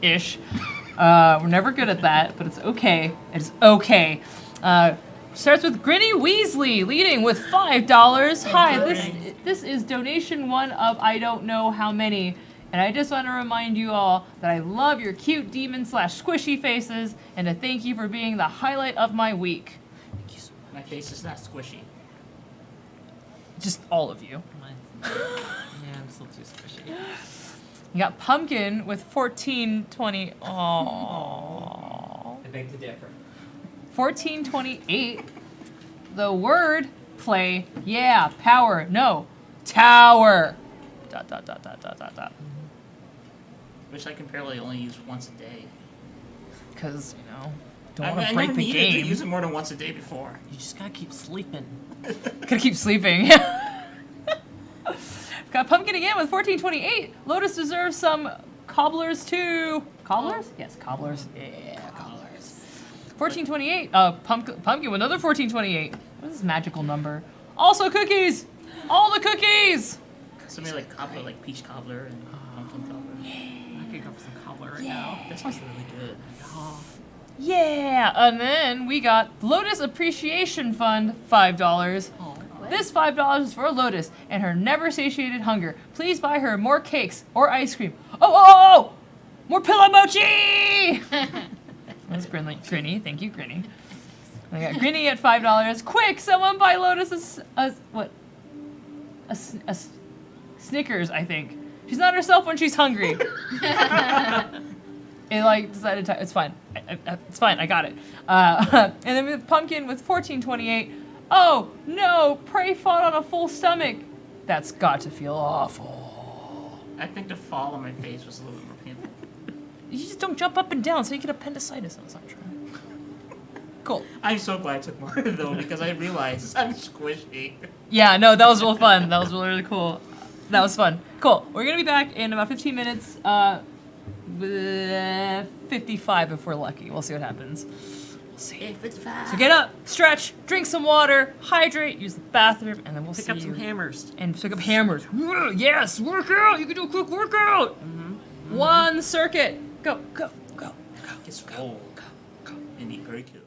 ish. We're never good at that, but it's okay. It's okay. Starts with Grinny Weasley leading with $5. Hi, this is donation one of I don't know how many. And I just want to remind you all that I love your cute demon/squishy faces and to thank you for being the highlight of my week. My face is not squishy. Just all of you. Yeah, I'm still too squishy. You got Pumpkin with 1420. Aww. I beg to differ. 1428. The word play. Yeah, power. No, tower. ... Which I can apparently only use once a day. Because, don't I want to never break the needed to game. use it more than once a day before. You just gotta keep sleeping. Gotta keep sleeping. Got Pumpkin again with 1428. Lotus deserves some cobblers too. Cobblers? Yes, cobblers. Yeah, cobblers. 1428. Pumpkin with another 1428. What is this magical number? Also cookies! All the cookies! Something like cobbler, like peach cobbler and pumpkin cobbler. I could go for some cobbler right now. That sounds really good. Yeah, and then we got Lotus Appreciation Fund, $5. This $5 is for Lotus and her never satiated hunger. Please buy her more cakes or ice cream. Oh! More pillow mochi! That's Grinny. Thank you, Grinny. I got Grinny at $5. Quick, someone buy Lotus a Snickers, I think. She's not herself when she's hungry. It like decided to. It's fine. It's fine. I got it. And then with Pumpkin with 14.28. Oh no! Prey fought on a full stomach. That's got to feel awful. I think the fall on my face was a little bit more painful. You just don't jump up and down, so you get appendicitis. I was not trying. Cool. I'm so glad I took more though because I realized I'm squishy. Yeah, no, that was real fun. That was really, really cool. That was fun. Cool. We're gonna be back in about 15 minutes. 55 if we're lucky. We'll see what happens. We'll see. If it's fast. So get up, stretch, drink some water, hydrate, use the bathroom, and then we'll Pick see up some you. hammers. And pick up hammers. Yes, workout. You can do a quick workout. One circuit. Go, go, go, go. Just roll. Go, go. And be very cool.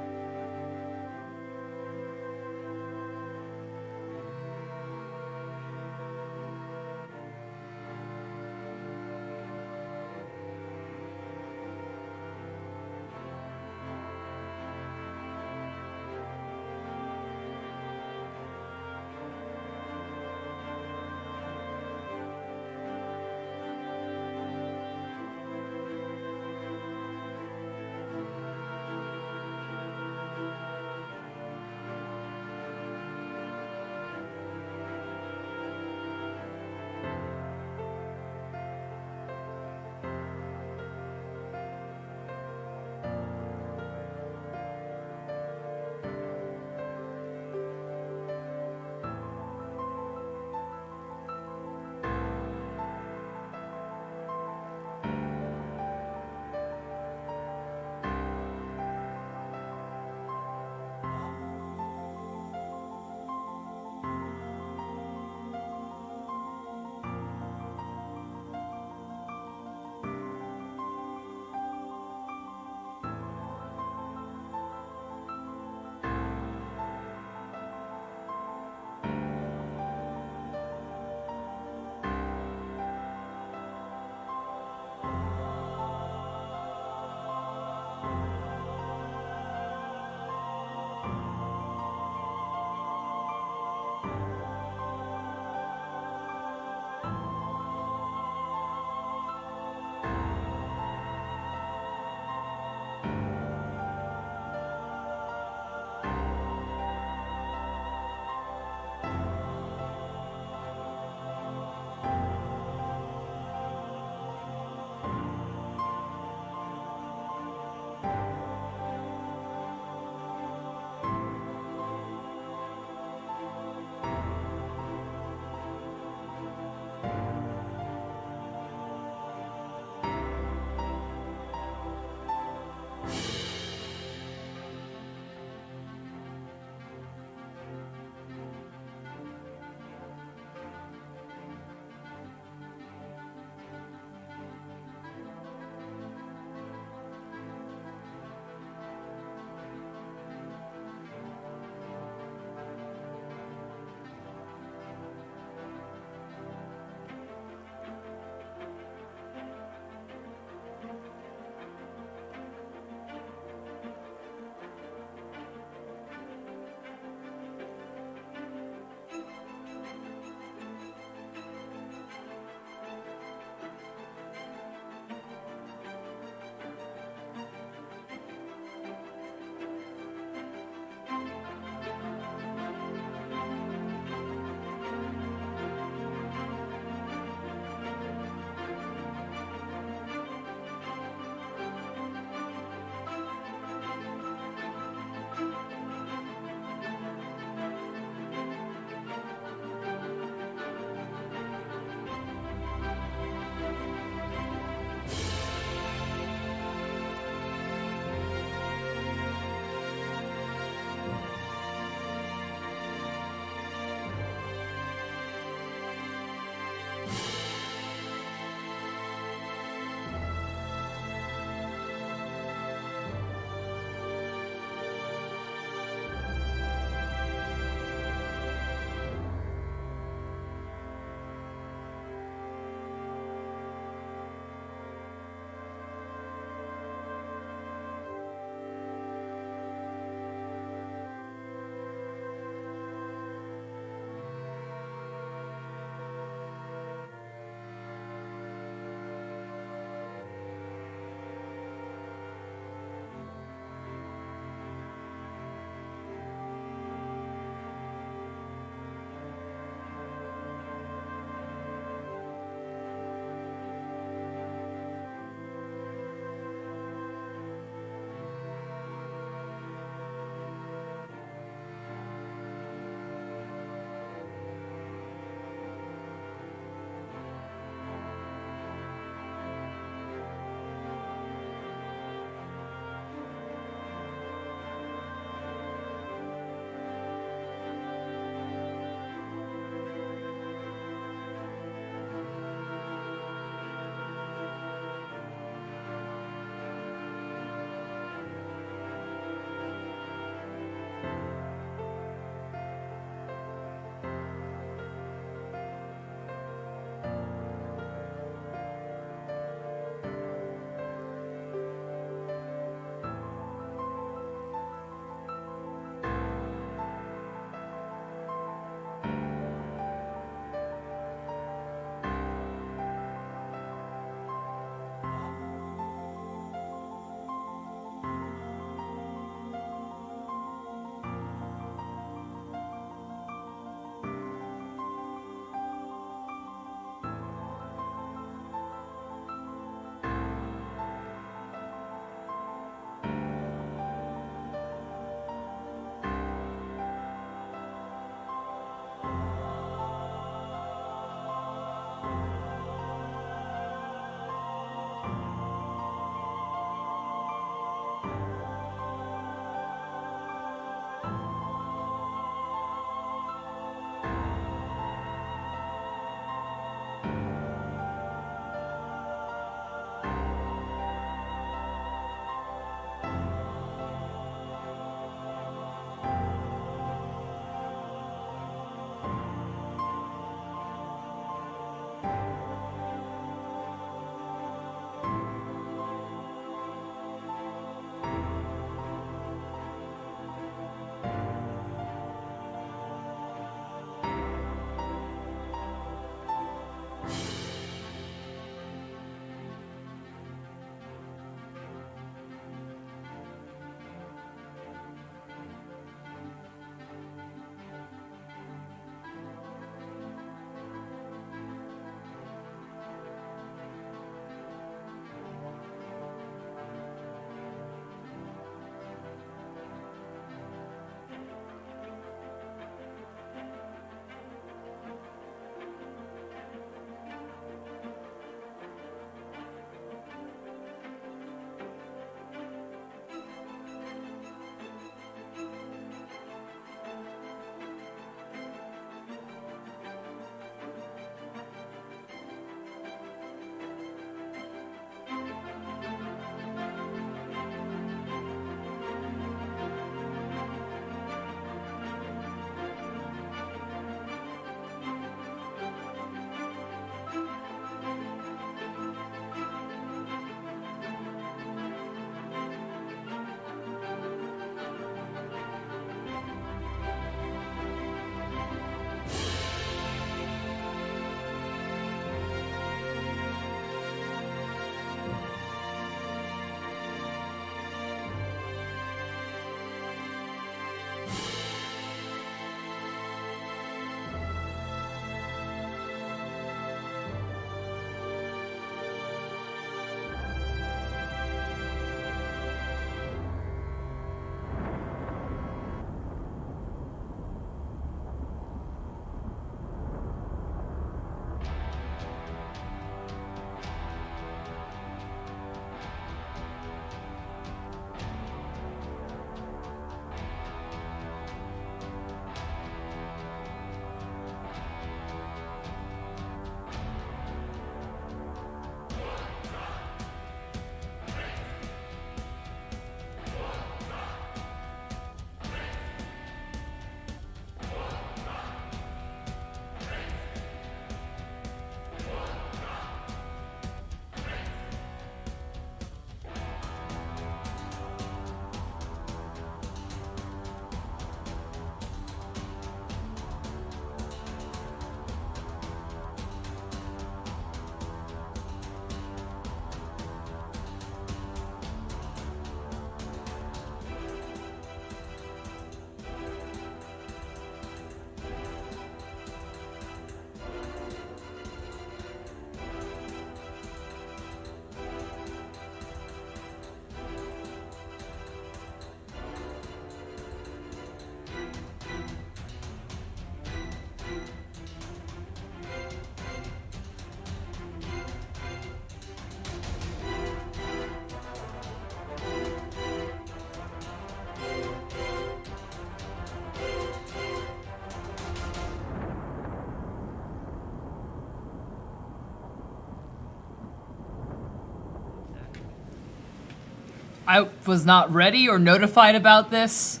I was not ready or notified about this.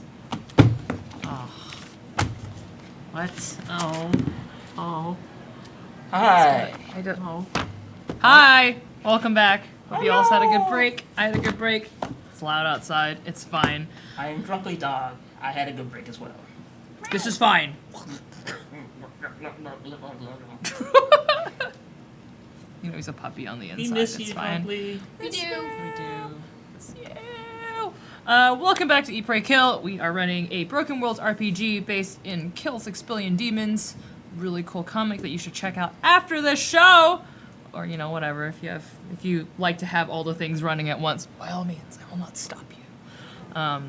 What? Oh. Hi. I don't. Oh. Hi, welcome back. Hope you all had a good break. I had a good break. It's loud outside. It's fine. I am Drunkly Dog. I had a good break as well. This is fine. You know he's a puppy on the inside. We miss it's you, fine. Drunkly. We do. We do. Miss you. Welcome back to Eat, Pray, Kill. We are running a Broken Worlds RPG based in Kill 6 Billion Demons. Really cool comic that you should check out after the show. Or, you know, whatever. If you like to have all the things running at once, by all means, I will not stop you. I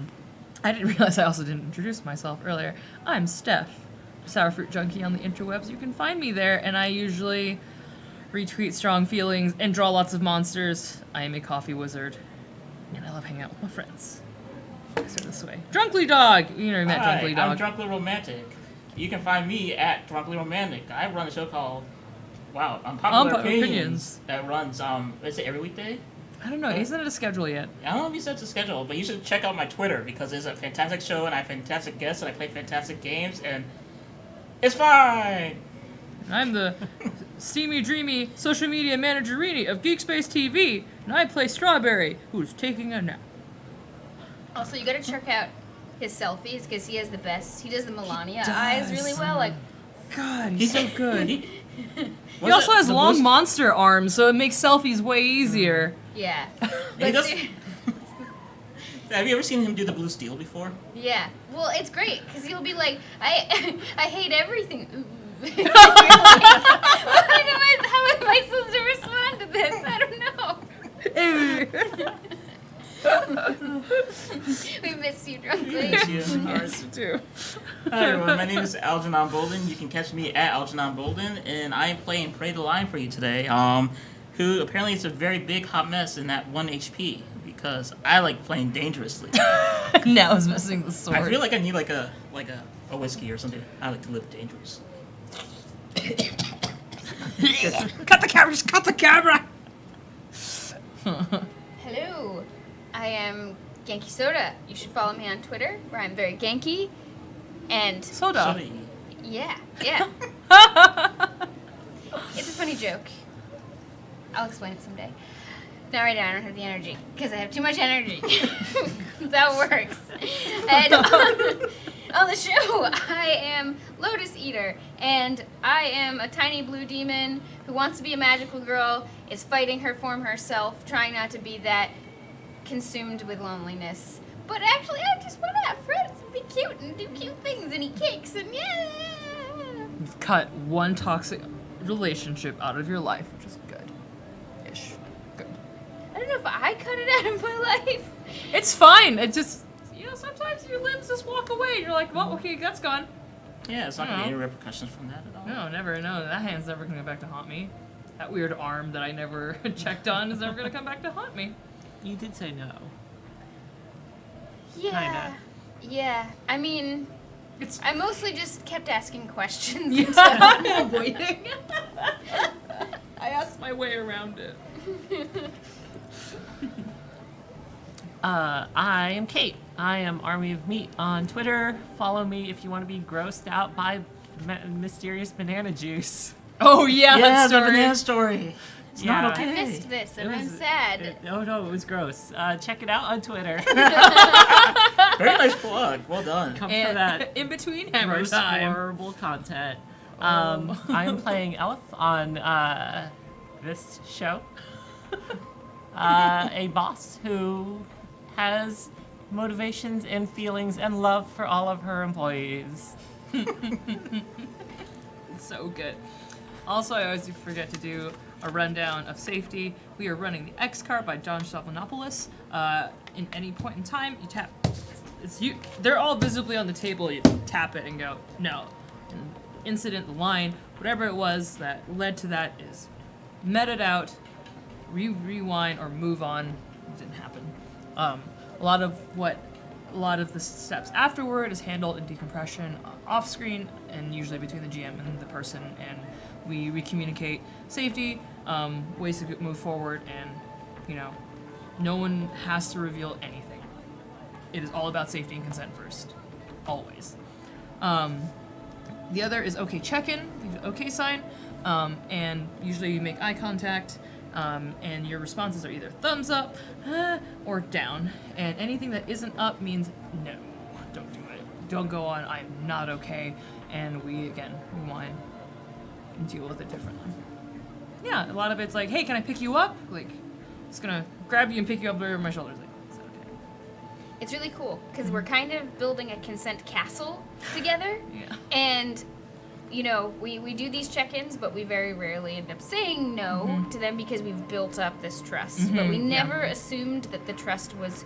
didn't realize I also didn't introduce myself earlier. I'm Steph, Sour Fruit Junkie on the interwebs. You can find me there, and I usually retweet strong feelings and draw lots of monsters. I am a coffee wizard, and I love hanging out with my friends. So this way. Drunkly Dog! You never met Hi, Drunkly Dog. I'm Drunkly Romantic. You can find me at Drunkly Romantic. I run a show called, Unpopular Opinions. That runs, is it every weekday? I don't know, isn't it a schedule yet? I don't know if you said it's a schedule, but you should check out my Twitter because it's a fantastic show and I have fantastic guests and I play fantastic games and it's fine! I'm the steamy, dreamy social media managerini of GeekSpaceTV, and I play Strawberry, who's taking a nap. Also, you gotta check out his selfies because he has the best. He does the Melania does. eyes really well. Like, God, he's so good. He Was also it has the long most- monster arms, so it makes selfies way easier. yeah. He But does- ser- Have you ever seen him do the blue steel before? yeah. Well, it's great because he'll be like, I hate everything. Ooh. How am I supposed to respond to this? I don't know. We miss you, Drunkly. Yes, too. Hi everyone, my name is Algernon Bolden. You can catch me at Algernon Bolden, and I am playing Prey the Lion for you today. Who apparently is a very big hot mess in that 1 HP because I like playing dangerously. Now he's missing the sword. I feel like I need like a whiskey or something. I like to live dangerous. Cut the camera! Just cut the camera! Hello, I am Genki Soda. You should follow me on Twitter, where I'm very Genki. And Soda. Sorry. yeah. It's a funny joke. I'll explain it someday. Not right now, I don't have the energy, because I have too much energy. That's how it works. And on the show, I am Lotus Eater, and I am a tiny blue demon who wants to be a magical girl, is fighting her form herself, trying not to be that consumed with loneliness. But actually, I just want to have friends and be cute and do cute things and eat cakes and yeah! You've cut one toxic relationship out of your life, which is good-ish. Good. I don't know if I cut it out of my life. It's fine. It just, sometimes your limbs just walk away. And you're like, well, okay, that's gone. Yeah, it's not gonna No. be any repercussions from that at all. No, never. No, that hand's never gonna go back to haunt me. That weird arm that I never checked on is never gonna come back to haunt me. You did say no. Yeah. Kinda. Yeah. I mean, It's I mostly just kept asking questions. yeah, avoiding. I asked my way around it. I am Kate. I am Army of Meat on Twitter. Follow me if you want to be grossed out by mysterious banana juice. Oh yeah, Yeah, that the story. banana story. It's Yeah. not I okay. missed this and It I'm was- sad. No, it was gross. Check it out on Twitter. Very nice plug. Well done. Come for And that in between hammer gross, time. horrible content. Oh. I'm playing Elf on this show. A boss who has motivations and feelings and love for all of her employees. So good. Also, I always forget to do a rundown of safety. We are running the X card by John Stephanopoulos. In any point in time, you tap. They're all visibly on the table. You tap it and go no. And incident, the line, whatever it was that led to that is meted out. Rewind or move on. It didn't happen. A lot of the steps afterward is handled in decompression off screen and usually between the GM and the person, and we communicate safety, ways to move forward, and No one has to reveal anything. It is all about safety and consent first. Always. The other is okay check-in, the okay sign, and usually you make eye contact, and your responses are either thumbs up or down, and anything that isn't up means no, don't do it. Don't go on, I'm not okay, and we rewind and deal with it differently. Yeah, a lot of it's like, hey, can I pick you up? Like, it's gonna grab you and pick you up over my shoulders. Like, is that okay? It's really cool because we're kind of building a consent castle together. Yeah. And, you know, we do these check-ins, but we very rarely end up saying no to them because we've built up this trust. But we never assumed that the trust was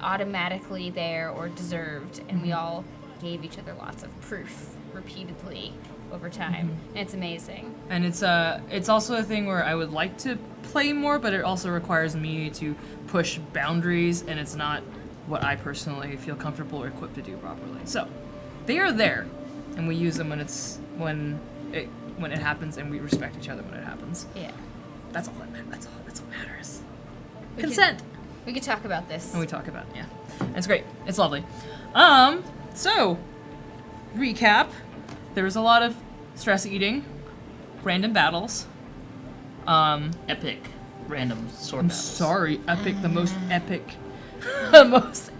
automatically there or deserved, and we all gave each other lots of proof repeatedly over time. And it's amazing. And it's also a thing where I would like to play more, but it also requires me to push boundaries, and it's not what I personally feel comfortable or equipped to do properly. So they are there, and we use them when it happens, and we respect each other when it happens. Yeah. That's all that matters. That's what matters. We Consent. We could talk about this. And we talk about it, yeah. It's great. It's lovely. So recap. There was a lot of stress eating, random battles. Epic random sword I'm battles. sorry, epic, the most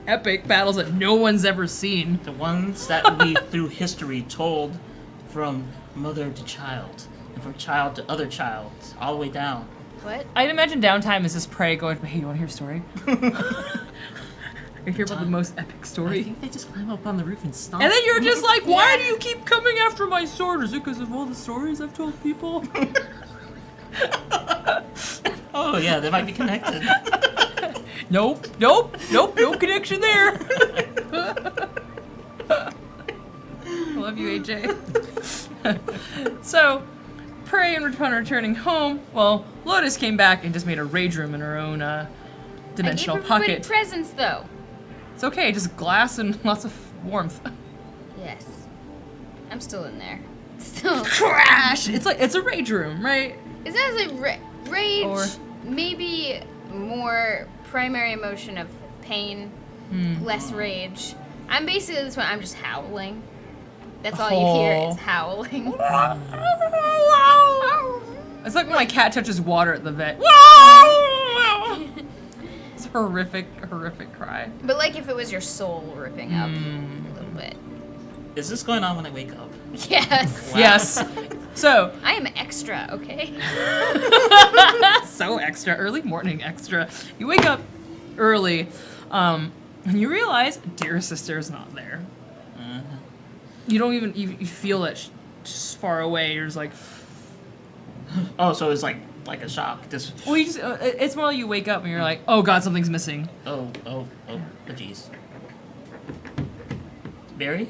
epic battles that no one's ever seen. The ones that we, through history, told from mother to child, and from child to other child, all the way down. What? I'd imagine downtime is this prey going, hey, you want to hear a story? You hear about the most epic I story? think they just climb up on the roof and stomp. And then you're just like, why do you keep coming after my sword? Is it because of all the stories I've told people? Oh yeah, they might be connected. Nope, no connection there. Love you, AJ. So, Prey, upon returning home, well, Lotus came back and just made a rage room in her own dimensional I gave everybody pocket. presents, though. It's okay, just glass and lots of warmth. Yes. I'm still in there. Still. Crash! It's a rage room, right? It sounds like rage, Or- maybe more primary emotion of pain, less rage. I'm basically this one. I'm just howling. That's all you hear is howling. It's like when my cat touches water at the vet. It's a horrific cry. But like if it was your soul ripping up a little bit. Is this going on when I wake up? Yes. Wow. Yes. So, I am extra, okay? so extra, early morning extra. You wake up early, and you realize dear sister is not there. You don't even you feel it just far away. You're just like, Oh, so it's like a shock. Just well, you just it's more like you wake up and you're like, oh god, something's missing. oh, jeez. Barry?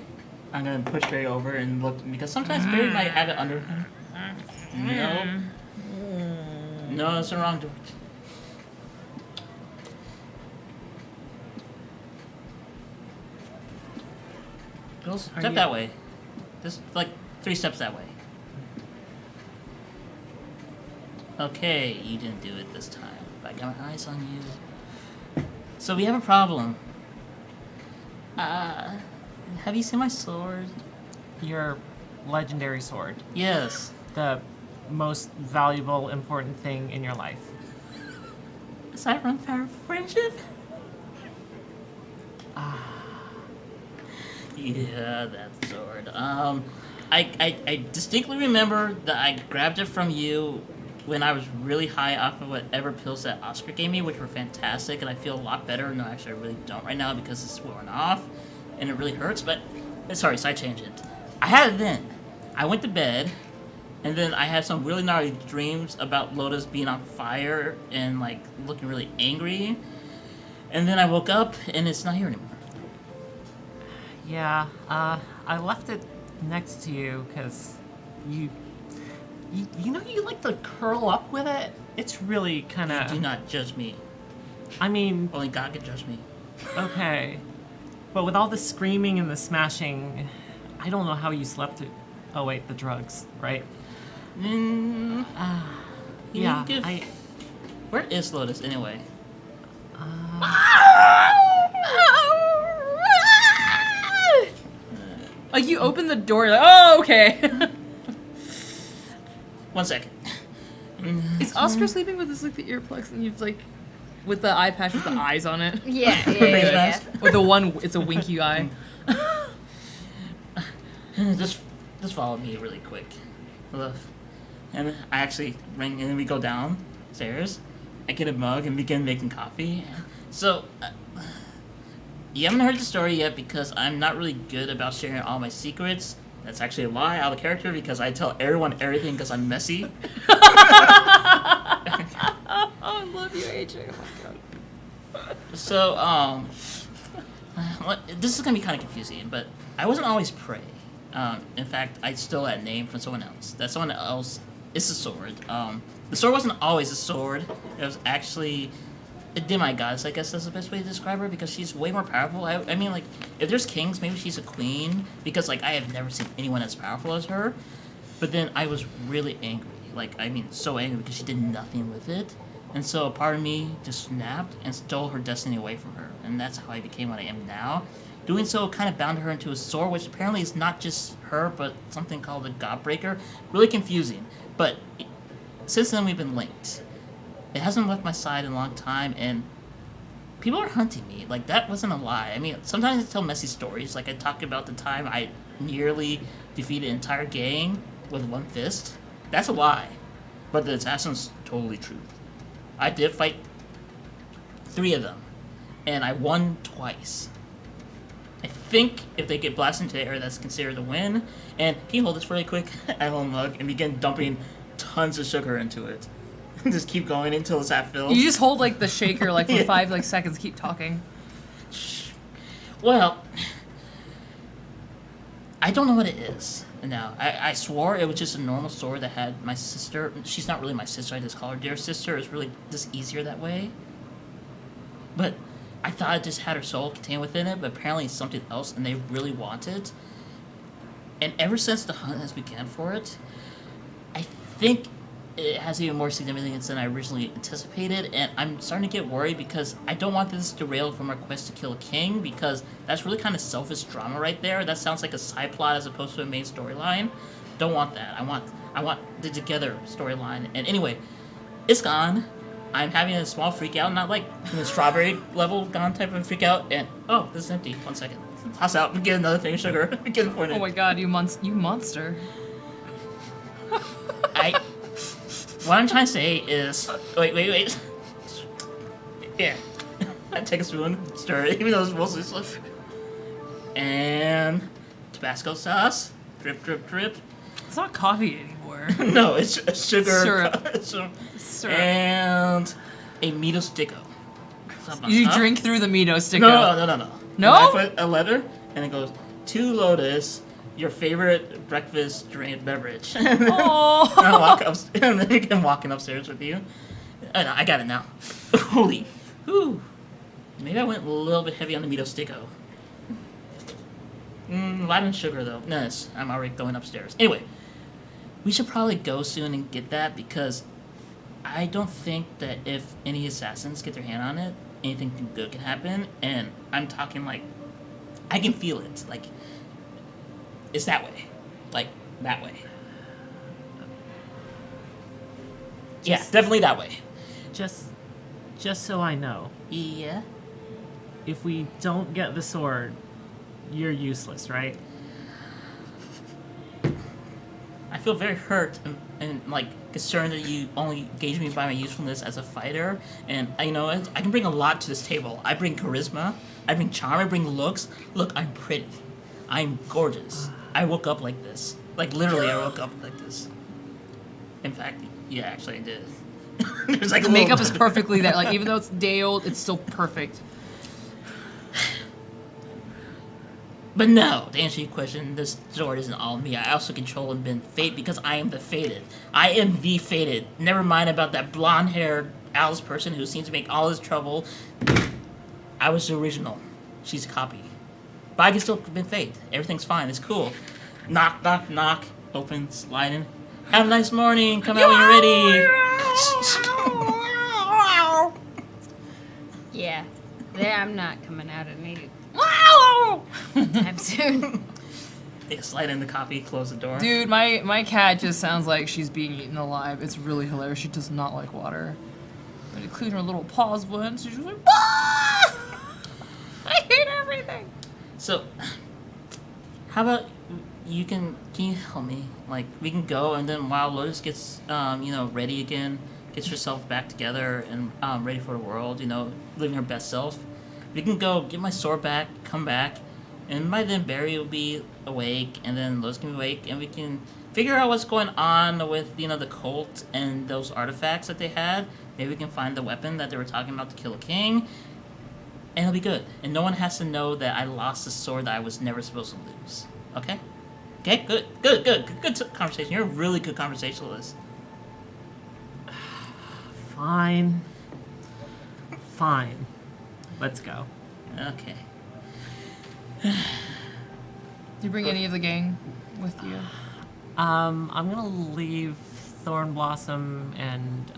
I'm gonna push Barry over and look because sometimes Barry might have it under him. No. No, that's the wrong door. Go step you- that way. Just like 3 steps that way. Okay, you didn't do it this time. But I got my eyes on you. So we have a problem. Have you seen my sword? Your legendary sword. Yes. The most valuable, important thing in your life. Is that run for our friendship? Yeah, that sword. I distinctly remember that I grabbed it from you when I was really high off of whatever pills that Oscar gave me, which were fantastic, and I feel a lot better. No, actually, I really don't right now because it's worn off, and it really hurts, but... Sorry, side tangent. I had it then. I went to bed, and then I had some really gnarly dreams about Lotus being on fire and, like, looking really angry. And then I woke up, and it's not here anymore. Yeah, I left it next to you because you know you like to curl up with it. It's really kind Do of. not judge me. I mean, Only God can judge me. okay, but with all the screaming and the smashing, I don't know how you slept it. Oh wait, the drugs, right? You Yeah, give- I. Where is Lotus, anyway? Like you open the door, you're like, oh, okay. 1 second. Is Oscar sleeping with his like the earplugs and you've like with the eye patch with the eyes on it? Yeah. With the one, it's a winky eye. Just follow me really quick. And I actually ring and we go downstairs. I get a mug and begin making coffee. So, you haven't heard the story yet because I'm not really good about sharing all my secrets. That's actually a lie out of character because I tell everyone everything because I'm messy. Oh, I love you, AJ. Oh my god. So, this is gonna be kind of confusing, but I wasn't always prey. In fact, I stole that name from someone else. That someone else is the sword. The sword wasn't always a sword. It was actually a demigoddess, I guess that's the best way to describe her, because she's way more powerful. I mean, like, if there's kings, maybe she's a queen, because, like, I have never seen anyone as powerful as her. But then I was really angry. Like, I mean, so angry because she did nothing with it. And so a part of me just snapped and stole her destiny away from her. And that's how I became what I am now. Doing so kind of bound her into a sword, which apparently is not just her, but something called a Godbreaker. Really confusing. But since then, we've been linked. It hasn't left my side in a long time, and people are hunting me. Like, that wasn't a lie. I mean, sometimes I tell messy stories. Like, I talk about the time I nearly defeated an entire gang with one fist. That's a lie. But the assassin's totally true. I did fight 3 of them, and I won twice. I think if they get blasted into the air, that's considered a win. And can you hold this really quick? I hold a mug and begin dumping tons of sugar into it. Just keep going until it's half filled. You just hold like the shaker like for 5 seconds, keep talking. Well, I don't know what it is. No, I swore it was just a normal sword that had my sister. She's not really my sister. I just call her dear sister. It's really just easier that way. But I thought it just had her soul contained within it, but apparently it's something else, and they really want it. And ever since the hunt has begun for it, I think it has even more significance than I originally anticipated, and I'm starting to get worried because I don't want this to derail from our quest to kill a king, because that's really kind of selfish drama right there. That sounds like a side plot as opposed to a main storyline. Don't want that. I want the together storyline. And anyway, it's gone. I'm having a small freak out, not like the strawberry level gone type of freak out, and oh, this is empty. 1 second. Toss out and get another thing of sugar. Get pointed. Oh my god, you monster. What I'm trying to say is... Wait. Here. Take a spoon, stir it, even though it's mostly stuff. And... Tabasco sauce. Drip, drip, drip. It's not coffee anymore. No, it's sugar. Syrup. And... a Mito Sticko. You drink through the Mito Sticko. No. No? And I put a letter, and it goes, to Lotus... your favorite breakfast drink beverage. Oh. And I walk up, and then I'm walking upstairs with you. Oh, no, I got it now. Holy, whew. Maybe I went a little bit heavy on the Mito Sticko. Light on sugar though. No, I'm already going upstairs. Anyway, we should probably go soon and get that because I don't think that if any assassins get their hand on it, anything good can happen. And I'm talking like, I can feel it. Like. It's that way. Like, that way. Yeah, definitely that way. Just so I know, Yeah? if we don't get the sword, you're useless, right? I feel very hurt and like, concerned that you only gauge me by my usefulness as a fighter. And, you know, I can bring a lot to this table. I bring charisma. I bring charm. I bring looks. Look, I'm pretty. I'm gorgeous. I woke up like this. Like, literally, I woke up like this. In fact, yeah, actually, I did. There's like The makeup is perfectly there. Like, even though it's day old, it's still perfect. But no, to answer your question, this sword isn't all me. I also control and bend fate because I am the fated. I am the fated. Never mind about that blonde-haired Alice person who seems to make all this trouble. I was the original. She's a copy. But I can still bend fate. Everything's fine. It's cool. Knock, knock, knock. Open, slide in. Have a nice morning. Come out when you're ready. Yeah. I'm not coming out any Wow! time soon. Yeah, slide in the coffee, close the door. Dude, my cat just sounds like she's being eaten alive. It's really hilarious. She does not like water. I had to clean her little paws once, and she was like, "Ah! I hate everything." So, how about can you help me? Like, we can go, and then while Lotus gets, ready again, gets herself back together and ready for the world, living her best self, we can go get my sword back, come back, and by then Barry will be awake, and then Lotus can be awake, and we can figure out what's going on with, the cult and those artifacts that they had. Maybe we can find the weapon that they were talking about to kill a king, and it'll be good. And no one has to know that I lost the sword that I was never supposed to lose. Okay? Okay, good conversation. You're a really good conversationalist. Fine. Let's go. Okay. Do you bring any of the gang with you? I'm gonna leave Thorn Blossom and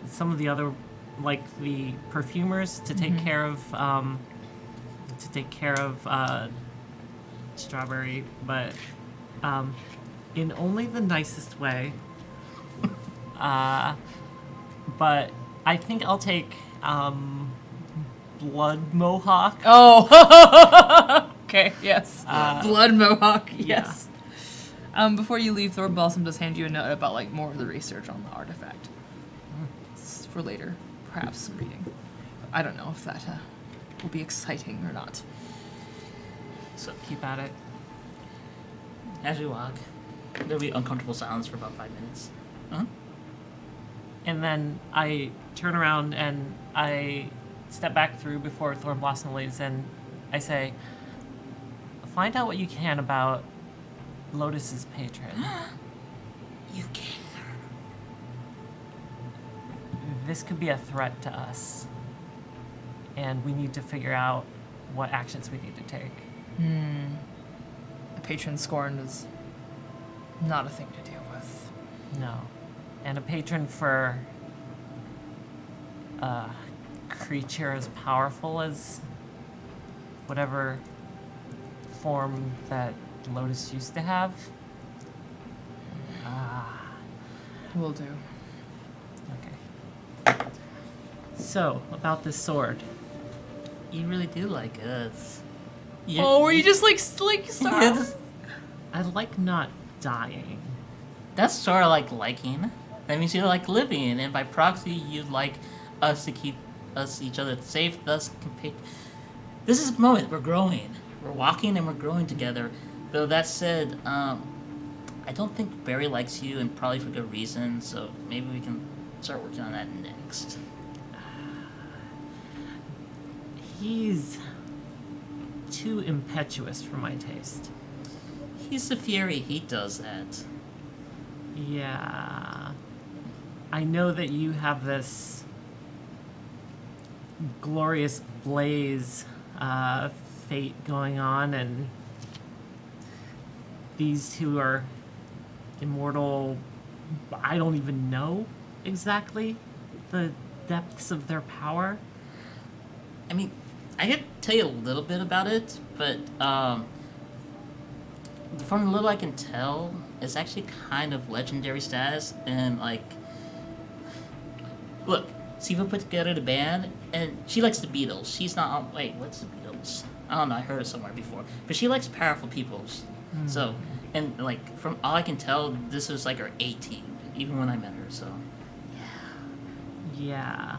some of the other, like the perfumers, to take care of Strawberry, but in only the nicest way. But I think I'll take Blood Mohawk. Oh, okay, yes. Blood Mohawk, yes. Before you leave, Thorn Blossom does hand you a note about more of the research on the artifact. It's for later, perhaps some reading. I don't know if that will be exciting or not. So, Keep at it. as we walk, there'll be uncomfortable silence for about 5 minutes. And then I turn around and I step back through before Thorn Blossom leaves, and I say, find out what you can about Lotus's patron. You care. This could be a threat to us, and we need to figure out what actions we need to take. The patron scorn is not a thing to deal with. No. And a patron for a creature as powerful as whatever form that Lotus used to have. Will do. Okay. So, about this sword. You really do like us. Oh, were you just like stop? I like not dying. That's sort of like liking. That means you like living, and by proxy, you like us to keep each other safe. Thus, this is the moment we're growing. We're walking and we're growing together. Though that said, I don't think Barry likes you, and probably for good reason. So maybe we can start working on that next. He's too impetuous for my taste. He's the Fury. He does that. Yeah. I know that you have this glorious blaze fate going on, and these two are immortal. I don't even know exactly the depths of their power. I mean, I could tell you a little bit about it, but from the little I can tell, it's actually kind of legendary status. And look, Siva put together the band, and she likes the Beatles. She's not. Wait, what's the Beatles? I don't know. I heard it somewhere before, but she likes powerful people. So, and from all I can tell, this was her A team, even when I met her. So, Yeah.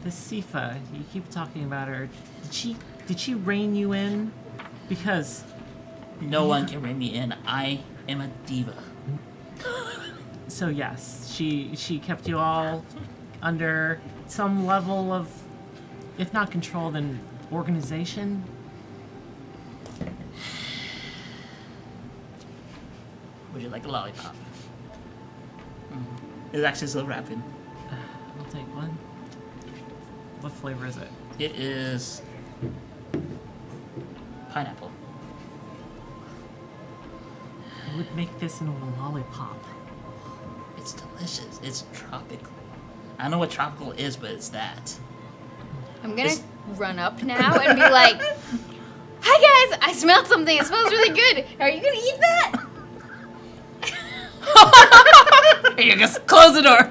This Sifa, you keep talking about her. Did she rein you in? Because no one can rein me in. I am a diva. so yes, she kept you all under some level of, if not control, then organization. Would you like a lollipop? It's actually still wrapping. I'll take one. What flavor is it? It is pineapple. I would make this into a lollipop. It's delicious. It's tropical. I don't know what tropical is, but it's that. I'm gonna It's- run up now and be like, "Hi guys, I smelled something. It smells really good. Are you gonna eat that?" Here you go. Close the door.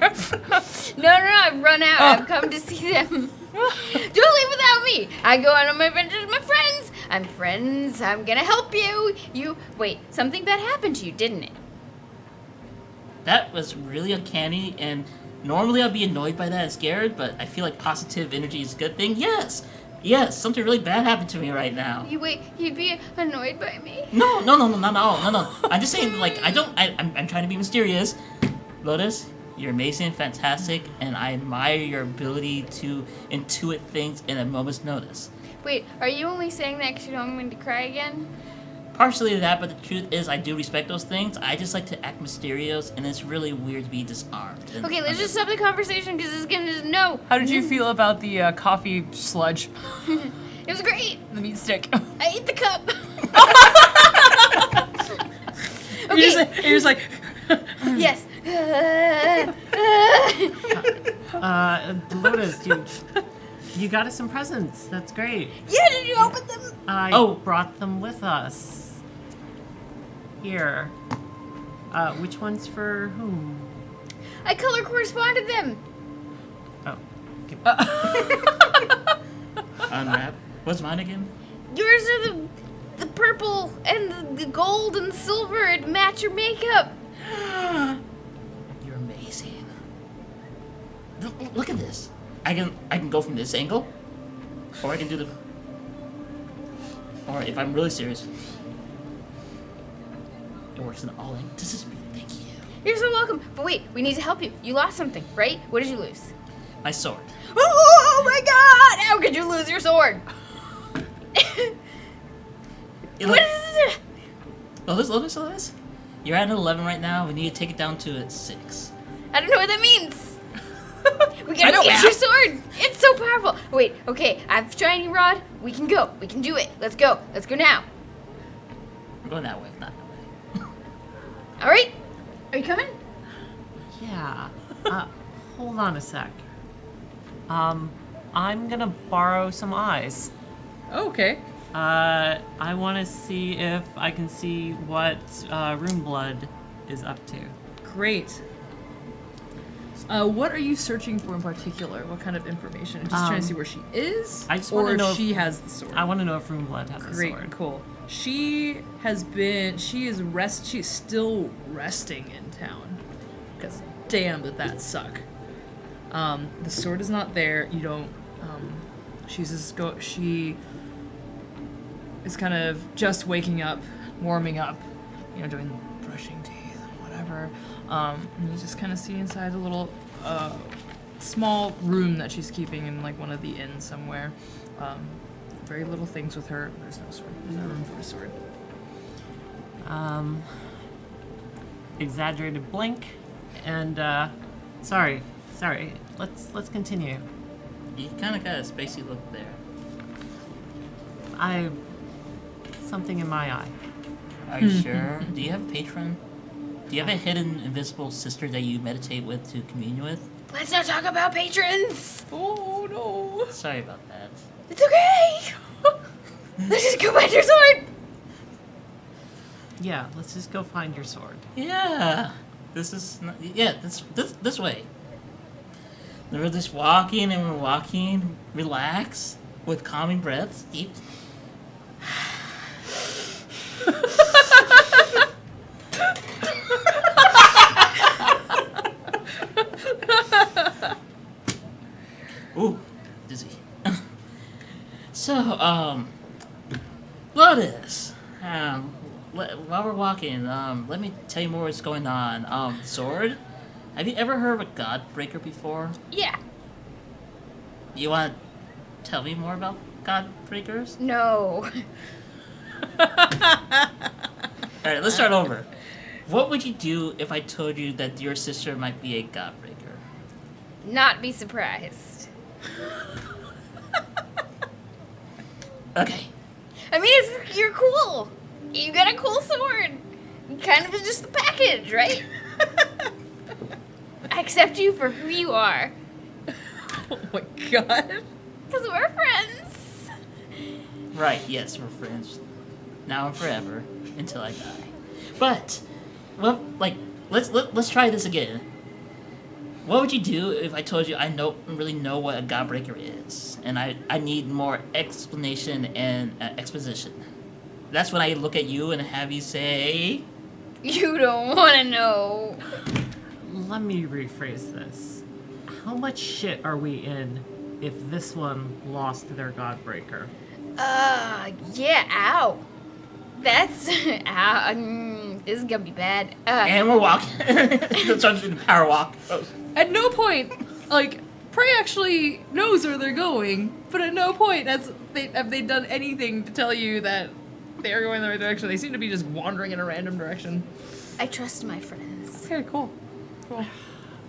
No, I've run out. I've come to see them. Don't leave without me. I go on my adventures with my friends. I'm friends. I'm gonna help you. Wait, something bad happened to you, didn't it? That was really uncanny, and normally I'd be annoyed by that and scared, but I feel like positive energy is a good thing. Yes, something really bad happened to me right now. You'd be annoyed by me? No, not at all. No. I'm just saying, like, I'm trying to be mysterious. Lotus, you're amazing, fantastic, and I admire your ability to intuit things in a moment's notice. Wait, are you only saying that because you don't want me to cry again? Partially that, but the truth is I do respect those things. I just like to act mysterious, and it's really weird to be disarmed. And Okay, let's just stop the conversation because it's gonna just no. How did you feel about the coffee sludge? It was great. The meat stick. I ate the cup. You're just like Yes. Lotus, you got us some presents. That's great. Yeah, did you open them? I brought them with us. Here. Which one's for whom? I color corresponded them. Oh. Unwrap. What's mine again? Yours are the purple and the gold and silver and match your makeup. You're amazing. Look at this. I can go from this angle, or I can do the. Or if I'm really serious, it works in all angles. This is thank you. You're so welcome. But wait, we need to help you. You lost something, right? What did you lose? My sword. Oh my god! How could you lose your sword? What is it? Lotus. You're at an 11 right now. We need to take it down to a 6. I don't know what that means. We I gotta don't get math. your sword. It's so powerful. Wait, okay, I have shiny rod. We can go. We can do it. Let's go. Let's go now. I'm going that way, not that way. All right. Are you coming? Yeah. Hold on a sec. I'm gonna borrow some eyes. okay. I want to see if I can see what Runeblood is up to. Great. What are you searching for in particular? What kind of information? Just trying to see where she is, I just wanna or know if if- she has the sword. I want to know if Runeblood has a Great, sword. cool. She's still resting in town. Because damn did that suck. The sword is not there. You don't, she is kind of just waking up, warming up, doing brushing teeth and whatever. And you just kind of see inside a little, small room that she's keeping in like one of the inns somewhere. Very little things with her. There's no sword. There's no room for a sword. Exaggerated blink, and sorry. Let's continue. You kind of got a spacey look there. Something in my eye. Are you sure? Do you have a patron? Do you have a hidden invisible sister that you meditate with to commune with? Let's not talk about patrons. Oh no. Sorry about that. It's okay. Let's just go find your sword. Yeah, let's just go find your sword. Yeah. This way. We're just walking and we're walking. Relax with calming breaths. Deep. Ooh, dizzy. So, Lotus, while we're walking, let me tell you more what's going on. Sword, have you ever heard of a god breaker before? Yeah. You want to tell me more about god breakers? No. Alright, let's start over. What would you do if I told you that your sister might be a god breaker? Not be surprised. Okay. I mean, you're cool. You got a cool sword. Kind of is just the package, right? I accept you for who you are. Oh my god. Because we're friends. Right, yes, we're friends. Now and forever. Until I die. But, well, like, let's try this again. What would you do if I told you I don't really know what a Godbreaker is? And I need more explanation and exposition. That's when I look at you and have you say... You don't want to know. Let me rephrase this. How much shit are we in if this one lost their Godbreaker? Yeah, ow. That's, ow, this is gonna be bad. And we're walking. Let's try to do the power walk. Oh. At no point, like, Prey actually knows where they're going, but at no point have they done anything to tell you that they are going in the right direction. They seem to be just wandering in a random direction. I trust my friends. Okay, cool.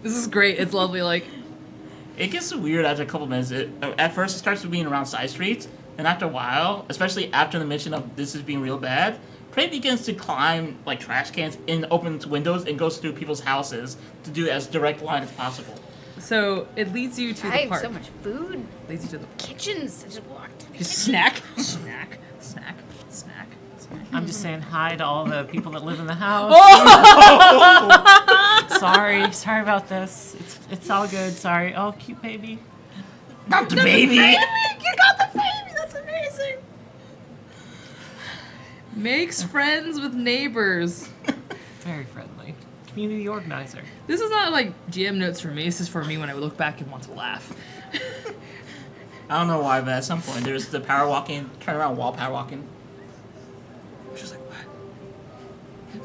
This is great. It's lovely, like... It gets weird after a couple minutes. At first, it starts with being around side streets, and after a while, especially after the mention of this is being real bad, Prey begins to climb like trash cans and opens windows and goes through people's houses to do as direct line as possible. So, it leads you to I the have park. so much food. Leads you to the Kitchens. I just walked. Just snack, snack, snack, snack, snack. I'm just saying hi to all the people that live in the house. Oh! Sorry about this. It's all good. Sorry. Oh, cute baby. Not the baby! You got the baby! That's amazing! Makes friends with neighbors. Very friendly. Community organizer. This is not like GM notes for me. This is for me when I look back and want to laugh. I don't know why, but at some point there's the power walking, turn around wall power walking. She's like, what?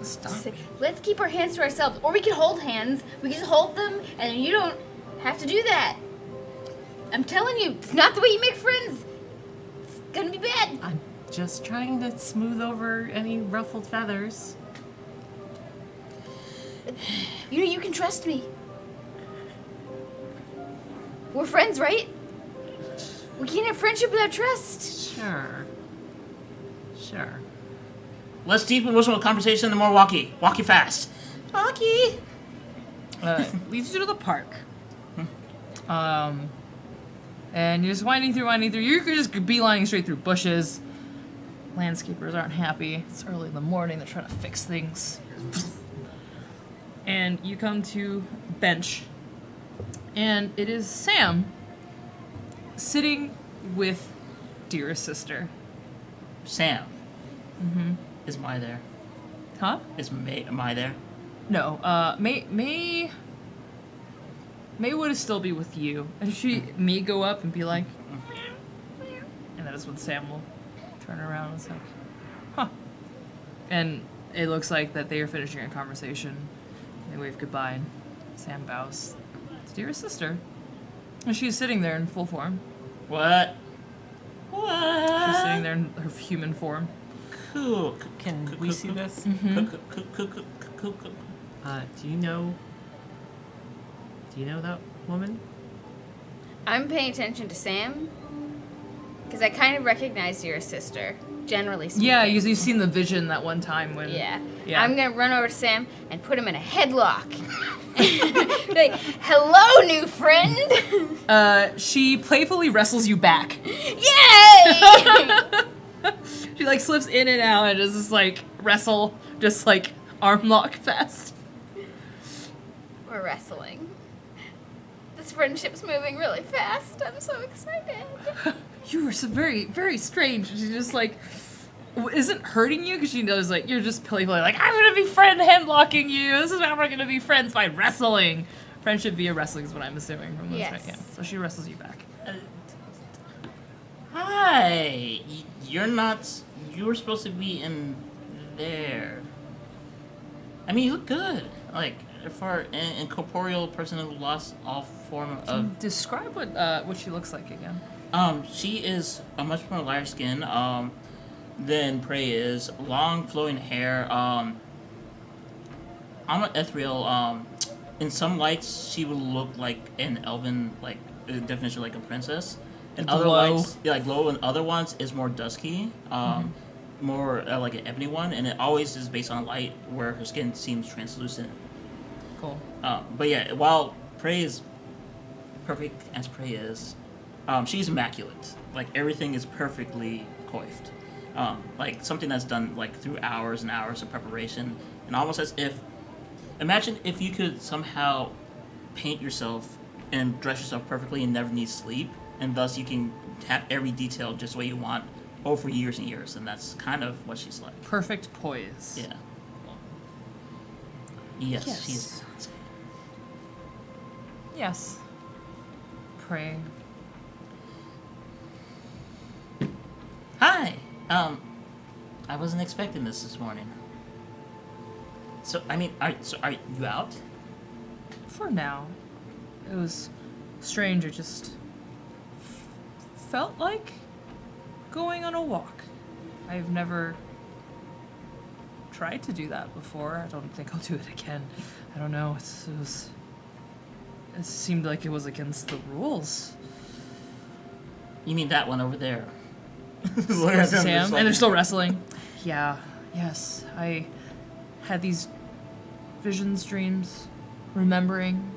Stop. Just say, let's keep our hands to ourselves. Or we can hold hands. We can just hold them, and you don't have to do that. I'm telling you, it's not the way you make friends. It's gonna be bad. I'm just trying to smooth over any ruffled feathers. You know, you can trust me. We're friends, right? We can't have friendship without trust. Sure. Less deep emotional conversation, the more walkie. Walkie fast. Walkie! Leads you to the park. And you're just winding through. You could just beelining straight through bushes. Landscapers aren't happy. It's early in the morning. They're trying to fix things. And you come to a bench. And it is Sam sitting with dearest sister. Sam. Mm-hmm. Is Mai there? Huh? Is Mai there? No. May would still be with you. And she may go up and be like, and that is when Sam will turn around and say, huh. And it looks like that they are finishing a conversation. They wave goodbye and Sam bows to dearest sister. And she's sitting there in full form. What? She's sitting there in her human form. Cool. Can we see this? Mm-hmm. Do you know that woman? I'm paying attention to Sam because I kind of recognize your sister, generally speaking. Yeah, you've seen the vision that one time when... Yeah. Yeah. I'm going to run over to Sam and put him in a headlock. Like, hello, new friend. She playfully wrestles you back. Yay! She like slips in and out and just like wrestle, just like arm lock fest. We're wrestling. This friendship's moving really fast. I'm so excited. You are so very, very strange. She just like isn't hurting you because she knows like you're just playfully like I'm gonna be friend handlocking you. This is how we're gonna be friends by wrestling. Friendship via wrestling is what I'm assuming from this. Yes. Right? Yeah. So she wrestles you back. Hi. You're not. You were supposed to be in there. I mean, you look good. Like for an incorporeal person who lost all form of. Describe what she looks like again. She is a much more lighter skin. Than Prey is. Long flowing hair. I'm an ethereal. In some lights, she would look like an elven, like definition like a princess. And other Glow. lights, yeah, like glow, and other ones is more dusky. More like an ebony one, and it always is based on light where her skin seems translucent. Cool. But yeah, while Prey is perfect as Prey is, she's immaculate. Like everything is perfectly coiffed. Like something that's done like through hours and hours of preparation, and almost as if, imagine if you could somehow paint yourself and dress yourself perfectly and never need sleep, and thus you can have every detail just the way you want over years and years, and that's kind of what she's like. Perfect poise. Yeah. Yes, Yes. she's. Yes. Pray. Hi. I wasn't expecting this morning. So I mean, are you out? For now. It was strange. It just felt like going on a walk. I've never tried to do that before. I don't think I'll do it again. I don't know. It seemed like it was against the rules. You mean that one over there? Sam, and they're still wrestling. Yeah, yes. I had these visions, dreams, remembering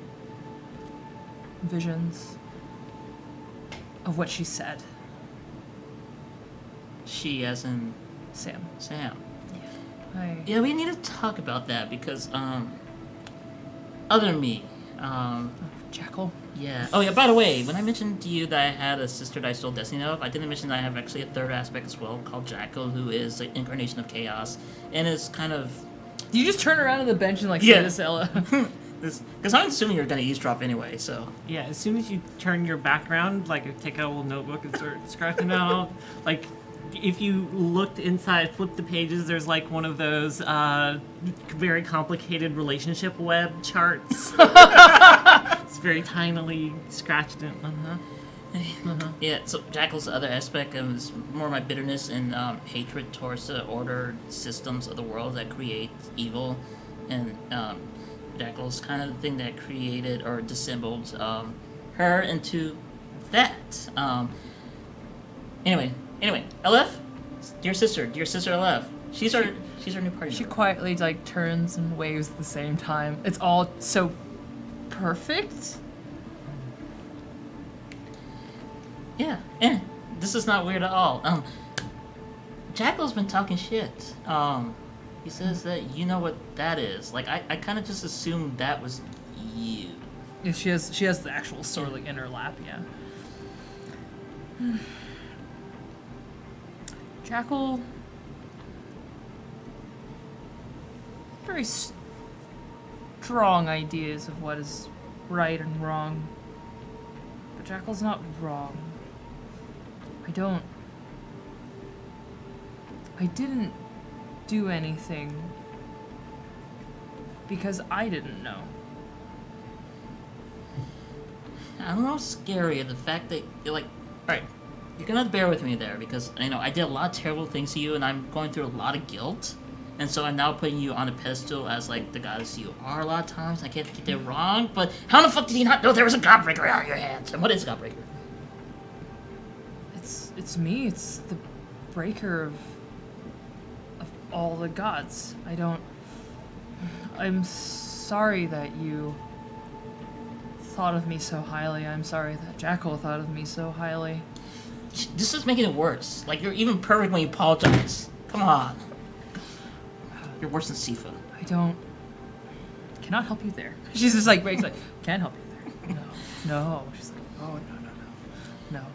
visions of what she said. She, as in Sam. Sam. I, Yeah, we need to talk about that because other than me, Jackal. yeah. Oh yeah. By the way, when I mentioned to you that I had a sister that I stole destiny of, I didn't mention that I have actually a third aspect as well called Jackal, who is the incarnation of chaos, and is kind of Do you just turn around on the bench and like say Yeah. this, Ella? this because I'm assuming you're gonna eavesdrop anyway. So Yeah, as soon as you turn your background, like take out a little notebook and start scratching out, like if you looked inside, flip the pages, there's like one of those very complicated relationship web charts. It's very tinily scratched in. yeah. So Jackal's the other aspect of is more my bitterness and hatred towards the order systems of the world that create evil, and Jackal's kind of the thing that created or dissembled her into that. Anyway, LF, dear sister LF, she's our new partner. She quietly like turns and waves at the same time. It's all so perfect. Yeah, this is not weird at all. Jackal's been talking shit. He says that you know what that is. Like I kind of just assumed that was you. Yeah, she has the actual sword like in her lap. Yeah. Jackal. Very strong ideas of what is right and wrong. But Jackal's not wrong. I didn't do anything because I didn't know. I don't know, scary the fact that you're like, all right, you're gonna have to bear with me there because I did a lot of terrible things to you, and I'm going through a lot of guilt, and so I'm now putting you on a pedestal as like the goddess you are a lot of times. I can't get it wrong, but how the fuck did you not know there was a Godbreaker out of your hands? And what is Godbreaker? It's me. It's the breaker of all the gods. I'm sorry that you thought of me so highly. I'm sorry that Jackal thought of me so highly. This is making it worse. Like you're even perfect when you apologize. Come on. You're worse than Sifa. Cannot help you there. She's just like, breaks like, can't help you there. No. She's like, oh, no.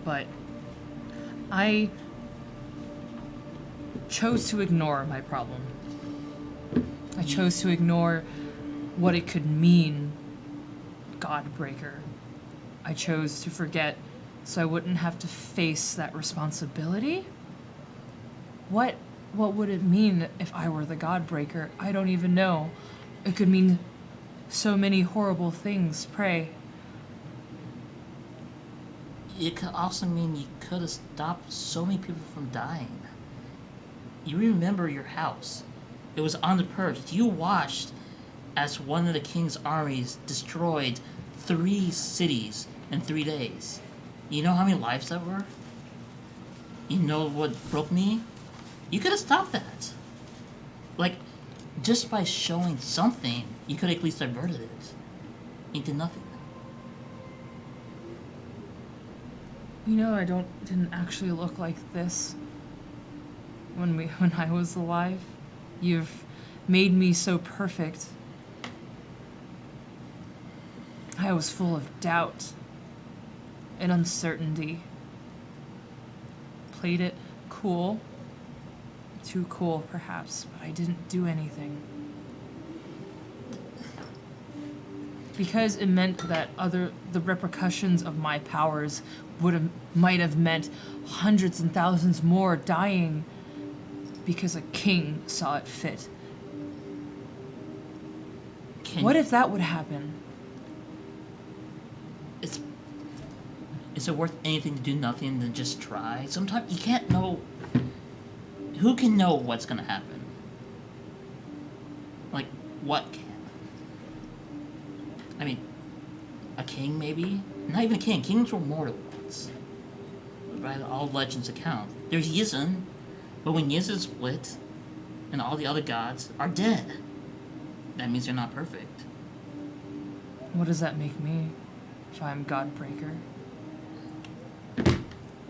But I chose to ignore my problem. I chose to ignore what it could mean, Godbreaker. I chose to forget so I wouldn't have to face that responsibility. What would it mean if I were the Godbreaker? I don't even know. It could mean so many horrible things, pray. It could also mean you could have stopped so many people from dying. You remember your house. It was on the purge. You watched as one of the king's armies destroyed 3 cities in 3 days. You know how many lives that were? You know what broke me? You could have stopped that. Like, just by showing something, you could have at least diverted it. You did nothing. You know, I didn't actually look like this when I was alive. You've made me so perfect. I was full of doubt and uncertainty. Played it cool. Too cool, perhaps, but I didn't do anything. Because it meant that the repercussions of my powers might have meant hundreds and thousands more dying because a king saw it fit. What if that would happen? Is it worth anything to do nothing than just try? Sometimes you can't know. Who can know what's gonna happen? Like, what can? I mean, a king maybe? Not even a king. Kings were mortal once. By all legends account. There's Yizun, but when Yizun split, and all the other gods are dead, that means they're not perfect. What does that make me if I'm Godbreaker?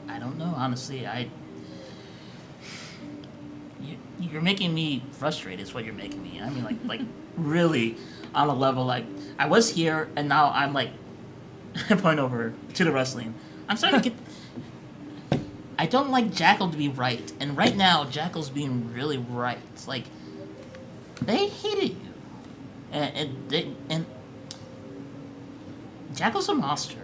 I don't know, honestly. You're making me frustrated. Is what you're making me. I mean, like really, on a level like I was here, and now I'm like point over to the wrestling. I'm starting to get. I don't like Jackal to be right, and right now Jackal's being really right. Like they hated you, and Jackal's a monster.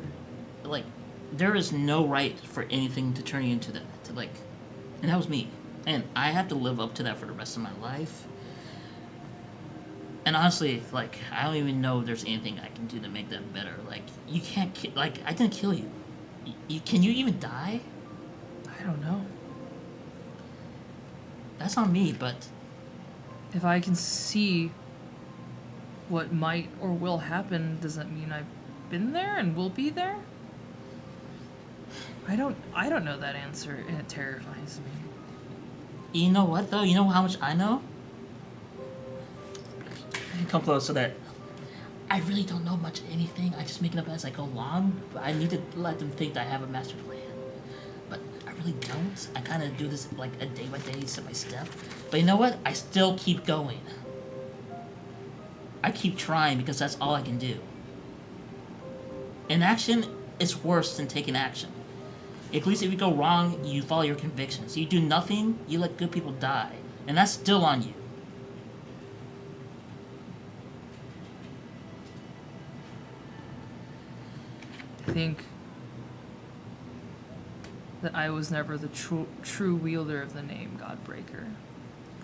Like there is no right for anything to turn you into that. And that was me. And I have to live up to that for the rest of my life. And honestly, like, I don't even know if there's anything I can do to make that better. Like, you can't like, I didn't kill you. Can you even die? I don't know. That's on me, but... If I can see what might or will happen, does that mean I've been there and will be there? I don't know that answer, and it terrifies me. You know what, though? You know how much I know? I can come close so that I really don't know much of anything. I just make it up as I go along. But I need to let them think that I have a master plan. But I really don't. I kind of do this like a day by day, step by step. But you know what? I still keep going. I keep trying because that's all I can do. Inaction is worse than taking action. At least if you go wrong, you follow your convictions. You do nothing, you let good people die. And that's still on you. I think that I was never the true wielder of the name Godbreaker.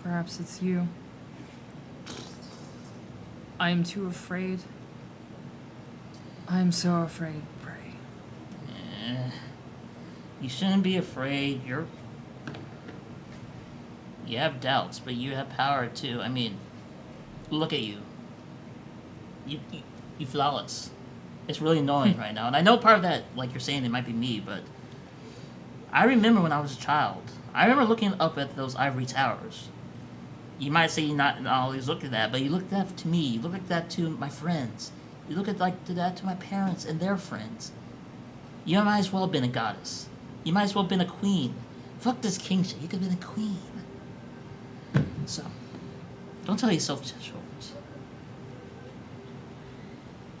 Perhaps it's you. I am too afraid. I am so afraid, Bray. You shouldn't be afraid. You have doubts, but you have power too. I mean, look at you. You flawless. It's really annoying right now. And I know part of that, like you're saying, it might be me, but I remember when I was a child. I remember looking up at those ivory towers. You might say you not always looked at that, but you looked at that to me. You looked at that to my friends. You look at that to my parents and their friends. You might as well have been a goddess. You might as well have been a queen. Fuck this king shit. You could have been a queen. So, don't tell yourself such words.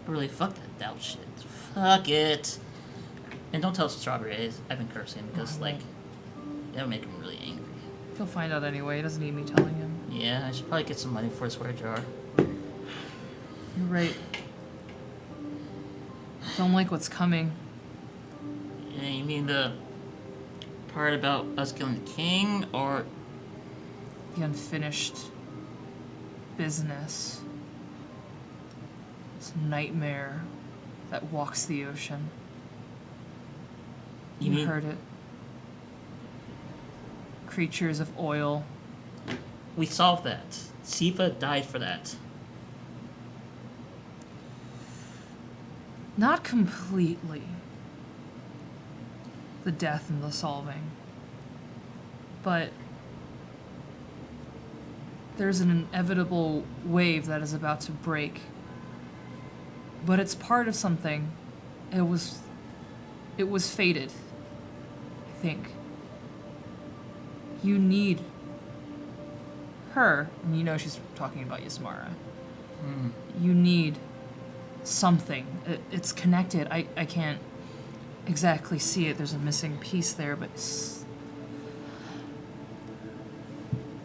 But really, fuck that doubt shit. Fuck it. And don't tell Strawberry I've been cursing because, like, that would make him really angry. He'll find out anyway. He doesn't need me telling him. Yeah, I should probably get some money for a swear jar. You're right. Don't like what's coming. Yeah, you mean the part about us killing the king, or... The unfinished business. This nightmare that walks the ocean. You mean- heard it. Creatures of oil. We solved that. Sifa died for that. Not completely. The death and the solving. But there's an inevitable wave that is about to break. But it's part of something. It was fated. think you need her, and you know she's talking about Yasmara. You need something. It's connected. I can't exactly see it. There's a missing piece there, but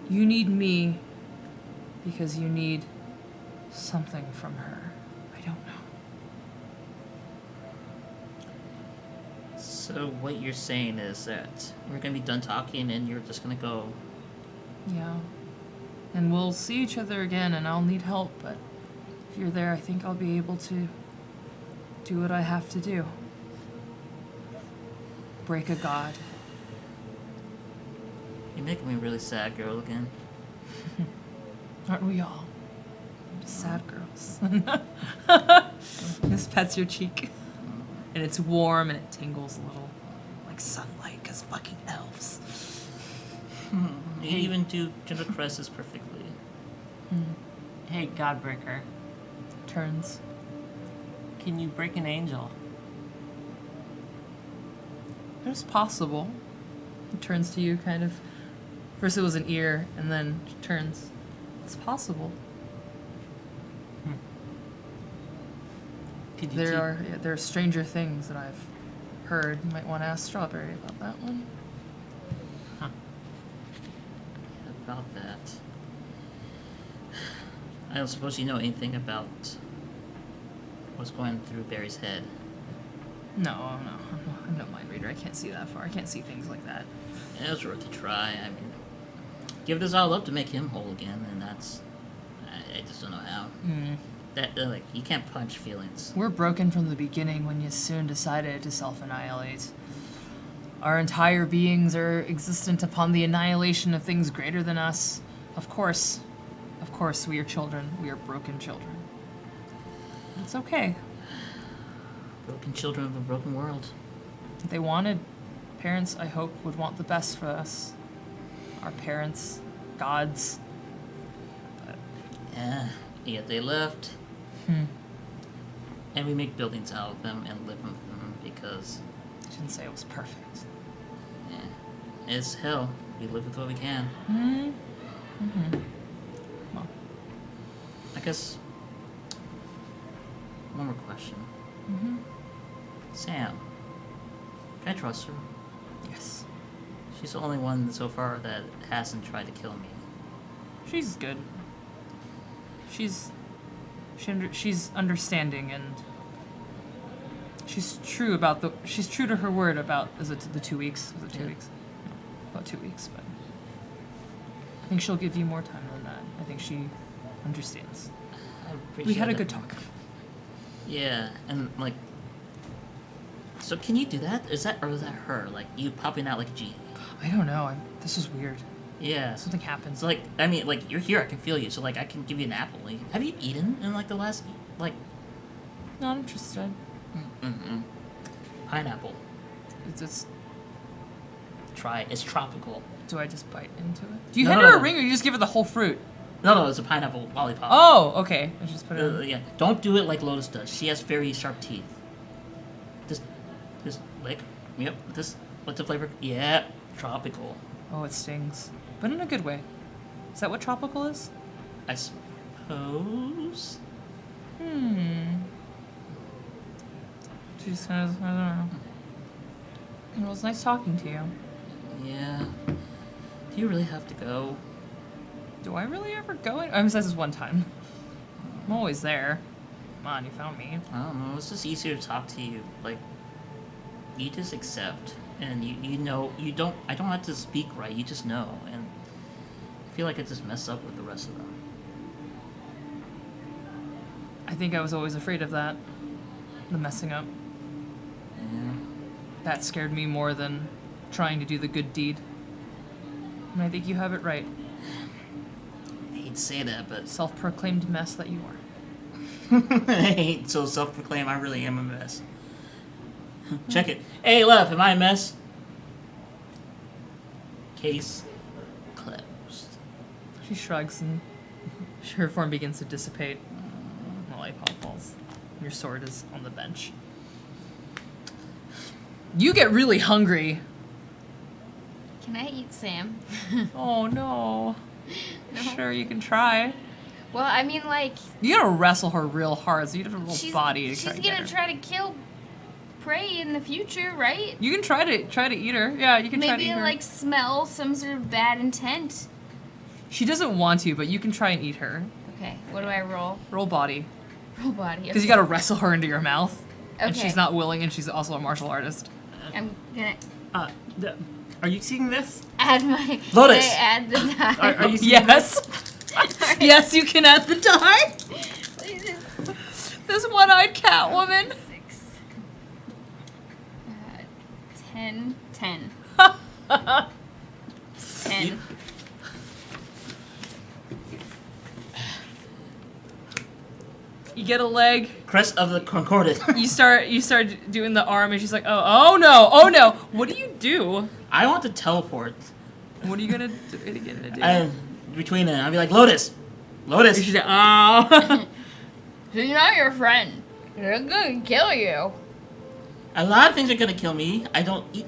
you need me because you need something from her. I don't know. So what you're saying is that we're gonna be done talking and you're just gonna go. Yeah. And we'll see each other again, and I'll need help, but if you're there, I think I'll be able to do what I have to do. Break a god. You're making me really sad, girl, again. Aren't we all? Just sad girls. This pets your cheek. And it's warm and it tingles a little. Like sunlight, because fucking elves. You even do gender caresses perfectly. Hey, Godbreaker, Turns. can you break an angel? It's possible. It turns to you, kind of. First it was an ear, and then it turns. It's possible. Could you There are stranger things that I've heard. You might want to ask Strawberry about that one. About that. I don't suppose you know anything about what's going through Barry's head. No, I'm no mind reader. I can't see that far. I can't see things like that. It was worth a try. I mean, give this all up to make him whole again, and that's. I just don't know how. That like you can't punch feelings. We're broken from the beginning when Yasun decided to self-annihilate. Our entire beings are existent upon the annihilation of things greater than us. Of course, we are children. We are broken children. It's okay. Broken children of a broken world. They wanted, parents, I hope, would want the best for us. Our parents, gods. Yeah, yet they left. And we make buildings out of them and live with them because, I shouldn't say it was perfect. yeah, it's hell. We live with what we can. Well, I guess. One more question. Sam, can I trust her? yes. She's the only one so far that hasn't tried to kill me. She's good. She's understanding, and she's true to her word about, is it the 2 weeks? Was it 2 Yeah. weeks? No, about 2 weeks, but I think she'll give you more time than that. I think she understands. I We appreciate had a that. good talk. Yeah, and like. So can you do that? Is that or is that her? Like you popping out like a genie? I don't know. This is weird. Yeah. Something happens. So like, I mean, like you're here, I can feel you. So like, I can give you an apple. Like, have you eaten in like the last like? Not interested. Pineapple. It's just, Try it. It's tropical. do I just bite into it? Do you No, hand no, her a no. ring, or you just give her the whole fruit? No, it's a pineapple lollipop. Oh, okay. I just put it in. Yeah. Don't do it like Lotus does. She has very sharp teeth. Just lick. Yep. What's the flavor? Yeah. Tropical. Oh, it stings. But in a good way. Is that what tropical is? I suppose. She just kind of, I don't know. It was nice talking to you. Yeah. Do you really have to go? Do I really ever go in? I'm this one time. I'm always there. Come on, you found me. I don't know. It's just easier to talk to you. Like, you just accept, and you know you don't. I don't have to speak right. You just know, and I feel like I just mess up with the rest of them. I think I was always afraid of that. The messing up. Yeah. That scared me more than trying to do the good deed. And I think you have it right. I hate to say that, but Self-proclaimed mess that you are. I hate so self-proclaimed. I really am a mess. Check it. Hey, love, am I a mess? Case closed. She shrugs and her form begins to dissipate. The light bulb falls. Your sword is on the bench. You get really hungry. Can I eat Sam? Oh no. Sure, you can try. Well, I mean, like, You gotta wrestle her real hard, so you have a real she's, body to she's try to get gonna her. try to kill prey in the future, right? You can try to eat her. Yeah, you can try to Maybe eat her. like smell some sort of bad intent. She doesn't want to, but you can try and eat her. Okay, what do I roll? Roll body. Roll body. Because you gotta wrestle her into your mouth. And Okay. she's not willing, and she's also a martial artist. I'm gonna Are you seeing this? add my. Lotus! Can I add the die? Are you seeing Yes! Alright. Yes, you can add the die! Please, This one-eyed cat woman. 6. 10. 10. 10. You get a leg. Crest of the Concordant. You start doing the arm, and she's like, oh no. What do you do? I want to teleport. What are you gonna do? And between them, I'll be like, Lotus! Lotus! She's like, oh. She's not your friend. They're gonna kill you. A lot of things are gonna kill me. I don't eat.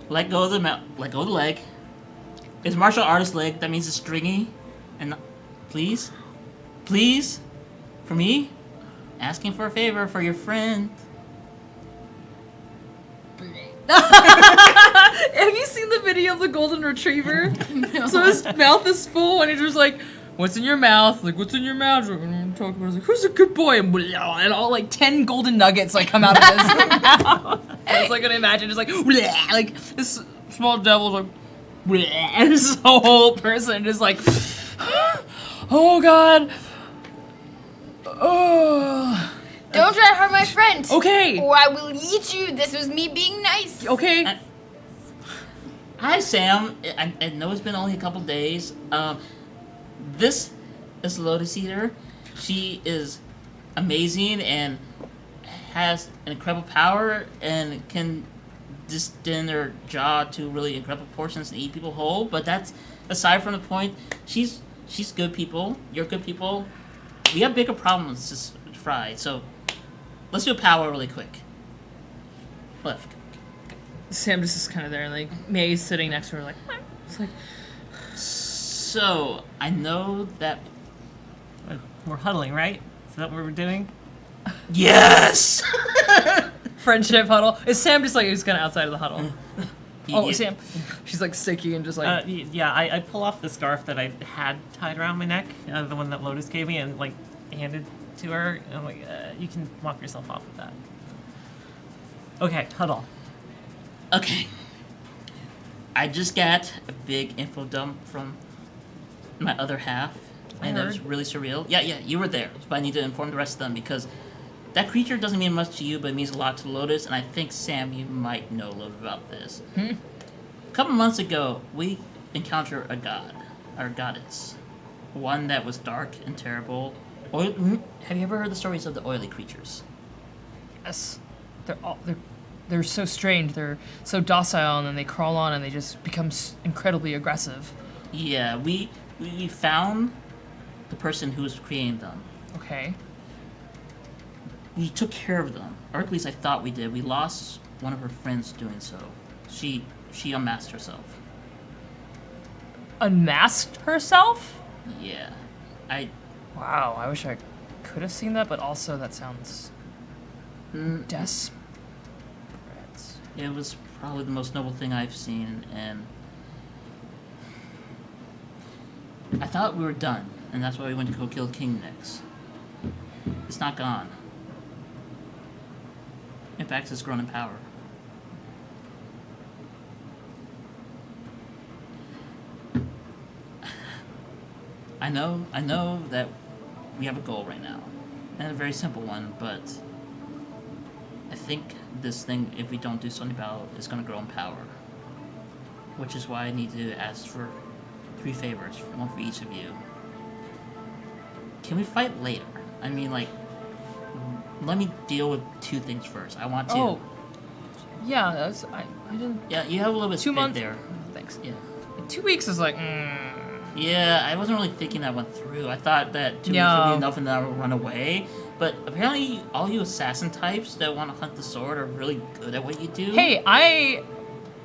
Let go of the let go of the leg. It's martial artist leg. That means it's stringy. And please, please, for me, asking for a favor for your friend. Have you seen the video of the golden retriever? No. So his mouth is full, and he's just like, "What's in your mouth?" Like, "What's in your mouth?" And talking about, like, "Who's a good boy?" And all like 10 golden nuggets like come out of his mouth. I was like gonna imagine just like this small devil's like, and this whole person just like, oh god, oh. Don't try to harm my friend. Okay. Or I will eat you. This was me being nice. Okay. Hi, Sam. I know it's been only a couple days. This is Lotus Eater. She is amazing and has an incredible power and can distend her jaw to really incredible portions and eat people whole. But that's aside from the point. She's good people. You're good people. We have bigger problems to fry. So let's do a power really quick. Left. Sam just is kind of there, like May's sitting next to her, like, it's like, So I know that. We're huddling, right? Is that what we're doing? Yes. friendship huddle. Is Sam just like he's kind of outside of the huddle? Oh, Yeah. Sam. She's like sticky and just like. Yeah, I pull off the scarf that I had tied around my neck, the one that Lotus gave me, and like handed to her. And I'm like, you can walk yourself off with that. Okay, huddle. Okay. I just got a big info dump from my other half, and it was heard. really surreal. Yeah, you were there, but I need to inform the rest of them because that creature doesn't mean much to you, but it means a lot to Lotus, and I think, Sam, you might know a little bit about this. A couple months ago, we encountered a god, or goddess. One that was dark and terrible. Have you ever heard the stories of the oily creatures? Yes. They're so strange. They're so docile, and then they crawl on, and they just become incredibly aggressive. Yeah, we found the person who was creating them. Okay. We took care of them, or at least I thought we did. We lost one of her friends doing so. She unmasked herself. Unmasked herself? Yeah, Wow. I wish I could have seen that, but also that sounds desperate. it was probably the most noble thing I've seen, and I thought we were done, and that's why we went to go kill King next. It's not gone. In fact, it's grown in power. I know that we have a goal right now, and a very simple one, but I think this thing, if we don't do something about it, is going to grow in power. Which is why I need to ask for 3 favors, one for each of you. Can we fight later? I mean, like, let me deal with 2 things first. I want to. Oh. Yeah, I didn't. Yeah, you have a little bit 2 spit months there. Thanks. Yeah. 2 weeks is like. Yeah, I wasn't really thinking that went through. I thought that 2 weeks No. would be enough and then I would run away. But apparently, all you assassin types that want to hunt the sword are really good at what you do. Hey, I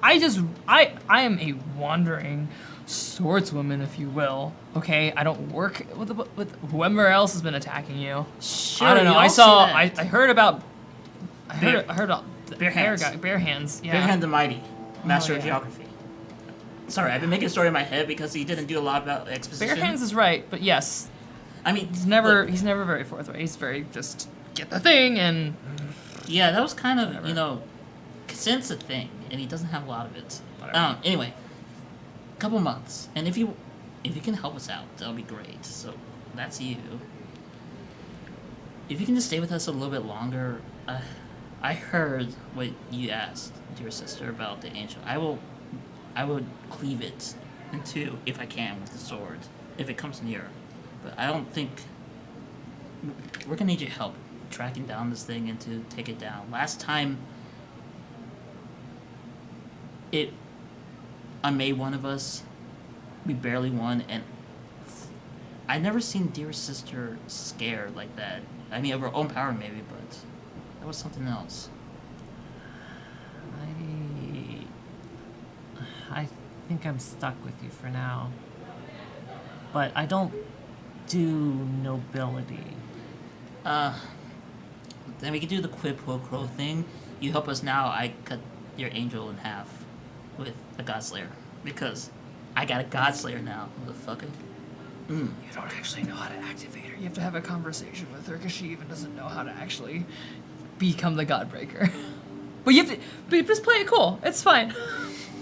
I am a wandering swordswoman, if you will. Okay, I don't work with whoever else has been attacking you. Sure, I don't know. you I all saw. see I that. heard about. I Bear- heard about the Bare hands. guy, bare hands. Yeah. Big Hand the Mighty, Master of yeah. Geography. Sorry, I've been making a story in my head because he didn't do a lot about Bare exposition. hands is right, but yes, I mean, he's never look, very forthright. He's very just get the thing and yeah, that was kind of Whatever. you know, since a thing, and he doesn't have a lot of it. Anyway, couple months, and if you can help us out, that'll be great. So that's you. If you can just stay with us a little bit longer, I heard what you asked, dear sister, about the angel. I would cleave it in two if I can with the sword, if it comes near. But I don't think we're gonna need your help tracking down this thing and to take it down. Last time, on May one of us, we barely won, and I never seen dear sister scared like that. I mean, of her own power maybe, but that was something else. I think I'm stuck with you for now. But I don't do nobility. Then we could do the quid pro quo thing. You help us now, I cut your angel in half with a Godslayer. Because I got a Godslayer now, motherfucker. you don't actually know how to activate her. You have to have a conversation with her because she even doesn't know how to actually become the Godbreaker. But you just play it cool. It's fine.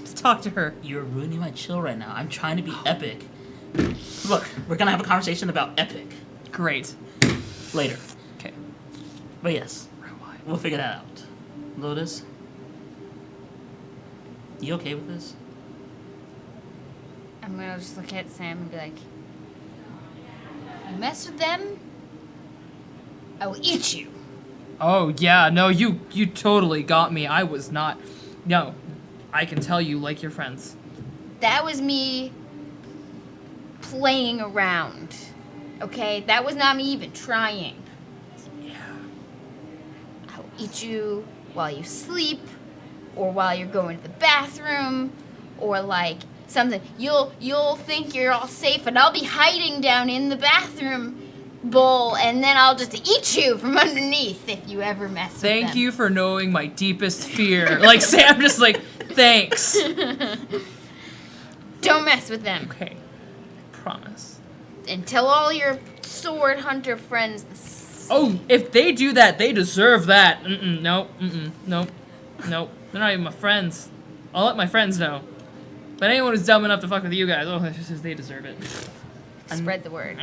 Just talk to her. You're ruining my chill right now. I'm trying to be epic. Look, we're gonna have a conversation about epic Great. later. Okay. But yes, Rewind. we'll figure that out. Lotus, you okay with this? I'm gonna just look at Sam and be like, you mess with them, I will eat you. Oh yeah, no, you totally got me. I was not. No, I can tell you like your friends. That was me playing around. Okay? That was not me even trying. Yeah. I will eat you while you sleep, or while you're going to the bathroom, or like something. You'll think you're all safe, and I'll be hiding down in the bathroom bowl, and then I'll just eat you from underneath if you ever mess with them. Thank you for knowing my deepest fear. Like Sam, just like thanks. Don't mess with them. Okay, promise. And tell all your sword hunter friends the Oh, if they do that, they deserve that. Nope. Nope. They're not even my friends. I'll let my friends know. But anyone who's dumb enough to fuck with you guys, they deserve it. spread the word.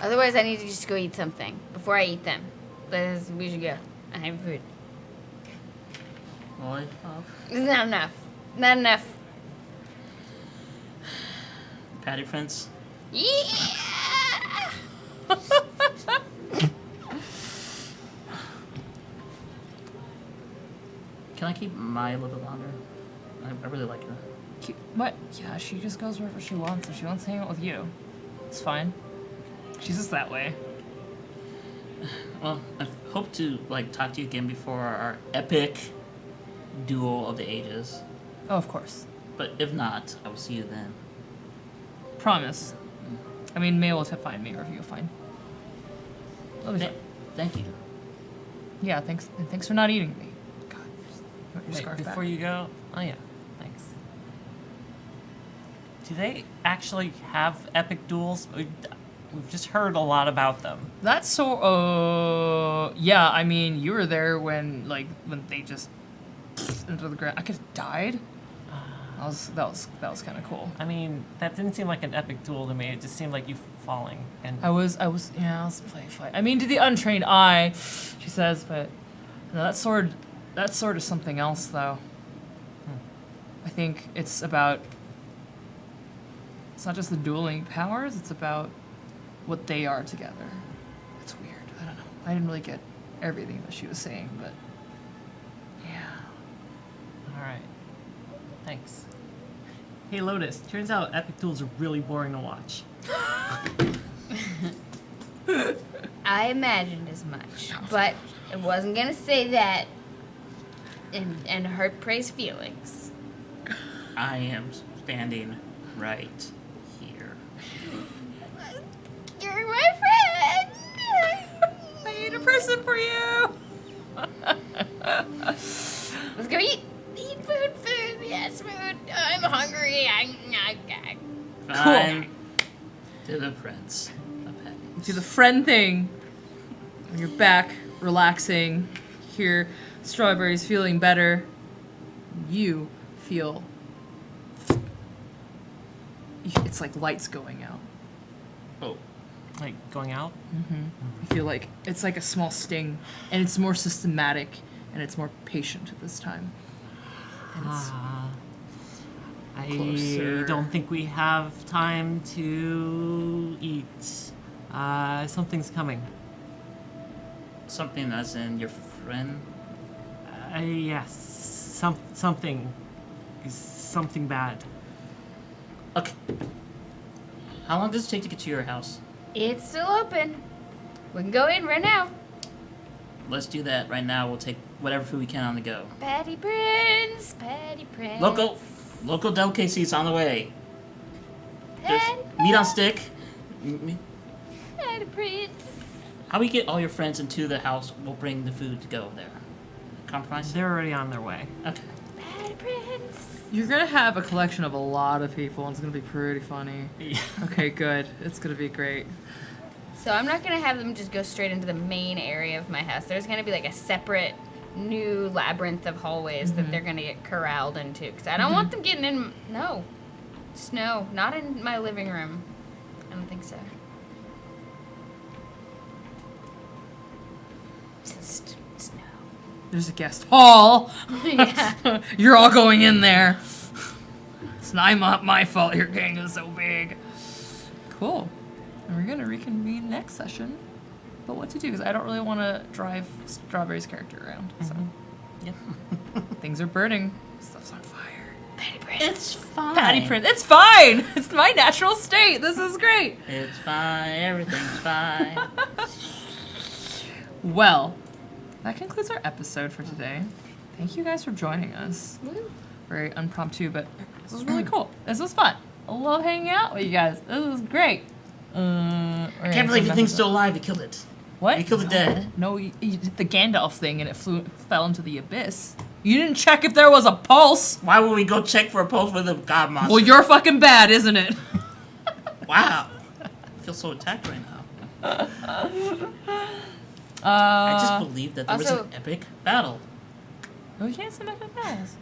Otherwise, I need to just go eat something before I eat them. We should go. I have food. Lollipop? It's not enough. Not enough. Patty Prince? Yeah! Can I keep Mai a little bit longer? I really like her. What? Yeah, she just goes wherever she wants. If she wants to hang out with you, it's fine. She's just that way. Well, I hope to talk to you again before our epic duel of the ages. Oh, of course. But if not, I will see you then. Promise. I mean, May will find me, or if you'll find. That'll be fine. Thank you. Yeah, thanks. And thanks for not eating me. God, put your Wait, scarf before back. you go, oh yeah, thanks. Do they actually have epic duels? We've just heard a lot about them. That's so. Yeah. I mean, you were there when they just into the ground. I could have died. That was kind of cool. I mean, that didn't seem like an epic duel to me. It just seemed like you falling. And I was playing fight. I mean, to the untrained eye, she says, but no, that sword is something else, though. I think it's about. It's not just the dueling powers. It's about what they are together. It's weird. I don't know. I didn't really get everything that she was saying, but yeah. all right, thanks. Hey Lotus, turns out epic duels are really boring to watch. I imagined as much, but I wasn't gonna say that and hurt Prey's feelings. I am standing right here. You're my friend. I need a person for you. Let's go eat. Eat food. Yes, food. I'm hungry. Fine. To the prince. Do the friend thing. On your back, relaxing. Here, Strawberry's feeling better. You feel. It's like lights going out. Oh. Like going out? I feel like it's like a small sting, and it's more systematic, and it's more patient this time. And it's I closer. don't think we have time to eat. Something's coming. Something as in your friend? Yes. Something. Something bad. Okay. How long does it take to get to your house? It's still open. We can go in right now. Let's do that right now. We'll take whatever food we can on the go. Patty Prince. Patty Prince. Local delicacies on the way. There's Patty meat on Prince. stick. M- Patty Prince. How we get all your friends into the house, we'll bring the food to go there. Compromise? They're already on their way. Okay. Patty Prince. You're gonna have a collection of a lot of people, and it's gonna be pretty funny. Okay, good. It's gonna be great. So I'm not gonna have them just go straight into the main area of my house. There's gonna be like a separate new labyrinth of hallways that they're gonna get corralled into. Because I don't want them getting in. No. Snow. Not in my living room. I don't think so. Just snow. There's a guest hall. Yeah. You're all going in there. It's not my fault your gang is so big. Cool. And we're gonna reconvene next session. But what to do? Because I don't really want to drive Strawberry's character around. So Yep. things are burning. Stuff's on fire. Patty Prince. It's fine. Patty Prince. It's fine. It's my natural state. This is great. It's fine. Everything's fine. Well, that concludes our episode for today. Thank you guys for joining us. Woo. Very impromptu, but this was really cool. This was fun. I love hanging out with you guys. This was great. I can't believe the thing's still alive. We killed it. What? We killed it dead. No, you did the Gandalf thing and it fell into the abyss. You didn't check if there was a pulse. Why would we go check for a pulse with a god monster? Well, you're fucking bad, isn't it? Wow. I feel so attacked right now. I Uh, just believe that there was also- an epic battle. Oh, you can't say nothing else.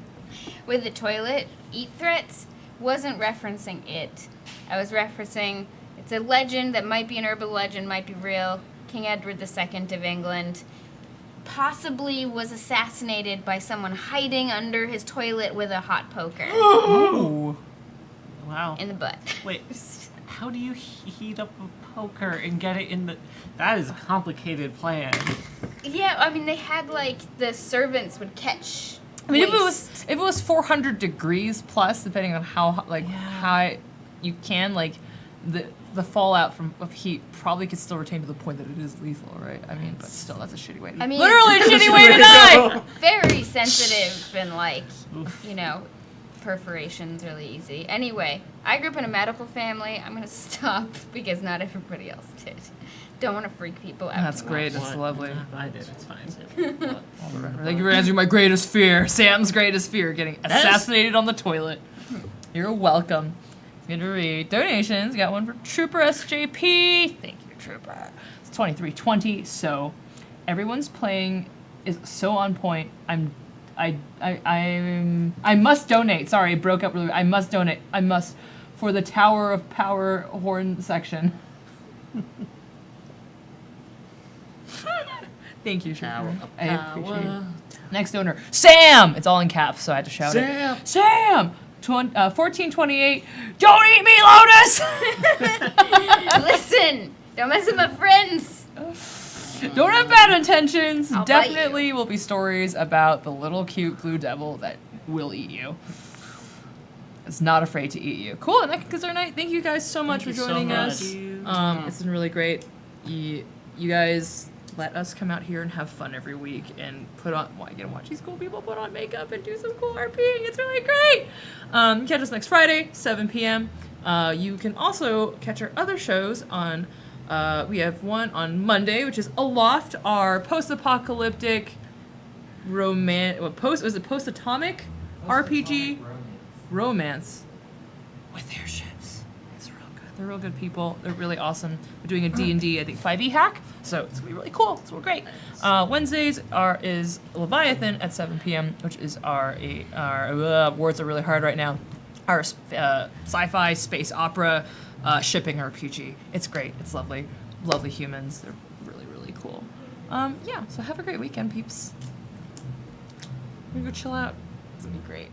With the toilet eat threats, wasn't referencing it. I was referencing it's a legend that might be an urban legend, might be real. King Edward II of England possibly was assassinated by someone hiding under his toilet with a hot poker Ooh. Wow. in the butt. Wait, how do you heat up a poker and get it in the... That is a complicated plan. Yeah, I mean they had like the servants would catch. I mean, waste. if it was 400 degrees plus, depending on how Yeah. high you can, like the fallout of heat probably could still retain to the point that it is lethal, right? I mean, but still, that's a shitty way to. I mean, literally a shitty way to die. very sensitive and like, Oof. you know, perforations really easy. Anyway, I grew up in a medical family. I'm gonna stop because not everybody else did. Don't want to freak people out. That's too great. much. That's What? lovely. I did, it's fine. Thank you for answering my greatest fear. Sam's greatest fear: getting That is- assassinated on the toilet. You're welcome. Good to read donations. Got one for Trooper SJP. Thank you, Trooper. It's 2320. So everyone's playing is so on point. I must donate. Sorry, it broke up really. I must donate. I must for the Tower of Power horn section. Thank you, Tower Trooper. of I appreciate it. Power. Next donor, Sam. It's all in caps, so I had to shout Sam. it. Sam. 1428. Don't eat me, Lotus. Listen, don't mess with my friends. Don't have bad intentions. I'll bite Definitely will be stories about the little cute blue devil that will eat you. It's not afraid to eat you. Cool, and that concludes our night. Thank you guys so much Thank for you so joining much. us. It's been really great. You guys let us come out here and have fun every week and put on. Well, you know, watch these cool people put on makeup and do some cool RPing. It's really great. Catch us next Friday, 7 p.m. You can also catch our other shows on. We have one on Monday, which is Aloft, our post-apocalyptic post-atomic RPG romance with airships. It's real good. They're real good people. They're really awesome. We're doing a D&D, I think 5e hack, so it's gonna be really cool. It's real great. Wednesdays is Leviathan at 7 p.m., which is our words are really hard right now. Our sci-fi space opera shipping RPG. It's great. It's lovely. Lovely humans. They're really, really cool. Yeah, so have a great weekend, peeps. We're gonna go chill out. It's gonna be great.